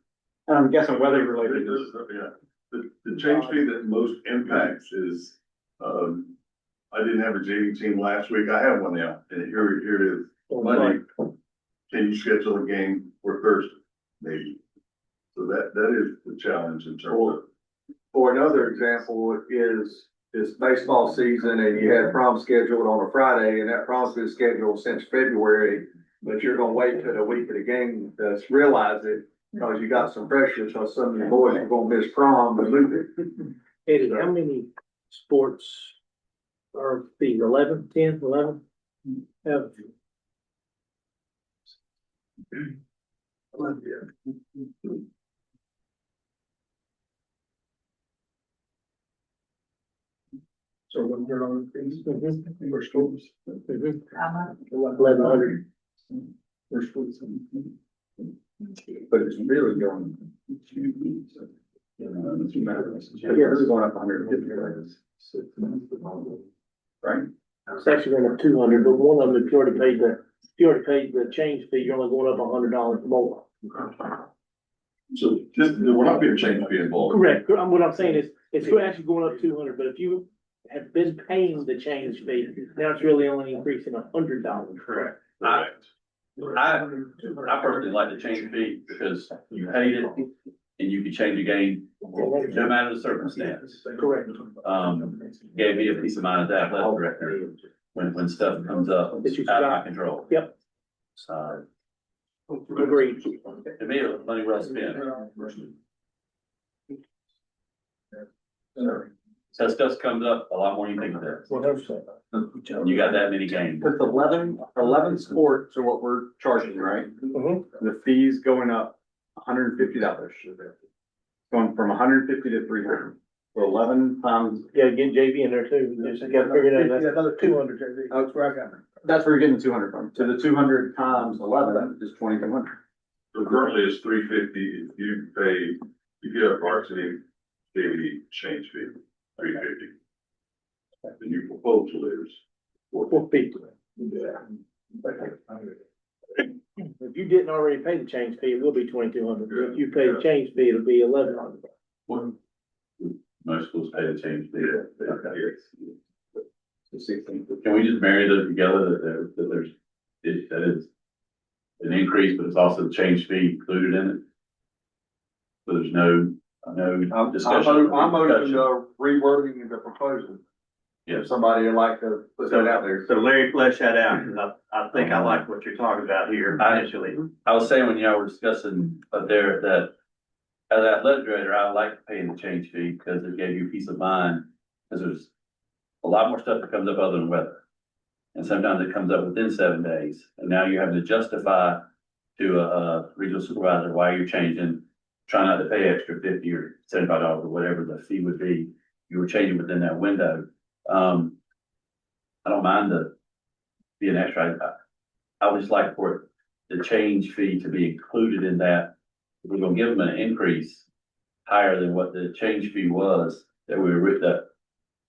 [SPEAKER 10] I'm guessing weather related.
[SPEAKER 7] Yeah, the change fee that most impacts is, I didn't have a JV team last week. I have one now, and here it is, Monday. Can you schedule a game for Thursday? Maybe. So that is the challenge in terms of.
[SPEAKER 15] Or another example is baseball season and you had prom scheduled on a Friday and that prom's been scheduled since February, but you're gonna wait till the week of the game to realize it because you got some pressure, because some of your boys are gonna miss prom and move it.
[SPEAKER 14] Eddie, how many sports are fees? 11, 10, 11? Have
[SPEAKER 11] So when you're on things, for schools.
[SPEAKER 14] 1,100.
[SPEAKER 11] For schools.
[SPEAKER 10] But it's really going. It's going up 150. Right?
[SPEAKER 14] It's actually going up 200, but one of them, if you already paid the change fee, you're only going up $100 more.
[SPEAKER 7] So this, we're not being changed fee involved.
[SPEAKER 14] Correct. What I'm saying is, it's actually going up 200, but if you have been paying the change fee, now it's really only increasing $100.
[SPEAKER 12] Correct. I personally like the change fee because you paid it and you can change the game no matter the circumstance.
[SPEAKER 14] Correct.
[SPEAKER 12] Gave me a peace of mind as that athletic director when stuff comes up out of my control.
[SPEAKER 14] Yep. Agreed.
[SPEAKER 12] To me, it was money well spent. So stuff comes up a lot more than you think it does.
[SPEAKER 14] 100%.
[SPEAKER 12] You got that many games.
[SPEAKER 10] With 11 sports are what we're charging, right? The fees going up $150. Going from 150 to 300. For 11 times.
[SPEAKER 14] Yeah, get JV in there too. You just gotta figure it out.
[SPEAKER 11] Yeah, another 200, JV. That's where I got it.
[SPEAKER 10] That's where you're getting the 200 from. So the 200 times 11 is 2,200.
[SPEAKER 7] So currently it's $350 if you have varsity daily change fee, $350. The new proposal is
[SPEAKER 14] $450. If you didn't already pay the change fee, it will be 2,200. If you pay the change fee, it'll be 1,100.
[SPEAKER 12] Most schools pay the change fee. Can we just marry those together that is an increase, but it's also the change fee included in it? So there's no discussion.
[SPEAKER 15] I'm open to rewording the proposal.
[SPEAKER 12] Yes.
[SPEAKER 15] If somebody would like to put that out there.
[SPEAKER 6] So Larry, flesh that out, because I think I like what you're talking about here initially.
[SPEAKER 12] I was saying when y'all were discussing up there that as an athletic director, I like paying the change fee because it gave you peace of mind. Because there's a lot more stuff that comes up other than weather. And sometimes it comes up within 7 days. And now you're having to justify to a regional supervisor why you're changing, trying not to pay extra $50 or $75 or whatever the fee would be. You were changing within that window. I don't mind being extra. I would just like for the change fee to be included in that. If we're gonna give them an increase higher than what the change fee was that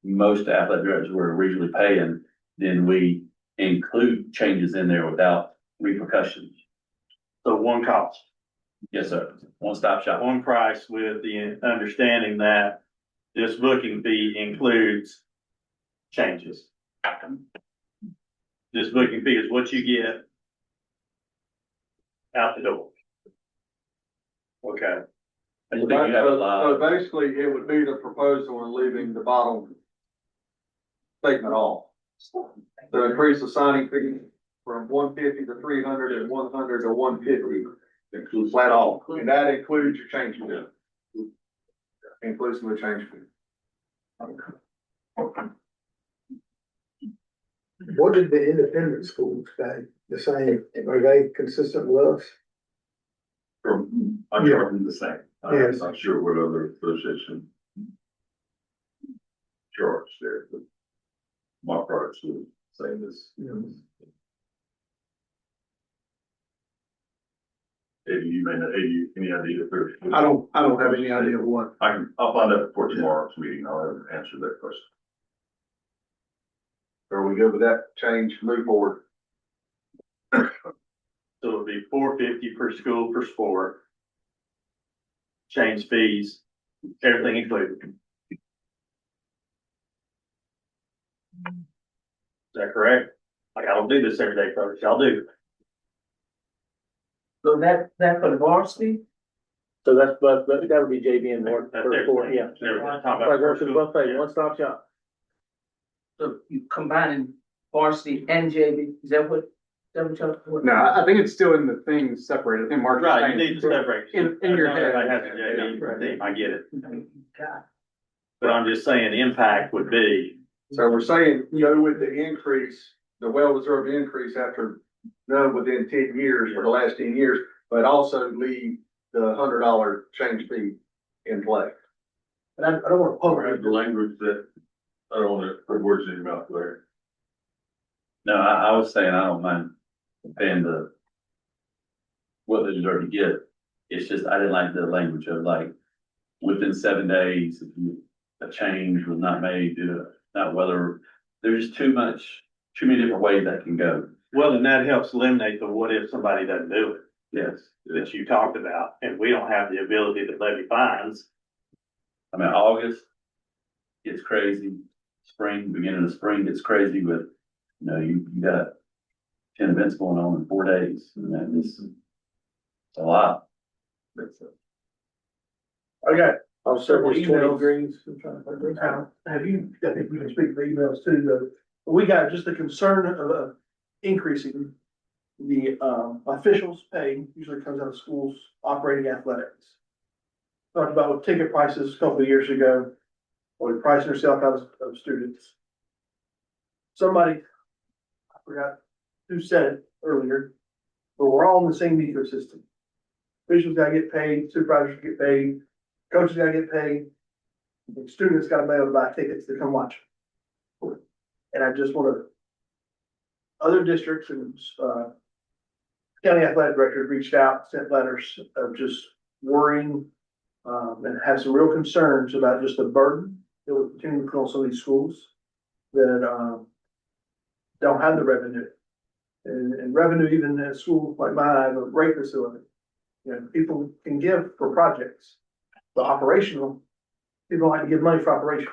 [SPEAKER 12] most athletic directors were originally paying, then we include changes in there without repercussions.
[SPEAKER 6] So one cost,
[SPEAKER 12] Yes, sir. One-stop shop.
[SPEAKER 6] one price with the understanding that this booking fee includes changes. This booking fee is what you get out the door. Okay.
[SPEAKER 12] I just think you have a lot.
[SPEAKER 15] So basically, it would be the proposal and leaving the bottom statement off. To increase the signing fee from 150 to 300 and 100 to 150, includes flat off, and that includes your change fee. Inclusive of change fee.
[SPEAKER 11] What did the independent schools pay? The same, are they consistent with us?
[SPEAKER 7] I'm charging the same.
[SPEAKER 11] Yes.
[SPEAKER 7] I'm not sure what other association charge there, but my products are the same as. Any idea if there's?
[SPEAKER 11] I don't have any idea what.
[SPEAKER 7] I'll find out before tomorrow's meeting. I'll answer that question.
[SPEAKER 15] Are we good with that change, move forward?
[SPEAKER 6] So it'll be $450 per school per sport. Change fees, everything included. Is that correct? Like, I don't do this every day, folks. Y'all do.
[SPEAKER 2] So that for the varsity?
[SPEAKER 14] So that would be JV and more
[SPEAKER 6] That's
[SPEAKER 14] per sport, yeah.
[SPEAKER 6] everything. Talk
[SPEAKER 14] Like
[SPEAKER 6] about
[SPEAKER 14] going to the buffet, one-stop shop.
[SPEAKER 2] So you combining varsity and JV, is that what you're?
[SPEAKER 10] No, I think it's still in the thing separated. I think Mark.
[SPEAKER 6] Right, you need to separate.
[SPEAKER 10] In your head.
[SPEAKER 6] Everybody has a JV team, I get it. But I'm just saying the impact would be,
[SPEAKER 15] So we're saying, go with the increase, the well-deserved increase after none within 10 years, for the last 10 years,
[SPEAKER 10] but also leave the $100 change fee in play.
[SPEAKER 11] And I don't wanna
[SPEAKER 7] Or
[SPEAKER 11] pull
[SPEAKER 7] have the language that, I don't wanna put words in your mouth there.
[SPEAKER 12] No, I was saying I don't mind paying what they deserve to get. It's just, I didn't like the language of like, within 7 days, if a change was not made, not whether, there's too many different ways that can go.
[SPEAKER 6] Well, and that helps eliminate the what if somebody doesn't do it,
[SPEAKER 12] Yes.
[SPEAKER 6] that you talked about, and we don't have the ability to levy fines.
[SPEAKER 12] I mean, August gets crazy, beginning of spring gets crazy with, you got 10 events going on in 4 days, and that is, it's a lot.
[SPEAKER 11] I got
[SPEAKER 14] I'll
[SPEAKER 11] several
[SPEAKER 14] service 20
[SPEAKER 11] emails.
[SPEAKER 14] degrees. I'm trying to find those.
[SPEAKER 11] Have you, I think we can speak to the emails too, though. We got just the concern of increasing the officials' pay, usually comes out of schools operating athletics. Talked about with ticket prices a couple of years ago, or we pricing ourselves out of students. Somebody, I forgot who said it earlier, but we're all in the same ecosystem. Officials gotta get paid, supervisors get paid, coaches gotta get paid, and students gotta be able to buy tickets to come watch. And I just wanna, other districts and, county athletic directors reached out, sent letters of just worrying, and have some real concerns about just the burden that will continue to put on some of these schools that, don't have the revenue. And revenue, even in a school like mine, I have a great facility. People can give for projects, but operational, people like to give money for operations.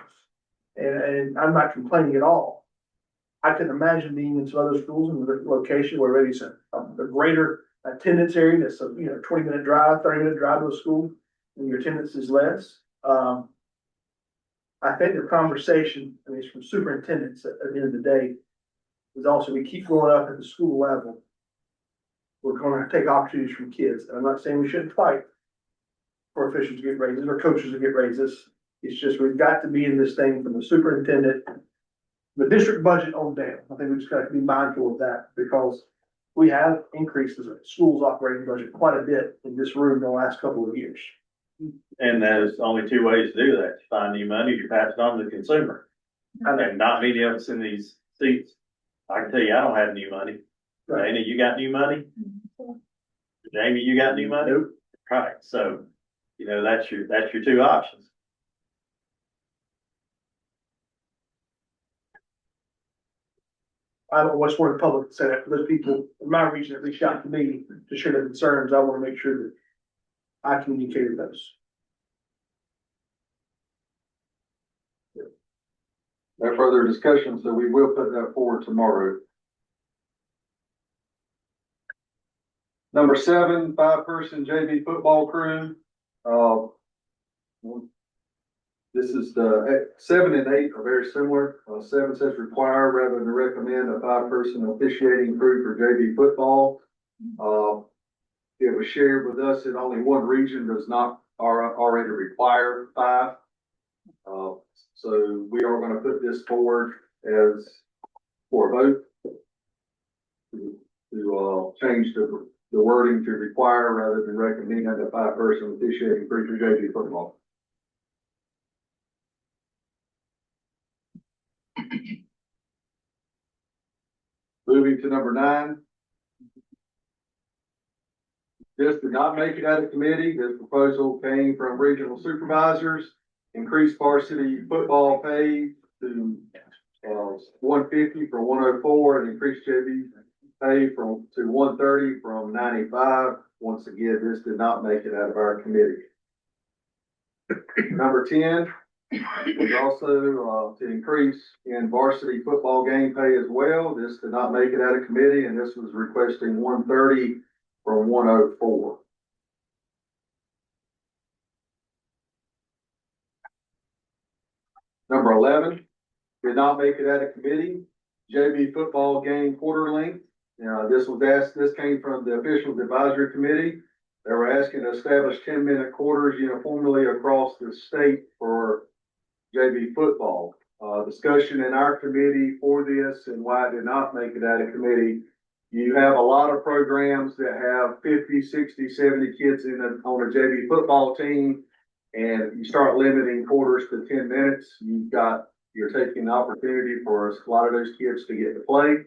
[SPEAKER 11] And I'm not complaining at all. I can imagine being in some other schools in the location where maybe some, a greater attendance area, that's a, 20-minute drive, 30-minute drive to a school, and your attendance is less. I think the conversation, it's from superintendents at the end of the day, is also we keep going up at the school level. We're gonna take opportunities from kids. And I'm not saying we shouldn't fight for officials to get raises or coaches to get raises. It's just, we've got to be in this thing from the superintendent, the district budget on down. I think we just gotta be mindful of that because we have increased the school's operating budget quite a bit in this room in the last couple of years.
[SPEAKER 6] And there's only two ways to do that. You find new money, you pass it on to the consumer. And not many of us in these seats, I can tell you, I don't have new money. Dana, you got new money? Jamie, you got new money?
[SPEAKER 11] Nope.
[SPEAKER 6] Right, so, that's your two options.
[SPEAKER 11] I always want the public to say that for those people in my region that reached out to me to share their concerns. I want to make sure that I communicated those.
[SPEAKER 15] No further discussion, so we will put that forward tomorrow. Number 7, 5-person JV football crew. This is the 7 and 8 are very similar. 7 says require rather than recommend a 5-person officiating crew for JV football. It was shared with us that only one region does not already require 5. So we are gonna put this forward as for a vote to change the wording to require rather than recommend a 5-person officiating crew for JV football. Moving to number 9. This did not make it out of committee. This proposal came from regional supervisors. Increased varsity football pay to $150 from $104, and increased JV pay to $130 from $95. Once again, this did not make it out of our committee. Number 10 was also to increase in varsity football game pay as well. This did not make it out of committee, and this was requesting $130 from $104. Number 11 did not make it out of committee. JV football game quarter length. This came from the officials advisory committee. They were asking to establish 10-minute quarters uniformly across the state for JV football. Discussion in our committee for this and why it did not make it out of committee. You have a lot of programs that have 50, 60, 70 kids on a JV football team. And you start limiting quarters to 10 minutes, you're taking the opportunity for a lot of those kids to get to play.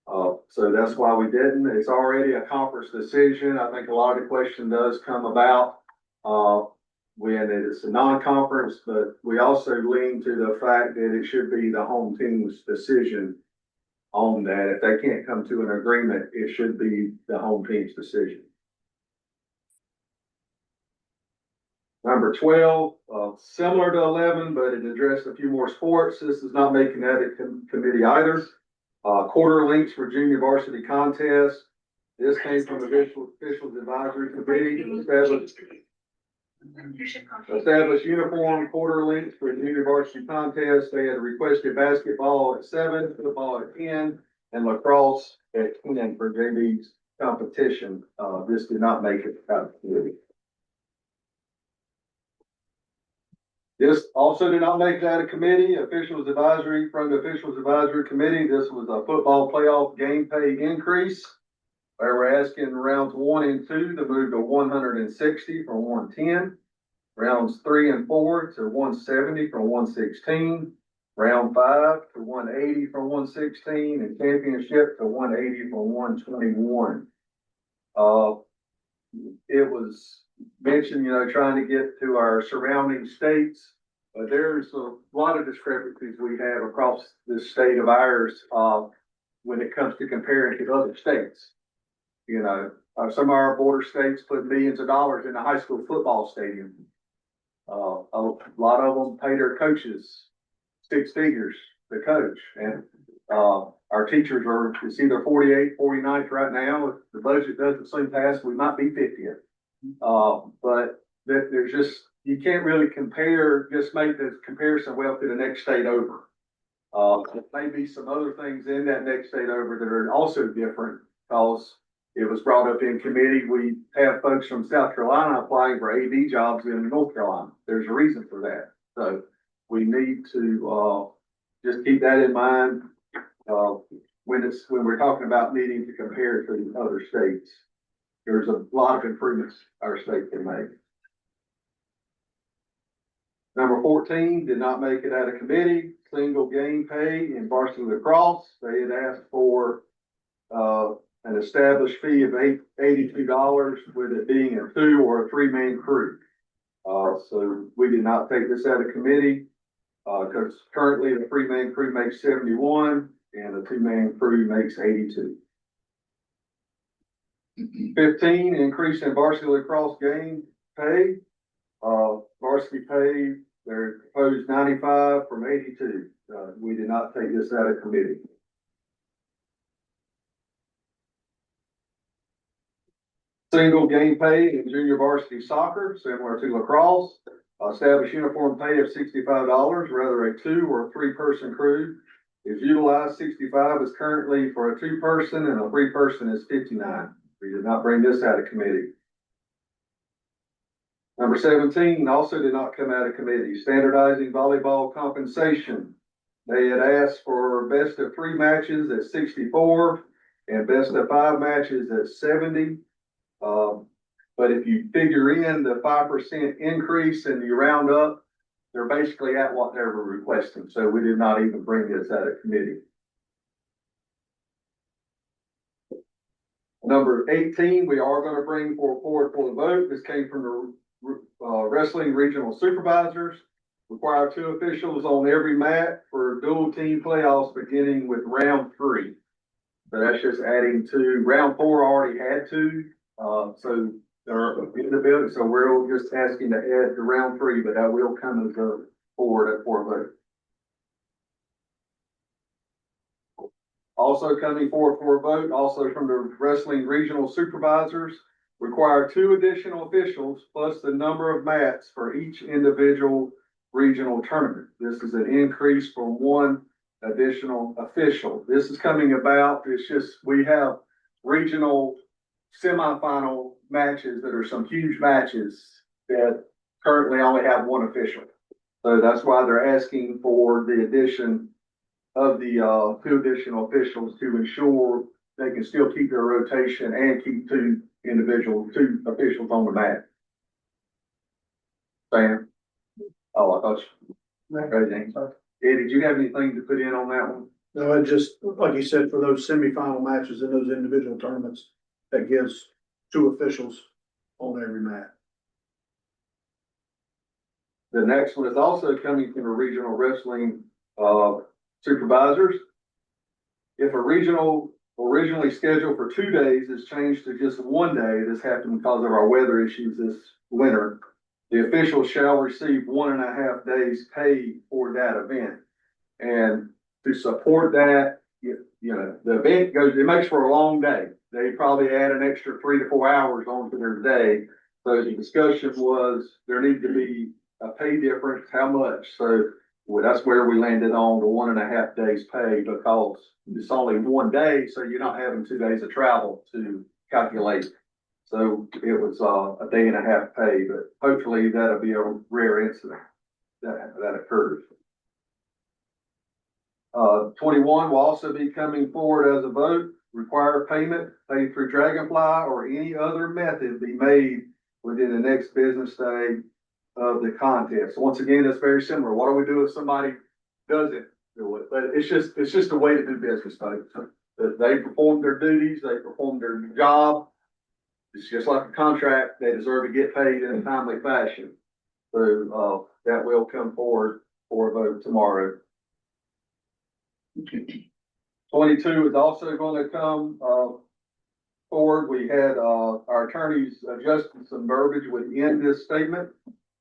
[SPEAKER 15] So that's why we didn't. It's already a conference decision. I think a lot of the question does come about, when it's a non-conference, but we also lean to the fact that it should be the home team's decision on that. If they can't come to an agreement, it should be the home team's decision. Number 12, similar to 11, but it addressed a few more sports. This is not making that a committee either. Quarter links for junior varsity contest. This came from the officials advisory committee to establish uniform quarter links for junior varsity contest. They had requested basketball at 7, football at 10, and lacrosse at 10 for JV's competition. This did not make it out of committee. This also did not make that a committee. Officials advisory from the officials advisory committee. This was a football playoff game pay increase. They were asking rounds 1 and 2 to move to 160 from 110. Rounds 3 and 4 to 170 from 116. Round 5 to 180 from 116, and championship to 180 from 121. It was mentioned, trying to get to our surrounding states, but there's a lot of discrepancies we have across this state of ours, when it comes to comparing to other states. Some of our border states put millions of dollars in a high school football stadium. A lot of them pay their coaches 6 figures to coach, and our teachers it's either 48th, 49th right now. If the budget doesn't seem passed, we might be 50th. But there's just, you can't really just make the comparison well to the next state over. There may be some other things in that next state over that are also different, because it was brought up in committee. We have folks from South Carolina applying for AD jobs in North Carolina. There's a reason for that. So we need to just keep that in mind when we're talking about needing to compare to other states. There's a lot of improvements our state can make. Number 14 did not make it out of committee. Single game pay in varsity lacrosse. They had asked for an established fee of $82, with it being a 2 or a 3-man crew. So we did not take this out of committee, because currently the 3-man crew makes 71 and the 2-man crew makes 82. 15, increase in varsity lacrosse game pay. Varsity pay, they're proposed 95 from 82. We did not take this out of committee. Single game pay in junior varsity soccer, similar to lacrosse. Establish uniform pay of $65, whether a 2 or a 3-person crew is utilized. 65 is currently for a 2-person, and a 3-person is 59. We did not bring this out of committee. Number 17 also did not come out of committee. Standardizing volleyball compensation. They had asked for best of 3 matches at 64 and best of 5 matches at 70. But if you figure in the 5% increase and you round up, they're basically at what they were requesting. So we did not even bring this out of committee. Number 18, we are going to bring forward for the vote. This came from the wrestling regional supervisors. Require 2 officials on every mat for dual team playoffs beginning with round 3. So that's just adding 2. Round 4 already had 2. So they're in the building. So we're just asking to add to round 3, but that will come as a forward for a vote. Also coming forward for a vote, also from the wrestling regional supervisors, require 2 additional officials plus the number of mats for each individual regional tournament. This is an increase from 1 additional official. This is coming about, it's just, we have regional semifinal matches that are some huge matches that currently only have 1 official. So that's why they're asking for the addition of the 2 additional officials to ensure they can still keep their rotation and keep two officials on the mat. Sam? Oh, I thought you, okay, Eddie, did you have anything to put in on that one?
[SPEAKER 11] No, it just, like you said, for those semifinal matches in those individual tournaments, that gives two officials on every mat.
[SPEAKER 15] The next one is also coming from the regional wrestling, supervisors. If a regional originally scheduled for 2 days is changed to just 1 day, this happened because of our weather issues this winter, the officials shall receive 1.5 days pay for that event. And to support that, you know, the event goes, it makes for a long day. They probably add an extra 3 to 4 hours onto their day. So the discussion was there needed to be a pay difference, how much? So well, that's where we landed on the 1.5 days pay because it's only 1 day, so you're not having 2 days of travel to calculate. So it was a day and a half pay, but hopefully that'll be a rare incident that occurs. 21 will also be coming forward as a vote. Require payment paid through Dragonfly or any other method be made within the next business day of the contest. So once again, it's very similar. What do we do if somebody doesn't do it? But it's just a way to do business, folks. They perform their duties, they perform their job. It's just like a contract. They deserve to get paid in a timely fashion. So that will come forward for a vote tomorrow. 22 is also going to come forward. We had our attorneys adjusted some verbiage within this statement.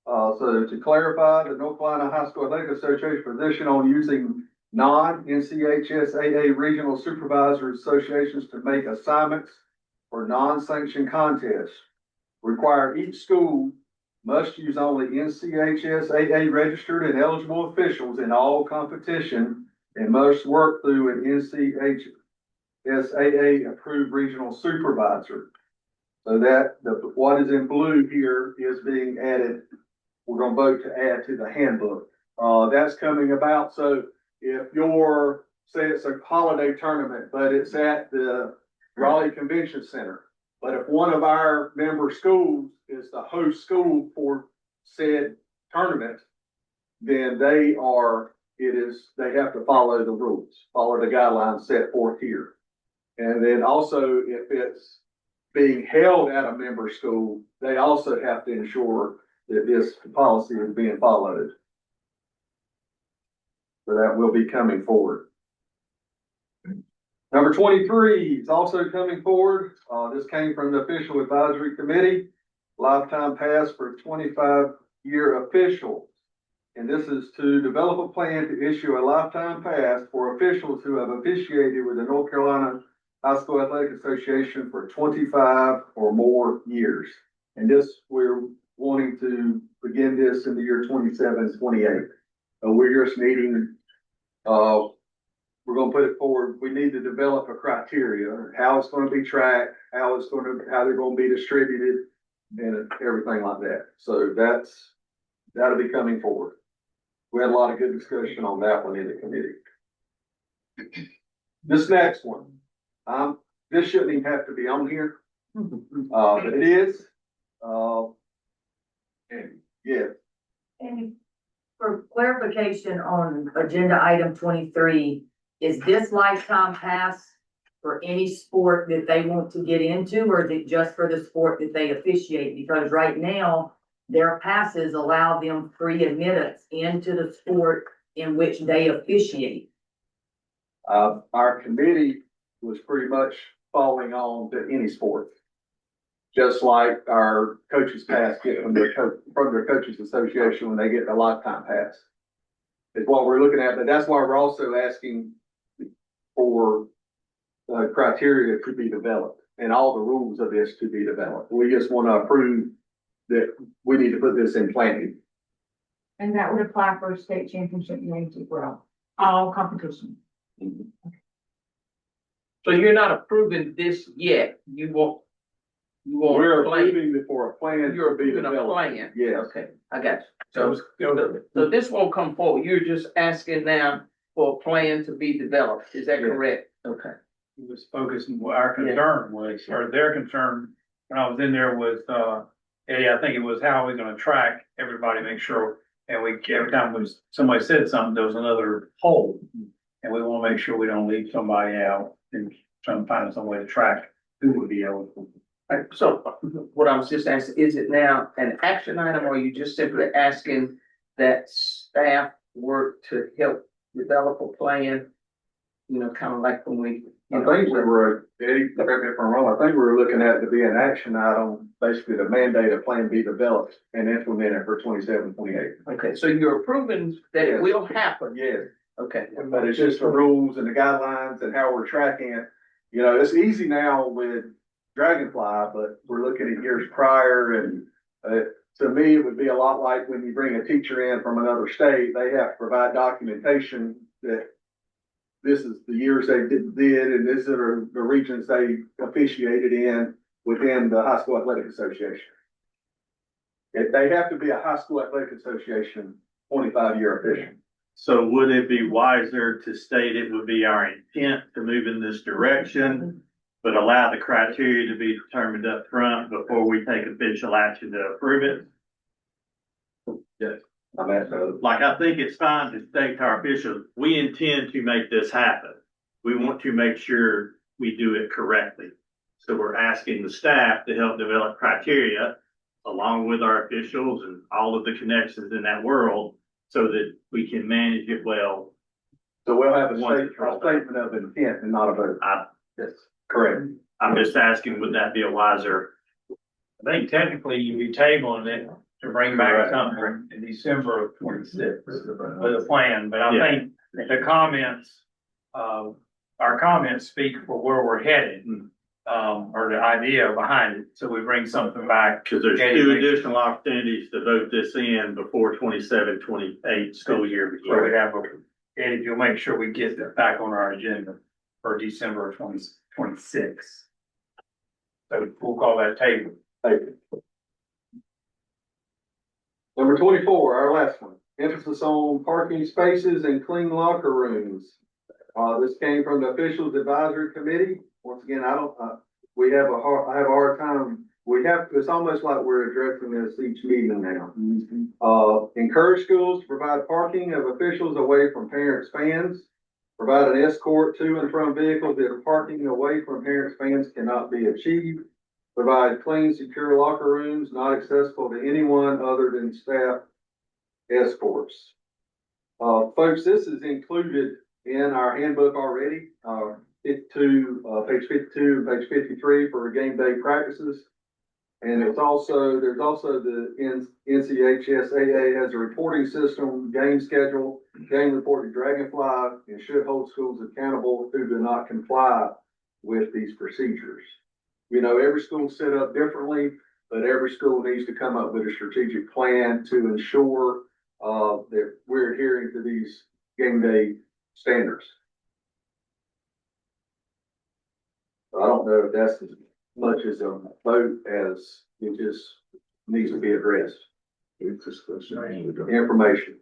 [SPEAKER 15] So to clarify, the North Carolina High School Athletic Association position on using non-NCHSAA regional supervisors associations to make assignments for non-sanctioned contests. Require each school must use only NCHSAA registered and eligible officials in all competition and must work through an NCHSAA approved regional supervisor. So that what is in blue here is being added. We're going to vote to add to the handbook. That's coming about. So if say it's a holiday tournament, but it's at the Raleigh Convention Center, but if one of our member schools is the host school for said tournament, then they have to follow the rules, follow the guidelines set forth here. And then also if it's being held at a member school, they also have to ensure that this policy is being followed. So that will be coming forward. Number 23 is also coming forward. This came from the official advisory committee, lifetime pass for 25-year officials. And this is to develop a plan to issue a lifetime pass for officials who have officiated with the North Carolina High School Athletic Association for 25 or more years. And this, we're wanting to begin this in the year 27, 28. We're just needing, we're going to put it forward. We need to develop a criteria, how it's going to be tracked, how they're going to be distributed, and everything like that. So that'll be coming forward. We had a lot of good discussion on that one in the committee. This next one, this shouldn't even have to be on here, but it is. And yeah.
[SPEAKER 8] And for clarification on agenda item 23, is this lifetime pass for any sport that they want to get into, or is it just for the sport that they officiate? Because right now, their passes allow them free admittance into the sport in which they officiate.
[SPEAKER 15] Our committee was pretty much falling on to any sport. Just like our coaches pass get from their coaches association when they get the lifetime pass. Is what we're looking at, but that's why we're also asking for criteria to be developed and all the rules of this to be developed. We just want to approve that we need to put this in planning.
[SPEAKER 4] And that would apply for state championship games as well, all competition.
[SPEAKER 2] So you're not approving this yet.
[SPEAKER 15] We're approving for a plan.
[SPEAKER 2] You're
[SPEAKER 15] to be
[SPEAKER 2] approving a
[SPEAKER 15] developed.
[SPEAKER 2] plan.
[SPEAKER 15] Yes.
[SPEAKER 2] Okay, I got you. So this won't come forward. You're just asking now for a plan to be developed. Is that
[SPEAKER 15] Yes.
[SPEAKER 2] correct? Okay.
[SPEAKER 1] was focusing, our concern was, or their concern, when I was in there was, Eddie, I think it was how are we gonna track everybody, make sure, and every time somebody said something, there was another hole. And we wanna make sure we don't leave somebody out and trying to find some way to track who would be eligible.
[SPEAKER 2] Right, so what I was just asking, is it now an action item, or are you just simply asking that staff work to help develop a plan? You know, kind of like when we.
[SPEAKER 15] I think we were, Eddie, correct me if I'm wrong, I think we were looking at it to be an action item, basically to mandate a plan be developed and implemented for 27, 28.
[SPEAKER 2] Okay, so you're approving that it
[SPEAKER 15] Yes.
[SPEAKER 2] will happen?
[SPEAKER 15] Yes,
[SPEAKER 2] Okay.
[SPEAKER 15] but it's just the rules and the guidelines and how we're tracking it. You know, it's easy now with Dragonfly, but we're looking at years prior and, to me, it would be a lot like when you bring a teacher in from another state, they have to provide documentation that this is the years they did, and these are the regions they officiated in within the High School Athletic Association. If they have to be a High School Athletic Association 25-year official.
[SPEAKER 6] So would it be wiser to state it would be our intent to move in this direction, but allow the criteria to be determined up front before we take official action to approve it?
[SPEAKER 15] Yes.
[SPEAKER 6] Like, I think it's fine to state to our officials, we intend to make this happen. We want to make sure we do it correctly. So we're asking the staff to help develop criteria along with our officials and all of the connections in that world so that we can manage it well.
[SPEAKER 15] So we'll have a statement of intent and not a vote. Yes, correct.
[SPEAKER 6] I'm just asking, would that be a wiser?
[SPEAKER 1] I think technically you'd be tabling it to bring back
[SPEAKER 6] Correct.
[SPEAKER 1] something in December of 26 with a plan, but I
[SPEAKER 6] Yeah.
[SPEAKER 1] think the comments, our comments speak for where we're headed. Or the idea behind it, so we bring something back.
[SPEAKER 6] Cause there's two additional opportunities to vote this in before 27, 28 school year begins.
[SPEAKER 1] So we have, Eddie, you'll make sure we get that back on our agenda for December of 2026. So we'll call that table.
[SPEAKER 15] Number 24, our last one, emphasis on parking spaces and clean locker rooms. This came from the Officials Advisory Committee. Once again, I have a hard time, it's almost like we're addressing this each meeting now. Encourage schools to provide parking of officials away from parents, fans. Provide an escort to and from vehicles if parking away from parents, fans cannot be achieved. Provide clean, secure locker rooms not accessible to anyone other than staff escorts. Folks, this is included in our handbook already, page 52 and page 53 for game day practices. And there's also the NCHSAA has a reporting system, game schedule, game report to Dragonfly, and should hold schools accountable who do not comply with these procedures. You know, every school's set up differently, but every school needs to come up with a strategic plan to ensure that we're adhering to these game day standards. I don't know if that's as much as a vote as it just needs to be addressed. Information.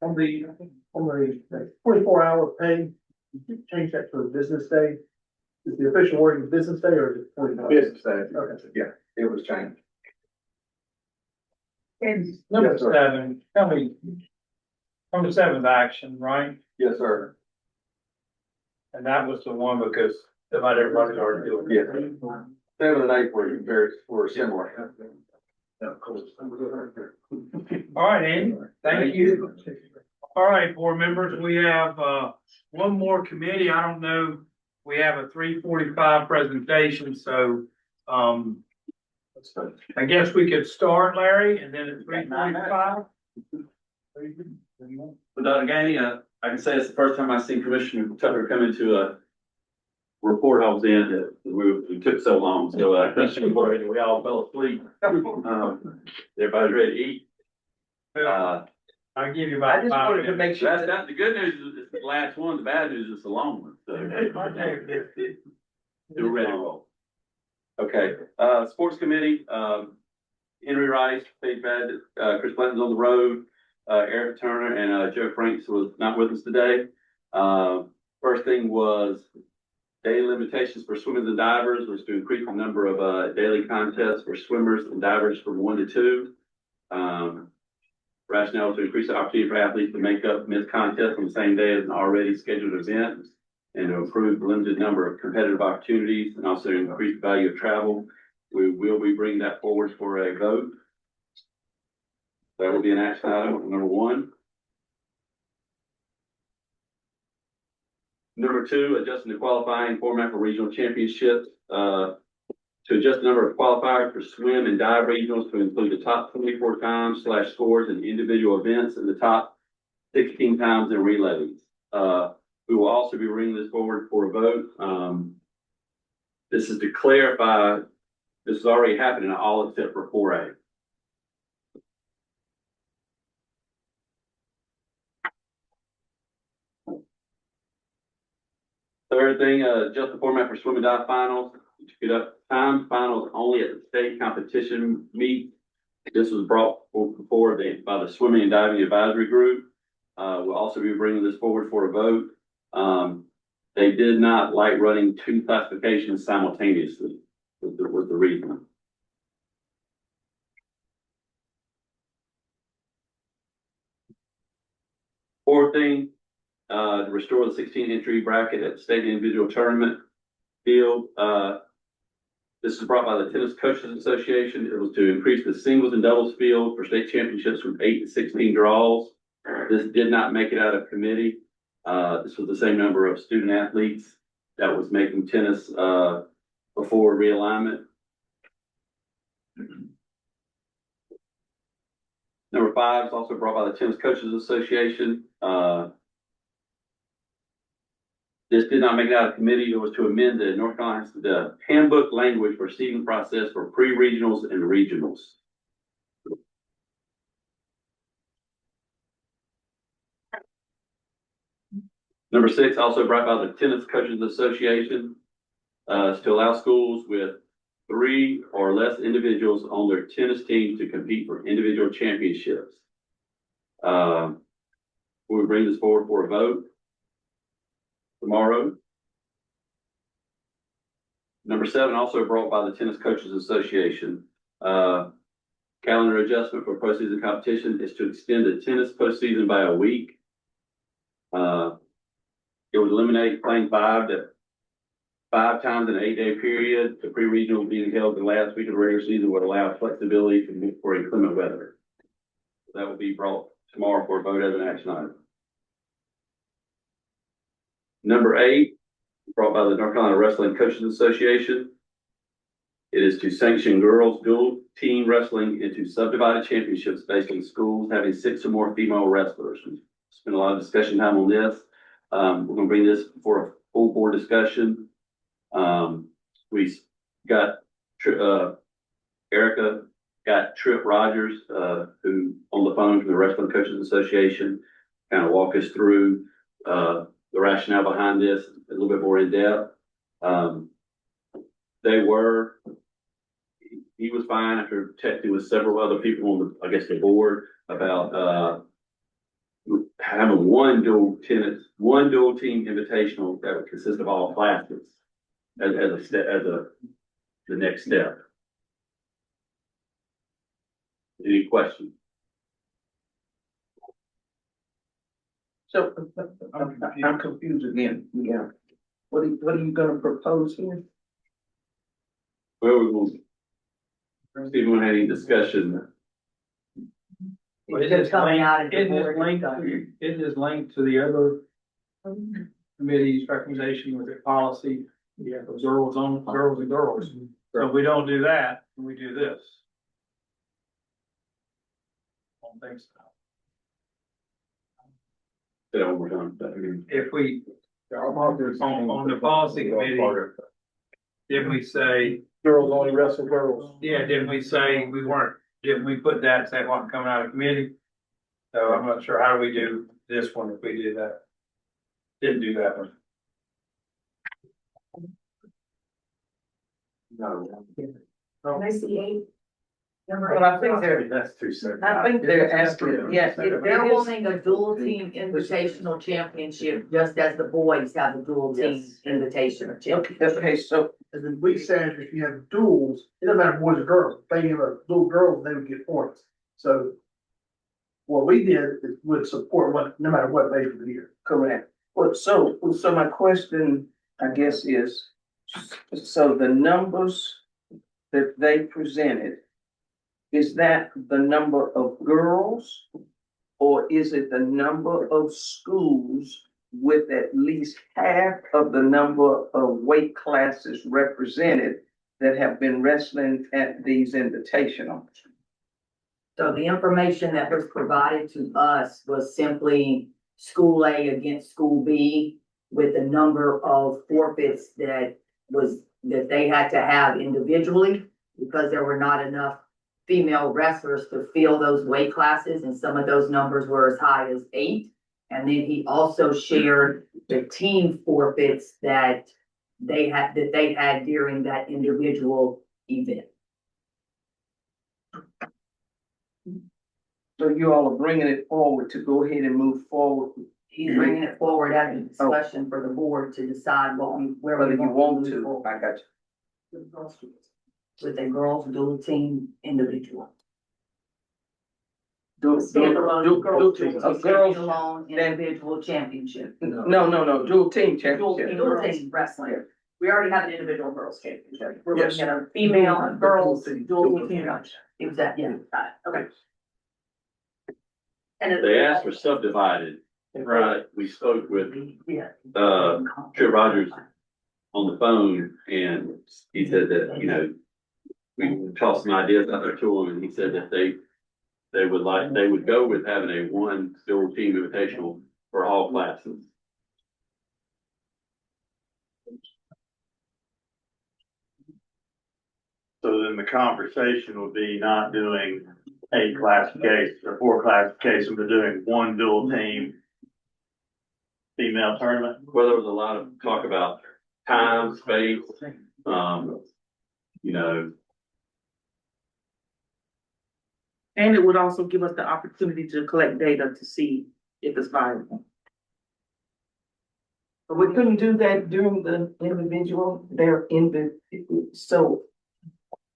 [SPEAKER 11] On the 24-hour pay, change that to a business day. Is the official wording business day or is it 45?
[SPEAKER 15] Business day.
[SPEAKER 11] Okay.
[SPEAKER 15] Yeah, it was changed.
[SPEAKER 1] Number 7, number 7 is action, right?
[SPEAKER 15] Yes, sir.
[SPEAKER 1] And that was the one because about everybody's already doing it.
[SPEAKER 15] Yeah. 7 and 8 were similar.
[SPEAKER 1] All right, Andy, thank you. All right, board members, we have, one more committee. I don't know, we have a 3:45 presentation, so, I guess we could start, Larry, and then at 3:45.
[SPEAKER 12] But Dr. Gainey, I can say it's the first time I've seen Commissioner Tucker come into a report I was in that we took so long. So, we all fell asleep. Everybody's ready to eat.
[SPEAKER 1] I'll give you
[SPEAKER 2] I
[SPEAKER 1] about
[SPEAKER 2] just
[SPEAKER 1] 5
[SPEAKER 2] wanted to
[SPEAKER 1] minutes.
[SPEAKER 2] make sure.
[SPEAKER 12] That's not, the good news is it's the last one, the bad news is it's a long one, so. We're ready to roll. Okay, Sports Committee, Henry Rice, Paige Bad, Chris Clinton's on the road. Eric Turner and, Joe Franks was not with us today. First thing was daily limitations for swimmers and divers was to increase the number of, daily contests for swimmers and divers from 1 to 2. Rationale to increase the opportunity for athletes to make up missed contests on the same day as an already scheduled event, and to improve the limited number of competitive opportunities, and also increase the value of travel. We will be bringing that forward for a vote. That will be an action item, number 1. Number 2, adjusting the qualifying format for regional championships, to adjust the number of qualifiers for swim and dive regionals to include the top 24 times / scores in individual events and the top 16 times in relays. We will also be bringing this forward for a vote. This is to clarify, this is already happening all except for 4A. Third thing, adjust the format for swim and dive finals. Get up time finals only at the state competition meet. This was brought before by the swimming and diving advisory group. We'll also be bringing this forward for a vote. They did not like running 2 classifications simultaneously with the reason. Fourth thing, to restore the 16 entry bracket at the state individual tournament field. This was brought by the Tennis Coaches Association. It was to increase the singles and doubles field for state championships from 8 to 16 draws. This did not make it out of committee. This was the same number of student athletes that was making tennis before realignment. Number 5 is also brought by the Tennis Coaches Association. This did not make it out of committee. It was to amend the North Carolina the handbook language for seeding process for pre-regionals and regionals. Number 6, also brought by the Tennis Coaches Association, is to allow schools with 3 or less individuals on their tennis team to compete for individual championships. We'll bring this forward for a vote tomorrow. Number 7, also brought by the Tennis Coaches Association. Calendar adjustment for postseason competition is to extend the tennis postseason by a week. It would eliminate playing 5 times in an 8-day period. The pre-regional being held the last week of the regular season would allow flexibility for inclement weather. That will be brought tomorrow for a vote as an action item. Number 8, brought by the North Carolina Wrestling Coaches Association. It is to sanction girls dual team wrestling into subdivided championships based on schools having 6 or more female wrestlers. We spent a lot of discussion time on this. We're going to bring this for a full board discussion. We got Erica got Trip Rogers, who on the phone from the Wrestling Coaches Association, kind of walk us through the rationale behind this a little bit more in depth. He was fine after texting with several other people on the board about having one dual team invitational that would consist of all classes as the next step. Any questions?
[SPEAKER 2] So I'm confused again. Yeah. What are you gonna propose here?
[SPEAKER 12] Well, we will see if we want any discussion.
[SPEAKER 1] Well,
[SPEAKER 8] It's just coming out of the
[SPEAKER 1] Isn't
[SPEAKER 8] board.
[SPEAKER 1] this linked to the other committee's recommendation with the policy? Yeah, for girls and girls. So if we don't do that, we do this. I don't think so.
[SPEAKER 12] Say that one more time.
[SPEAKER 1] If we, on the policy committee, didn't we say,
[SPEAKER 11] Girls only wrestle girls.
[SPEAKER 1] yeah, didn't we put that, say what coming out of committee? So I'm not sure how do we do this one if we did that. Didn't do that one.
[SPEAKER 11] No.
[SPEAKER 8] Can I see 8?
[SPEAKER 2] Well, I think they're,
[SPEAKER 10] That's too soon.
[SPEAKER 2] I think they're asking, yes,
[SPEAKER 8] They're wanting a dual team invitational championship, just as the boys have a dual team invitational championship.
[SPEAKER 2] okay, so,
[SPEAKER 11] And then we said if you have duels, it doesn't matter boys or girls, if they have a dual girls, they would get points. So what we did is would support what, no matter what major of the year.
[SPEAKER 2] correct. Well, so my question, I guess, is, so the numbers that they presented, is that the number of girls? Or is it the number of schools with at least half of the number of weight classes represented that have been wrestling at these invitationals?
[SPEAKER 8] So the information that was provided to us was simply school A against school B with the number of forfeits that they had to have individually because there were not enough female wrestlers to fill those weight classes, and some of those numbers were as high as 8. And then he also shared the team forfeits that they had during that individual event.
[SPEAKER 2] So you all are bringing it forward to go ahead and move forward,
[SPEAKER 8] He's bringing it forward as a discussion for the board to decide where
[SPEAKER 2] whether
[SPEAKER 8] we
[SPEAKER 2] you want
[SPEAKER 8] move
[SPEAKER 2] to.
[SPEAKER 8] forward.
[SPEAKER 2] I got you.
[SPEAKER 8] With a girls dual team individual.
[SPEAKER 2] Dual
[SPEAKER 8] Girls
[SPEAKER 2] team,
[SPEAKER 8] dual
[SPEAKER 2] a girls,
[SPEAKER 8] standalone individual championship.
[SPEAKER 2] no, dual team championship.
[SPEAKER 3] Dual team wrestling. We already have an individual girls championship. We're
[SPEAKER 2] Yes.
[SPEAKER 3] looking at a female and girls dual team.
[SPEAKER 8] Exactly.
[SPEAKER 3] Yeah, got it, okay. And it-
[SPEAKER 12] They asked for subdivided, right? We spoke with,
[SPEAKER 8] Yeah.
[SPEAKER 12] Trip Rogers on the phone, and he said that, you know, we tossed some ideas out there to him, and he said that they would go with having a one dual team invitational for all classes.
[SPEAKER 6] So then the conversation would be not doing 8 classifications or 4 classifications, but doing one dual team female tournament.
[SPEAKER 12] Well, there was a lot of talk about time, space, you know,
[SPEAKER 5] And it would also give us the opportunity to collect data to see if it's viable.
[SPEAKER 2] But we couldn't do that during the individual, so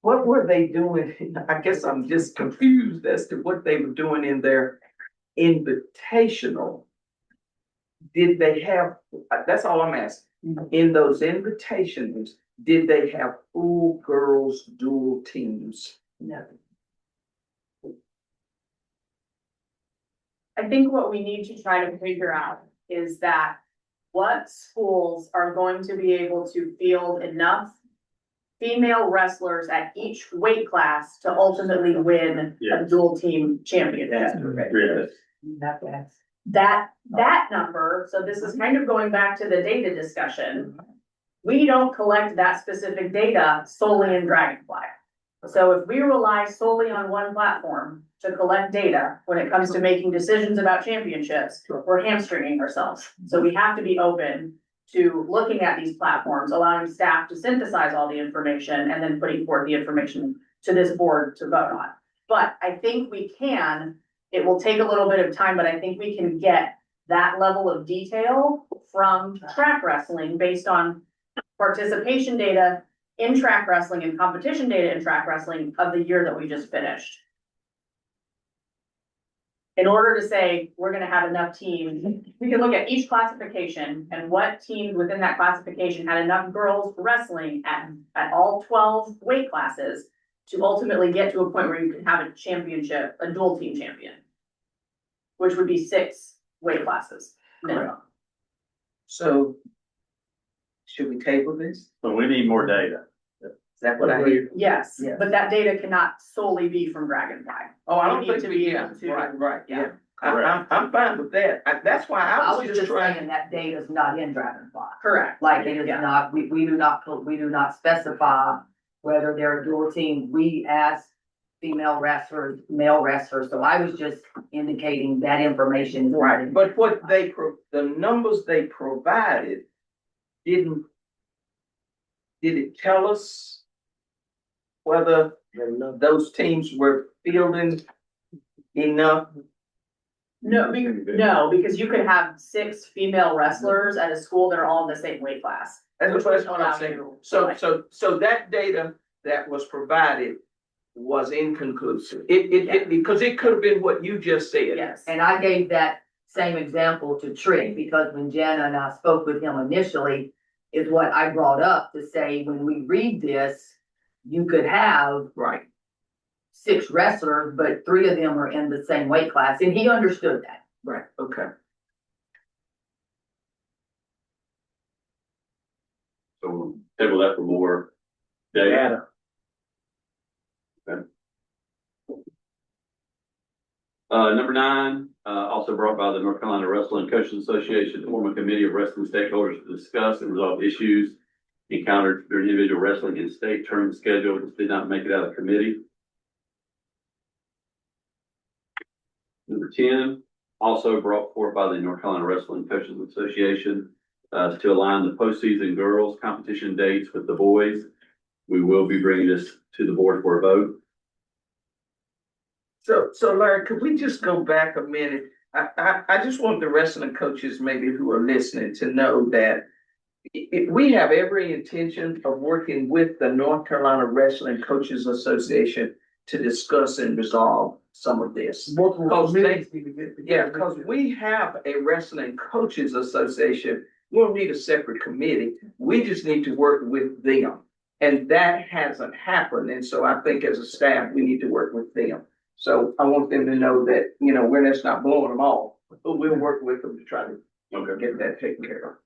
[SPEAKER 2] what were they doing? I guess I'm just confused as to what they were doing in their invitational. Did they have, that's all I'm asking, in those invitationals, did they have full girls dual teams?
[SPEAKER 8] No.
[SPEAKER 3] I think what we need to try to figure out is that what schools are going to be able to field enough female wrestlers at each weight class to ultimately win a
[SPEAKER 6] Yes.
[SPEAKER 3] dual team championship.
[SPEAKER 6] Yes.
[SPEAKER 8] You have to ask.
[SPEAKER 3] That number, so this is kind of going back to the data discussion. We don't collect that specific data solely in Dragonfly. So if we rely solely on one platform to collect data when it comes to making decisions about championships, we're hamstringing ourselves. So we have to be open to looking at these platforms, allowing staff to synthesize all the information and then putting forth the information to this board to vote on. But I think we can, it will take a little bit of time, but I think we can get that level of detail from track wrestling based on participation data in track wrestling and competition data in track wrestling of the year that we just finished. In order to say, we're gonna have enough teams, we can look at each classification and what teams within that classification had enough girls wrestling at all 12 weight classes to ultimately get to a point where you can have a championship, a dual team champion. Which would be 6 weight classes minimum.
[SPEAKER 2] So should we table this?
[SPEAKER 6] So we need more data.
[SPEAKER 2] Is that what I hear?
[SPEAKER 3] Yes,
[SPEAKER 8] Yes.
[SPEAKER 3] but that data cannot solely be from Dragonfly.
[SPEAKER 2] Oh, I don't
[SPEAKER 3] We need
[SPEAKER 2] think
[SPEAKER 3] to
[SPEAKER 2] we,
[SPEAKER 3] be
[SPEAKER 2] yeah,
[SPEAKER 3] able to-
[SPEAKER 2] right, yeah.
[SPEAKER 3] yeah.
[SPEAKER 2] I'm fine with that. That's why
[SPEAKER 8] I was just
[SPEAKER 2] trying.
[SPEAKER 8] saying that data's not in Dragonfly.
[SPEAKER 3] Correct.
[SPEAKER 8] Like it is
[SPEAKER 3] Yeah.
[SPEAKER 8] not, we do not specify whether they're a dual team. We ask female wrestlers, male wrestlers, so I was just indicating that information.
[SPEAKER 2] Right, but what the numbers they provided did it tell us whether those teams were fielding enough?
[SPEAKER 3] No, because you could have 6 female wrestlers at a school that are all in the same weight class.
[SPEAKER 2] That's what I'm saying. So that data that was provided was inconclusive. Because it could have been what you just said.
[SPEAKER 3] Yes.
[SPEAKER 8] And I gave that same example to Trick, because when Jana and I spoke with him initially, is what I brought up to say, when we read this, you could have
[SPEAKER 2] Right.
[SPEAKER 8] 6 wrestlers, but 3 of them are in the same weight class, and he understood that.
[SPEAKER 2] Right, okay.
[SPEAKER 12] So we'll table that for more data. Number 9, also brought by the North Carolina Wrestling Coaches Association to form a committee of wrestling stakeholders to discuss and resolve issues encountered during individual wrestling and state tournament schedule, which did not make it out of committee. Number 10, also brought forth by the North Carolina Wrestling Coaches Association to align the postseason girls competition dates with the boys. We will be bringing this to the board for a vote.
[SPEAKER 2] So Larry, could we just go back a minute? I just want the wrestling coaches maybe who are listening to know that we have every intention of working with the North Carolina Wrestling Coaches Association to discuss and resolve some of this. Because we have a wrestling coaches association. We don't need a separate committee. We just need to work with them. And that hasn't happened. And so I think as a staff, we need to work with them. So I want them to know that, we're just not blowing them off, but we'll work with them to try to get that taken care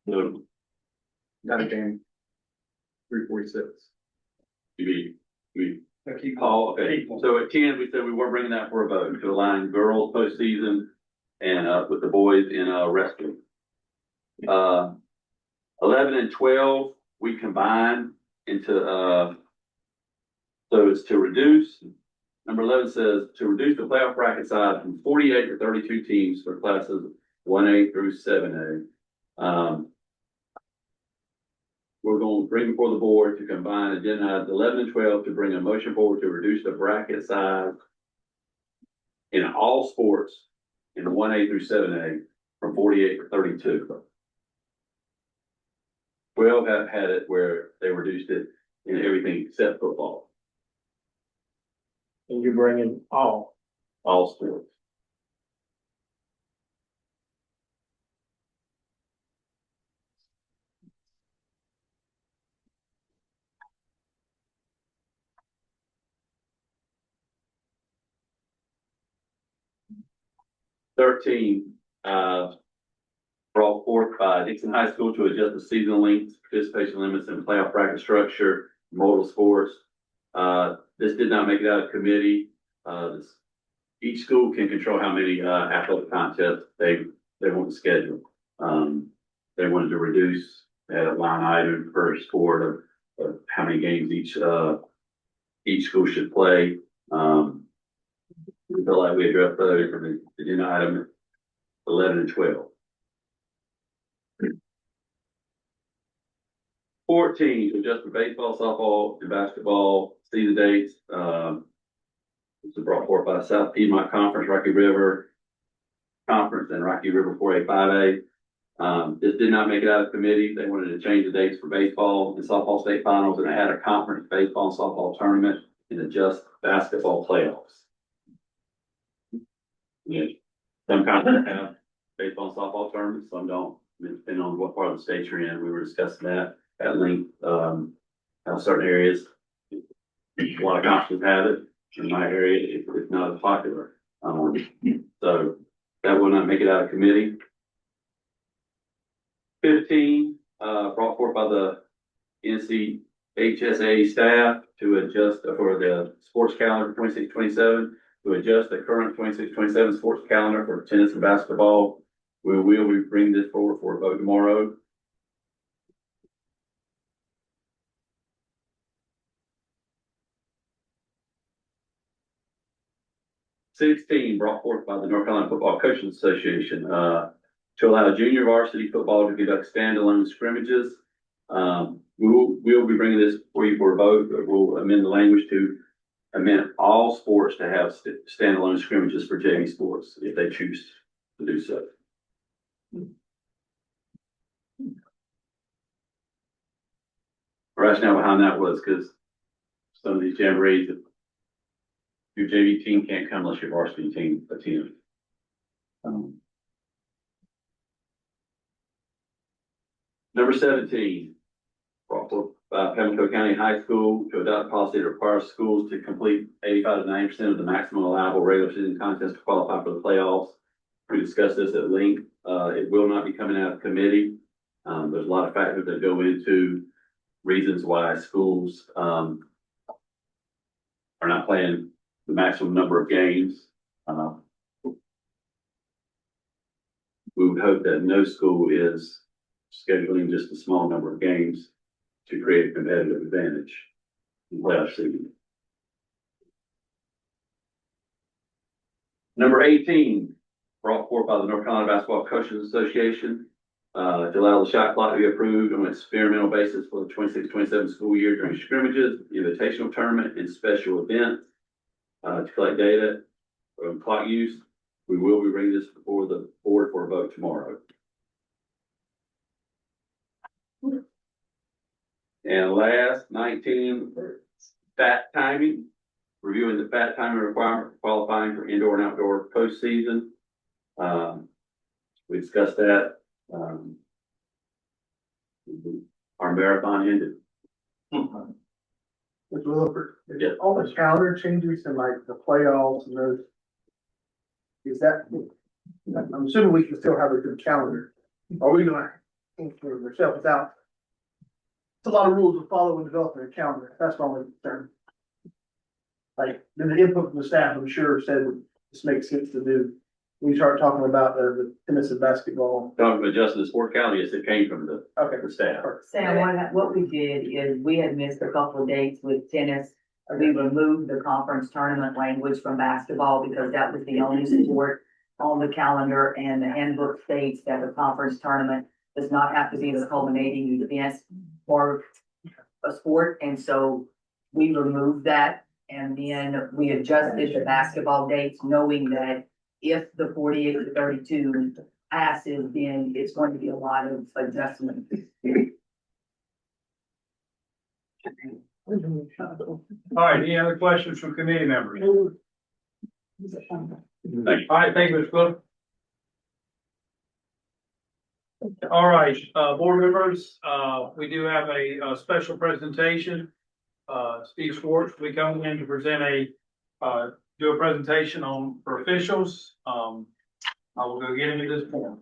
[SPEAKER 2] of.
[SPEAKER 10] Got a game. 346.
[SPEAKER 12] Okay. So at 10, we said we were bringing that for a vote to align girls postseason and with the boys in wrestling. 11 and 12, we combined into so it's to reduce. Number 11 says to reduce the playoff bracket size from 48 to 32 teams for classes 1A through 7A. We're going to bring before the board to combine agenda items 11 and 12 to bring a motion forward to reduce the bracket size in all sports in 1A through 7A from 48 to 32. 12 have had it where they reduced it in everything except football.
[SPEAKER 14] And you're bringing all.
[SPEAKER 12] Sports. Brought forth by Dixon High School to adjust the season lengths, participation limits, and playoff bracket structure, modal sports. This did not make it out of committee. Each school can control how many athletic contests they want to schedule. They wanted to reduce that line item per sport of how many games each school should play. We feel like we addressed those from the agenda item 11 and 12. 14, to adjust for baseball, softball, and basketball season dates. This was brought forth by South Piedmont Conference, Rocky River Conference, and Rocky River 4A, 5A. This did not make it out of committee. They wanted to change the dates for baseball and softball state finals and add a conference baseball and softball tournament and adjust basketball playoffs. Yeah. Some conferences have baseball and softball tournaments, some don't. Depending on what part of the state you're in, we were discussing that at length. How certain areas, a lot of conferences have it. In my area, it's not as popular. So that will not make it out of committee. 15, brought forth by the NCHSAA staff to adjust for the sports calendar 26-27, to adjust the current 26-27 sports calendar for tennis and basketball. We bring this forward for a vote tomorrow. '16, brought forth by the North Carolina Football Coaching Association to allow junior varsity football to conduct standalone scrimmages. we'll be bringing this for you for a vote, but we'll amend the language to amend all sports to have standalone scrimmages for JV sports if they choose to do so. Rationale behind that was because some of these jamborees, your JV team can't come unless your varsity team attends. Number 17, brought forth by Pamlico County High School to adopt a policy that requires schools to complete 85 to 90% of the maximum allowable regular season contests to qualify for the playoffs. We discussed this at length. It will not be coming out of committee. There's a lot of factors that go into reasons why schools are not playing the maximum number of games. We would hope that no school is scheduling just a small number of games to create a competitive advantage in playoff season. Number 18, brought forth by the North Carolina Basketball Coaches Association, to allow the shot clock to be approved on an experimental basis for the 26-27 school year during scrimmages, invitational tournament, and special events, to collect data on clock use. We will be bringing this before the board for a vote tomorrow. And last, 19, fat timing, reviewing the fat timing requirement for qualifying for indoor and outdoor postseason. We discussed that. Our marathon ended.
[SPEAKER 11] Mr. Wilford,
[SPEAKER 12] Yeah.
[SPEAKER 11] all the calendar changes and like the playoffs and those. Is that, I'm assuming we can still have a good calendar. Are we gonna influence ourselves without? It's a lot of rules to follow when developing a calendar. That's my only concern. Like, the input from the staff, I'm sure, said this makes sense to do. We start talking about the tennis and basketball.
[SPEAKER 12] Talking about adjusting the sport calendar, yes, it came from the staff.
[SPEAKER 8] Sam, what we did is we had missed a couple of dates with tennis. We removed the conference tournament language from basketball because that was the only sport on the calendar, and the handbook states that the conference tournament does not have to be the culminating event for a sport, and so we removed that, and then we adjusted the basketball dates, knowing that if the 48 to 32 passes, then it's going to be a lot of adjustment.
[SPEAKER 1] All right, any other questions from committee members?
[SPEAKER 12] Thank you.
[SPEAKER 1] All right, thank you, Mr. Wilson. All right, board members, we do have a special presentation. Steve Schwartz will be coming in to present do a presentation for officials. I will go get him at this point.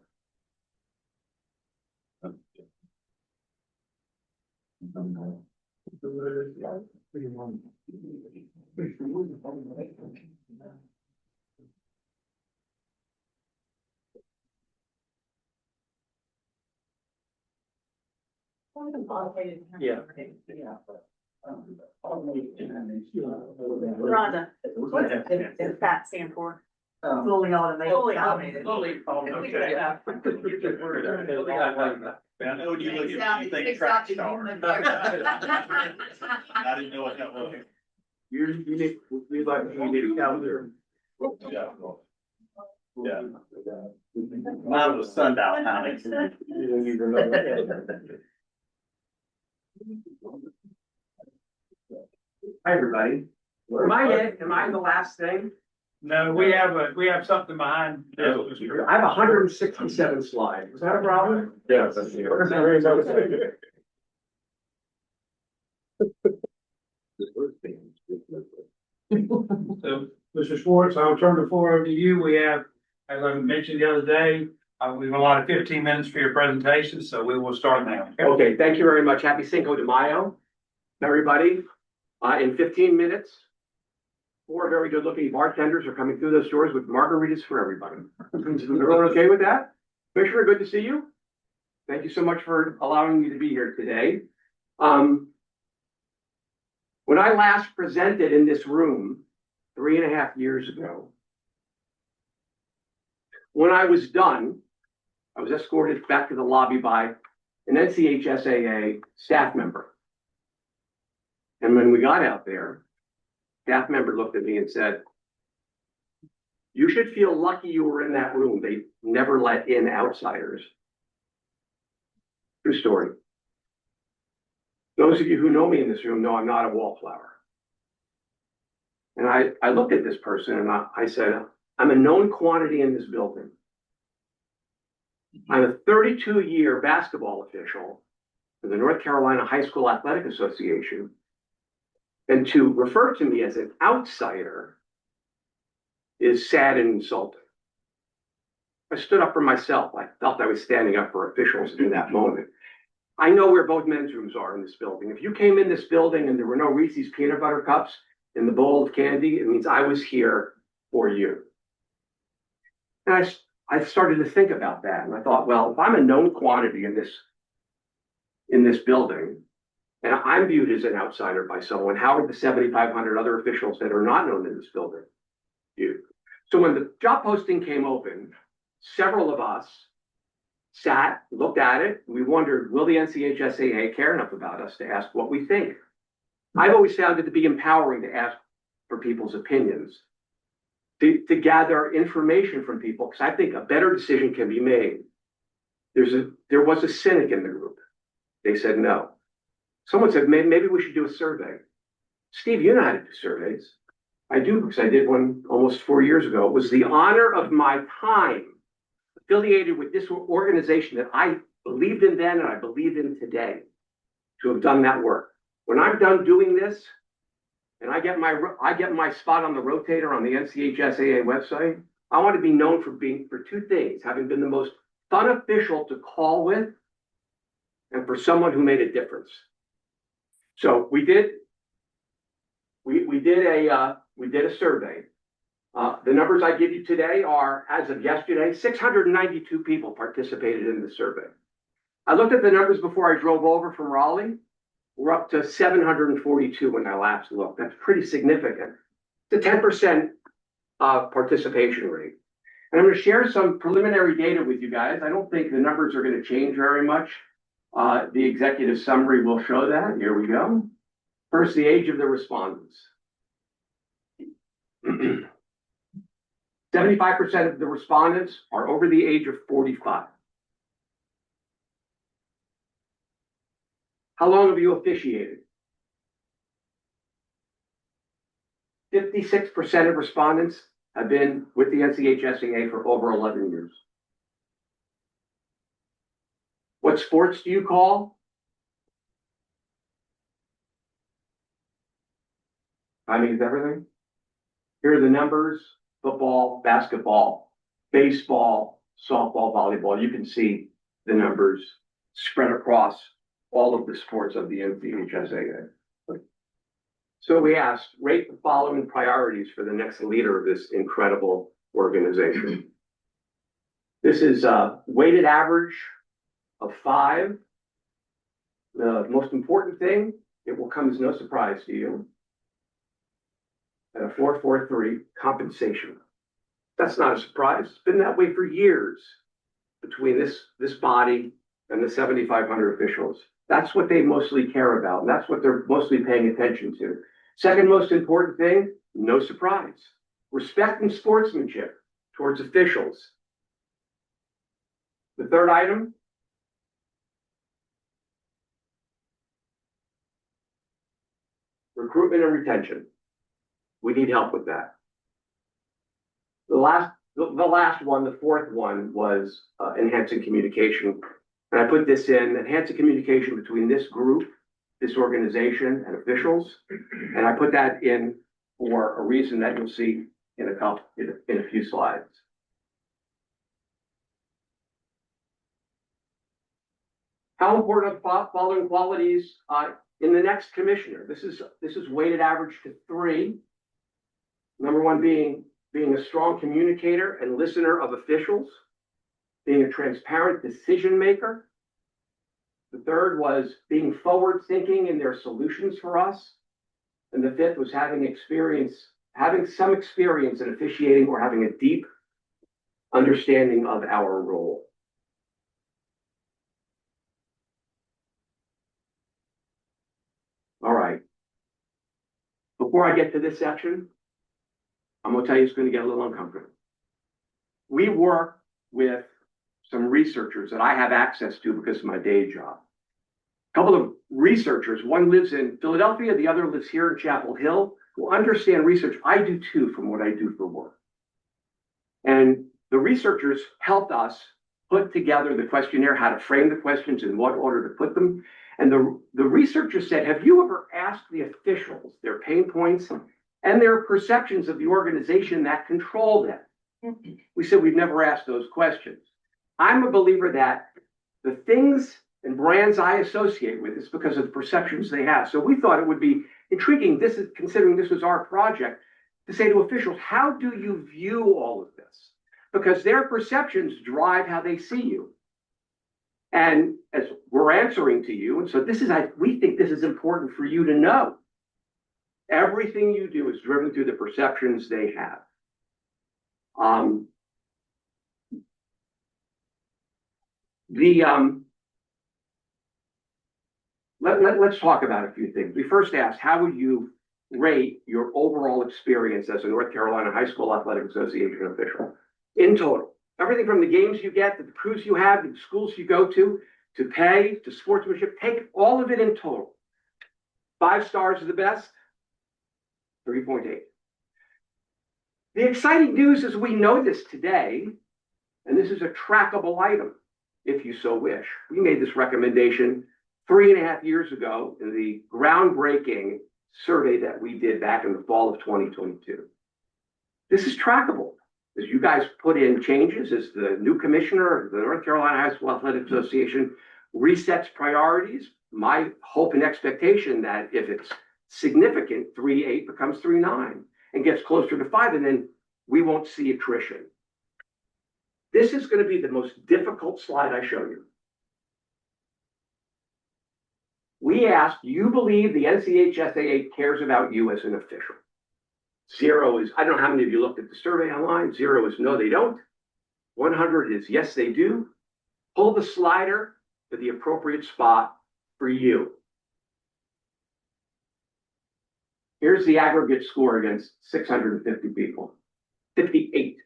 [SPEAKER 14] Yeah.
[SPEAKER 13] Rhonda, what does that stand for?
[SPEAKER 8] Fully automated.
[SPEAKER 13] Fully automated.
[SPEAKER 2] Fully automated.
[SPEAKER 13] Yeah.
[SPEAKER 6] I know when you look at it, you think
[SPEAKER 8] It's
[SPEAKER 6] track
[SPEAKER 8] not
[SPEAKER 6] star.
[SPEAKER 8] human.
[SPEAKER 6] I didn't know what that was.
[SPEAKER 14] You need, we'd like, you need a calendar.
[SPEAKER 6] Yeah. Yeah. Mine was sundial timing.
[SPEAKER 14] You don't need to know.
[SPEAKER 16] Hi, everybody. Am I the last thing?
[SPEAKER 1] No, we have something behind this. Mr.
[SPEAKER 16] I have 167 slides. Is that a problem?
[SPEAKER 14] Yes.
[SPEAKER 1] So, Mr. Schwartz, I'll turn the floor over to you. We have, as I mentioned the other day, we've allotted 15 minutes for your presentation, so we will start now.
[SPEAKER 16] Okay, thank you very much. Happy Cinco de Mayo, everybody. In 15 minutes, 4 very good-looking bartenders are coming through those doors with margaritas for everybody. Is everyone okay with that? Commissioner, good to see you. Thank you so much for allowing me to be here today. When I last presented in this room 3.5 years ago, when I was done, I was escorted back to the lobby by an NCHSAA staff member. And when we got out there, staff member looked at me and said, "You should feel lucky you were in that room. They never let in outsiders." True story. Those of you who know me in this room know I'm not a wallflower. And I looked at this person and I said, "I'm a known quantity in this building. I'm a 32-year basketball official for the North Carolina High School Athletic Association. And to refer to me as an outsider is sad and insulting." I stood up for myself. I felt I was standing up for officials in that moment. I know where both men's rooms are in this building. If you came in this building and there were no Reese's peanut butter cups in the bowl of candy, it means I was here for you. And I started to think about that. And I thought, well, if I'm a known quantity in this building, and I'm viewed as an outsider by someone, how are the 7,500 other officials that are not known in this building viewed? So when the job posting came open, several of us sat, looked at it, we wondered, will the NCHSAA care enough about us to ask what we think? I've always found it to be empowering to ask for people's opinions, to gather information from people, because I think a better decision can be made. There was a cynic in the group. They said no. Someone said, maybe we should do a survey. Steve, you know how to do surveys. I do, because I did one almost 4 years ago. It was the honor of my time affiliated with this organization that I believed in then and I believe in today to have done that work. When I'm done doing this and I get my spot on the rotator on the NCHSAA website, I want to be known for two things: having been the most fun official to call with and for someone who made a difference. So we did a survey. The numbers I give you today are, as of yesterday, 692 people participated in the survey. I looked at the numbers before I drove over from Raleigh. We're up to 742 when I last looked. That's pretty significant. It's a 10% participation rate. And I'm going to share some preliminary data with you guys. I don't think the numbers are going to change very much. The executive summary will show that. Here we go. First, the age of the respondents. 75% of the respondents are over the age of 45. How long have you officiated? 56% of respondents have been with the NCHSAA for over 11 years. What sports do you call? Timing is everything. Here are the numbers: football, basketball, baseball, softball, volleyball. You can see the numbers spread across all of the sports of the NCHSAA. So we asked, rate the following priorities for the next leader of this incredible organization. This is a weighted average of 5. The most important thing, it will come as no surprise to you, at a 443, compensation. That's not a surprise. It's been that way for years between this body and the 7,500 officials. That's what they mostly care about, and that's what they're mostly paying attention to. Second most important thing, no surprise, respect and sportsmanship towards officials. The third item, recruitment and retention. We need help with that. The last one, the fourth one, was enhancing communication. And I put this in, enhancing communication between this group, this organization, and officials. And I put that in for a reason that you'll see in a few slides. How important are the following qualities in the next commissioner? This is weighted average to 3. Number 1 being a strong communicator and listener of officials, being a transparent decision maker. The third was being forward thinking in their solutions for us. And the 5th was having some experience in officiating or having a deep understanding of our role. Before I get to this section, I'm gonna tell you it's gonna get a little uncomfortable. We work with some researchers that I have access to because of my day job. A couple of researchers, one lives in Philadelphia, the other lives here in Chapel Hill, who understand research. I do too from what I do for work. And the researchers helped us put together the questionnaire, how to frame the questions, in what order to put them. And the researchers said, have you ever asked the officials their pain points and their perceptions of the organization that control them? We said, we've never asked those questions. I'm a believer that the things and brands I associate with is because of the perceptions they have. So we thought it would be intriguing, considering this was our project, to say to officials, how do you view all of this? Because their perceptions drive how they see you. And as we're answering to you, and so we think this is important for you to know. Everything you do is driven through the perceptions they have. Let's talk about a few things. We first asked, how would you rate your overall experience as a North Carolina High School Athletic Association official in total? Everything from the games you get, to the crews you have, to the schools you go to pay, to sportsmanship, take all of it in total. 5 stars is the best, 3.8. The exciting news is we know this today, and this is a trackable item, if you so wish. We made this recommendation 3.5 years ago in the groundbreaking survey that we did back in the fall of 2022. This is trackable. As you guys put in changes, as the new commissioner of the North Carolina High School Athletic Association resets priorities, my hope and expectation that if it's significant, 3.8 becomes 3.9 and gets closer to 5, and then we won't see attrition. This is going to be the most difficult slide I show you. We asked, do you believe the NCHSAA cares about you as an official? 0 is, I don't know how many of you looked at the survey online. 0 is no, they don't. 100 is yes, they do. Pull the slider to the appropriate spot for you. Here's the aggregate score against 650 people. 58.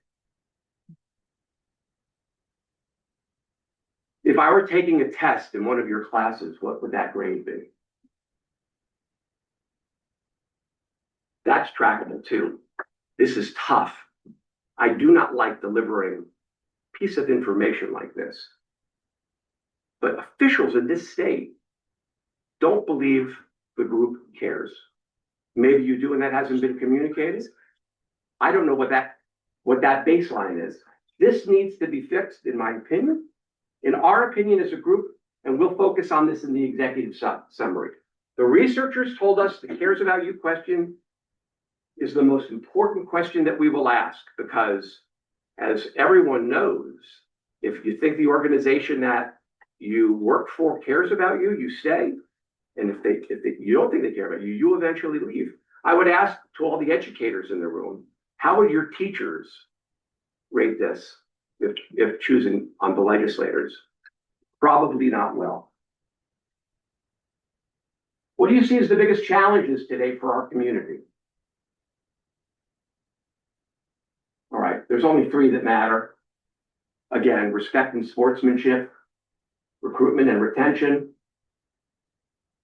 [SPEAKER 16] If I were taking a test in one of your classes, what would that grade be? That's trackable too. This is tough. I do not like delivering a piece of information like this. But officials in this state don't believe the group cares. Maybe you do and that hasn't been communicated. I don't know what that baseline is. This needs to be fixed, in my opinion. In our opinion as a group, and we'll focus on this in the executive summary. The researchers told us the cares about you question is the most important question that we will ask, because as everyone knows, if you think the organization that you work for cares about you, you stay. And if you don't think they care about you, you eventually leave. I would ask to all the educators in the room, how would your teachers rate this if choosing on the legislators? Probably not well. What do you see as the biggest challenges today for our community? All right, there's only 3 that matter. Again, respect and sportsmanship, recruitment and retention,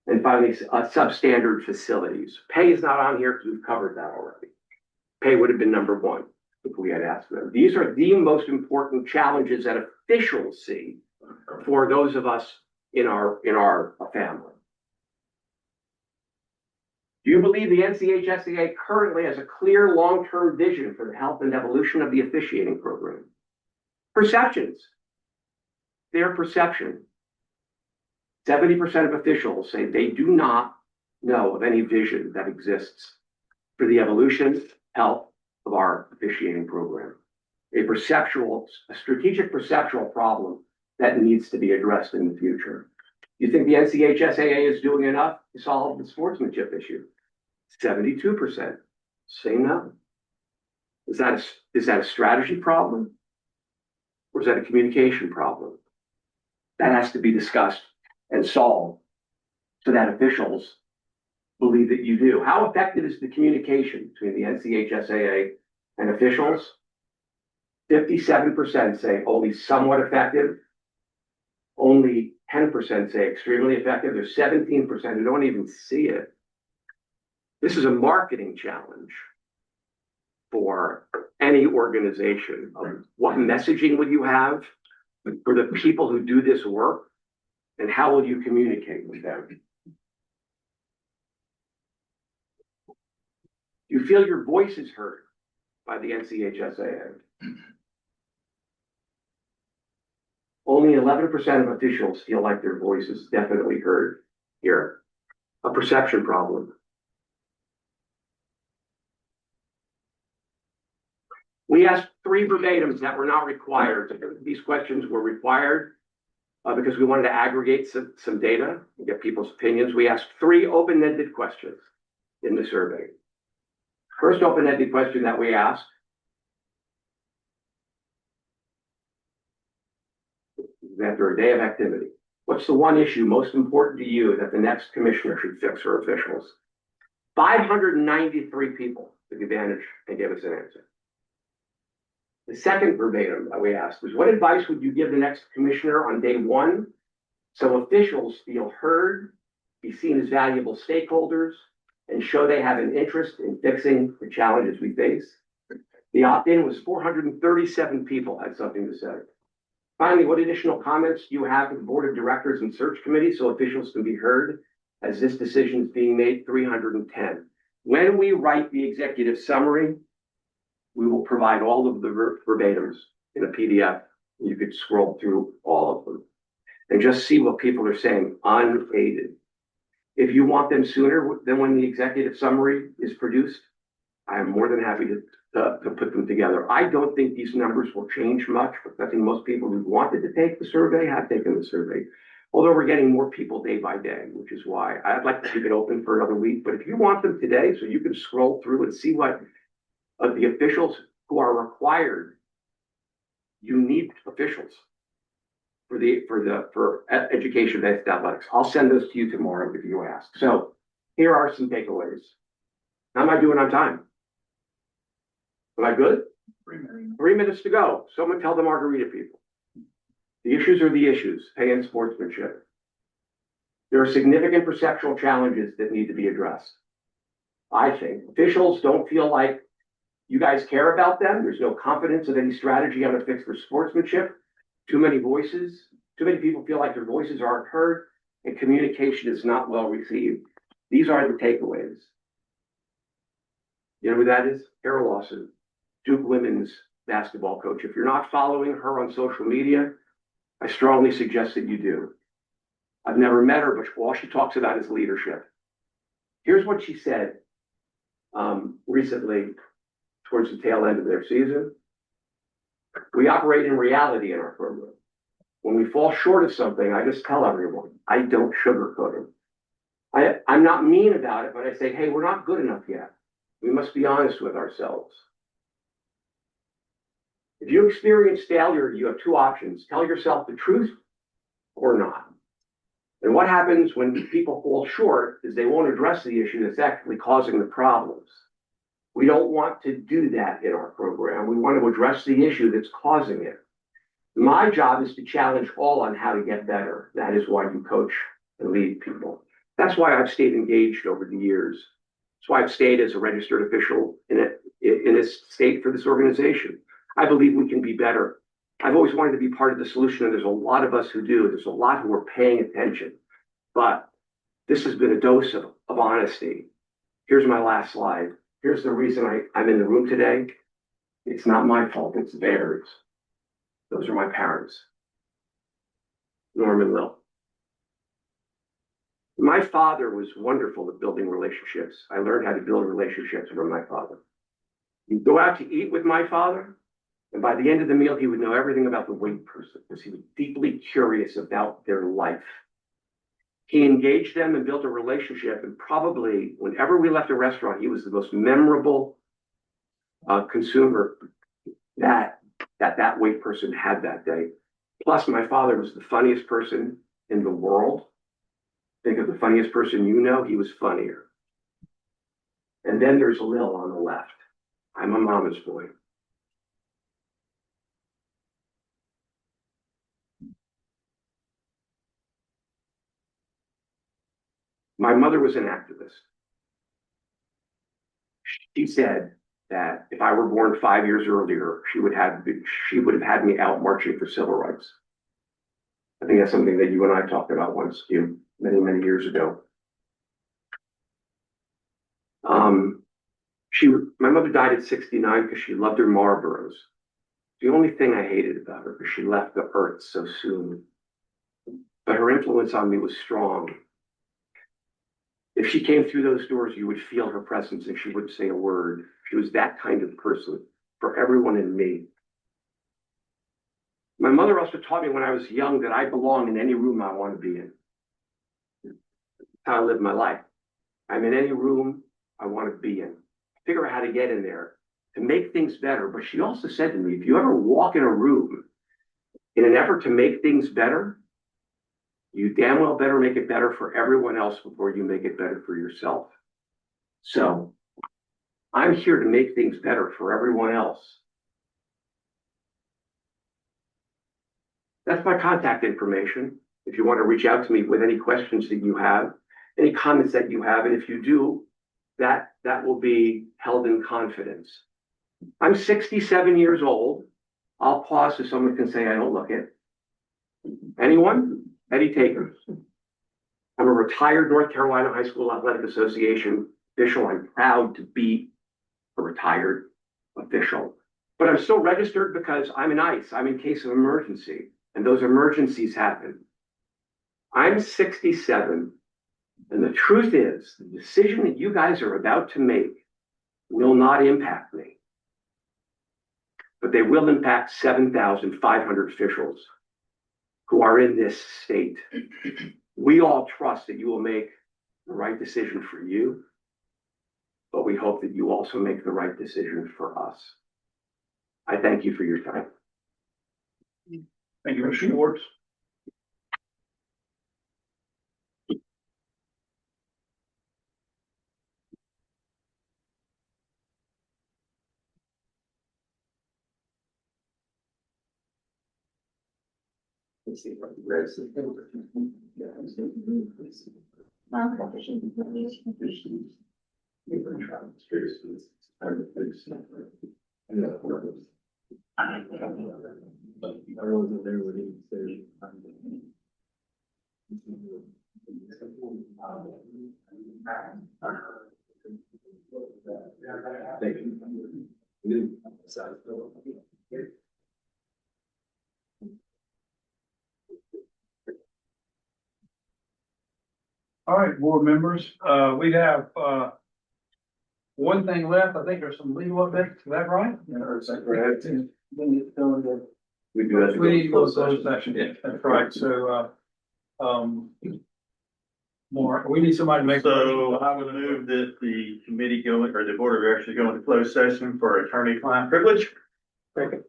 [SPEAKER 16] and finally, substandard facilities. Pay is not on here because we've covered that already. Pay would have been number 1 if we had asked them. These are the most important challenges that officials see for those of us in our family. Do you believe the NCHSAA currently has a clear long-term vision for the health and evolution of the officiating program? Perceptions. Their perception. 70% of officials say they do not know of any vision that exists for the evolution, health of our officiating program. A strategic perceptual problem that needs to be addressed in the future. You think the NCHSAA is doing enough to solve the sportsmanship issue? 72% say no. Is that a strategy problem? Or is that a communication problem? That has to be discussed and solved so that officials believe that you do. How effective is the communication between the NCHSAA and officials? 57% say only somewhat effective. Only 10% say extremely effective. There's 17% who don't even see it. This is a marketing challenge for any organization. What messaging will you have for the people who do this work, and how will you communicate with them? Do you feel your voice is heard by the NCHSAA? Only 11% of officials feel like their voice is definitely heard here. A perception problem. We asked 3 verbatims that were not required. These questions were required because we wanted to aggregate some data and get people's opinions. We asked 3 open-ended questions in the survey. First open-ended question that we asked: after a day of activity, what's the one issue most important to you that the next commissioner should fix for officials? 593 people took advantage and gave us an answer. The second verbatim that we asked was, what advice would you give the next commissioner on day 1 so officials feel heard, be seen as valuable stakeholders, and show they have an interest in fixing the challenges we face? The opt-in was 437 people had something to say. Finally, what additional comments do you have for the board of directors and search committee so officials can be heard as this decision is being made? 310. When we write the executive summary, we will provide all of the verbatims in a PDF. You could scroll through all of them and just see what people are saying unaided. If you want them sooner than when the executive summary is produced, I am more than happy to put them together. I don't think these numbers will change much, but I think most people who wanted to take the survey have taken the survey. Although we're getting more people day by day, which is why I'd like to keep it open for another week. But if you want them today, so you can scroll through and see what the officials who are required, you need officials for education-based athletics. I'll send those to you tomorrow if you ask. So here are some takeaways. How am I doing on time? Am I good? 3 minutes to go. Someone tell the margarita people. The issues are the issues. Pay and sportsmanship. There are significant perceptual challenges that need to be addressed. I think officials don't feel like you guys care about them. There's no confidence in any strategy on a fix for sportsmanship. Too many voices. Too many people feel like their voices aren't heard, and communication is not well received. These are the takeaways. You know who that is? Carol Lawson, Duke women's basketball coach. If you're not following her on social media, I strongly suggest that you do. I've never met her, but all she talks about is leadership. Here's what she said recently towards the tail end of their season. We operate in reality in our program. When we fall short of something, I just tell everyone. I don't sugarcoat it. I'm not mean about it, but I say, hey, we're not good enough yet. We must be honest with ourselves. If you experience failure, you have 2 options. Tell yourself the truth or not. And what happens when people fall short is they won't address the issue that's actually causing the problems. We don't want to do that in our program. We want to address the issue that's causing it. My job is to challenge all on how to get better. That is why you coach and lead people. That's why I've stayed engaged over the years. That's why I've stayed as a registered official in a state for this organization. I believe we can be better. I've always wanted to be part of the solution, and there's a lot of us who do. There's a lot who are paying attention. But this has been a dose of honesty. Here's my last slide. Here's the reason I'm in the room today. It's not my fault, it's theirs. Those are my parents. Norm and Lil. My father was wonderful at building relationships. I learned how to build relationships from my father. You'd go out to eat with my father, and by the end of the meal, he would know everything about the waiting person because he was deeply curious about their life. He engaged them and built a relationship, and probably whenever we left a restaurant, he was the most memorable consumer that wait person had that day. Plus, my father was the funniest person in the world. Think of the funniest person you know, he was funnier. And then there's Lil on the left. I'm a mama's boy. My mother was an activist. She said that if I were born 5 years earlier, she would have had me out marching for civil rights. I think that's something that you and I talked about once, many, many years ago. My mother died at 69 because she loved her Marlboros. The only thing I hated about her was she left the earth so soon. But her influence on me was strong. If she came through those doors, you would feel her presence and she wouldn't say a word. She was that kind of person for everyone and me. My mother also taught me when I was young that I belong in any room I want to be in. That's how I live my life. I'm in any room I want to be in. Figure out how to get in there to make things better. But she also said to me, if you ever walk in a room in an effort to make things better, you damn well better make it better for everyone else before you make it better for yourself. So I'm here to make things better for everyone else. That's my contact information. If you want to reach out to me with any questions that you have, any comments that you have, and if you do, that will be held in confidence. I'm 67 years old. I'll pause so someone can say I don't look it. Anyone? Eddie Taker. I'm a retired North Carolina High School Athletic Association official. I'm proud to be a retired official. But I'm still registered because I'm in ICE. I'm in case of emergency. And those emergencies happen. I'm 67. And the truth is, the decision that you guys are about to make will not impact me. But they will impact 7,500 officials who are in this state. We all trust that you will make the right decision for you, but we hope that you also make the right decision for us. I thank you for your time.
[SPEAKER 1] Thank you, Mr. Schwartz.
[SPEAKER 2] Let's see if I can grab some paper.
[SPEAKER 1] All right, board members, we have, one thing left. I think there's some legal updates. Is that right? Or is that correct?
[SPEAKER 12] We do have to go
[SPEAKER 1] We need to go to
[SPEAKER 12] closed
[SPEAKER 1] closed session. Yeah, that's right. So, more, we need somebody to make.
[SPEAKER 6] So I would move that the committee go, or the board of directors go into closed session for attorney-client privilege.
[SPEAKER 1] Second.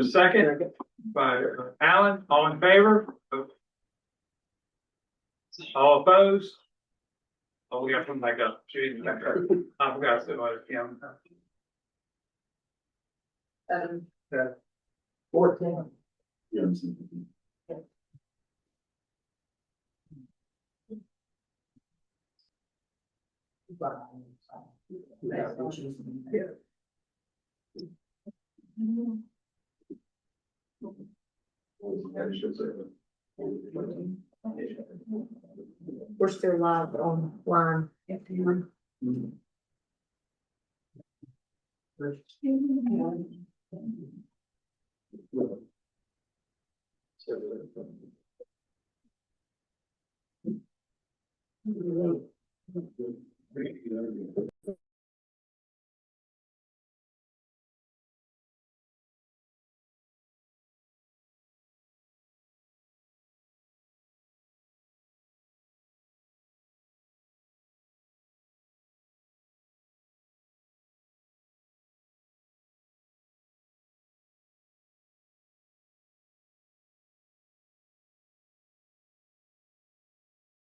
[SPEAKER 1] Second by Alan, all in favor? All opposed? Oh, we got to come back up. Jeez, I forgot to say what it came.
[SPEAKER 8] 14. We're still live online.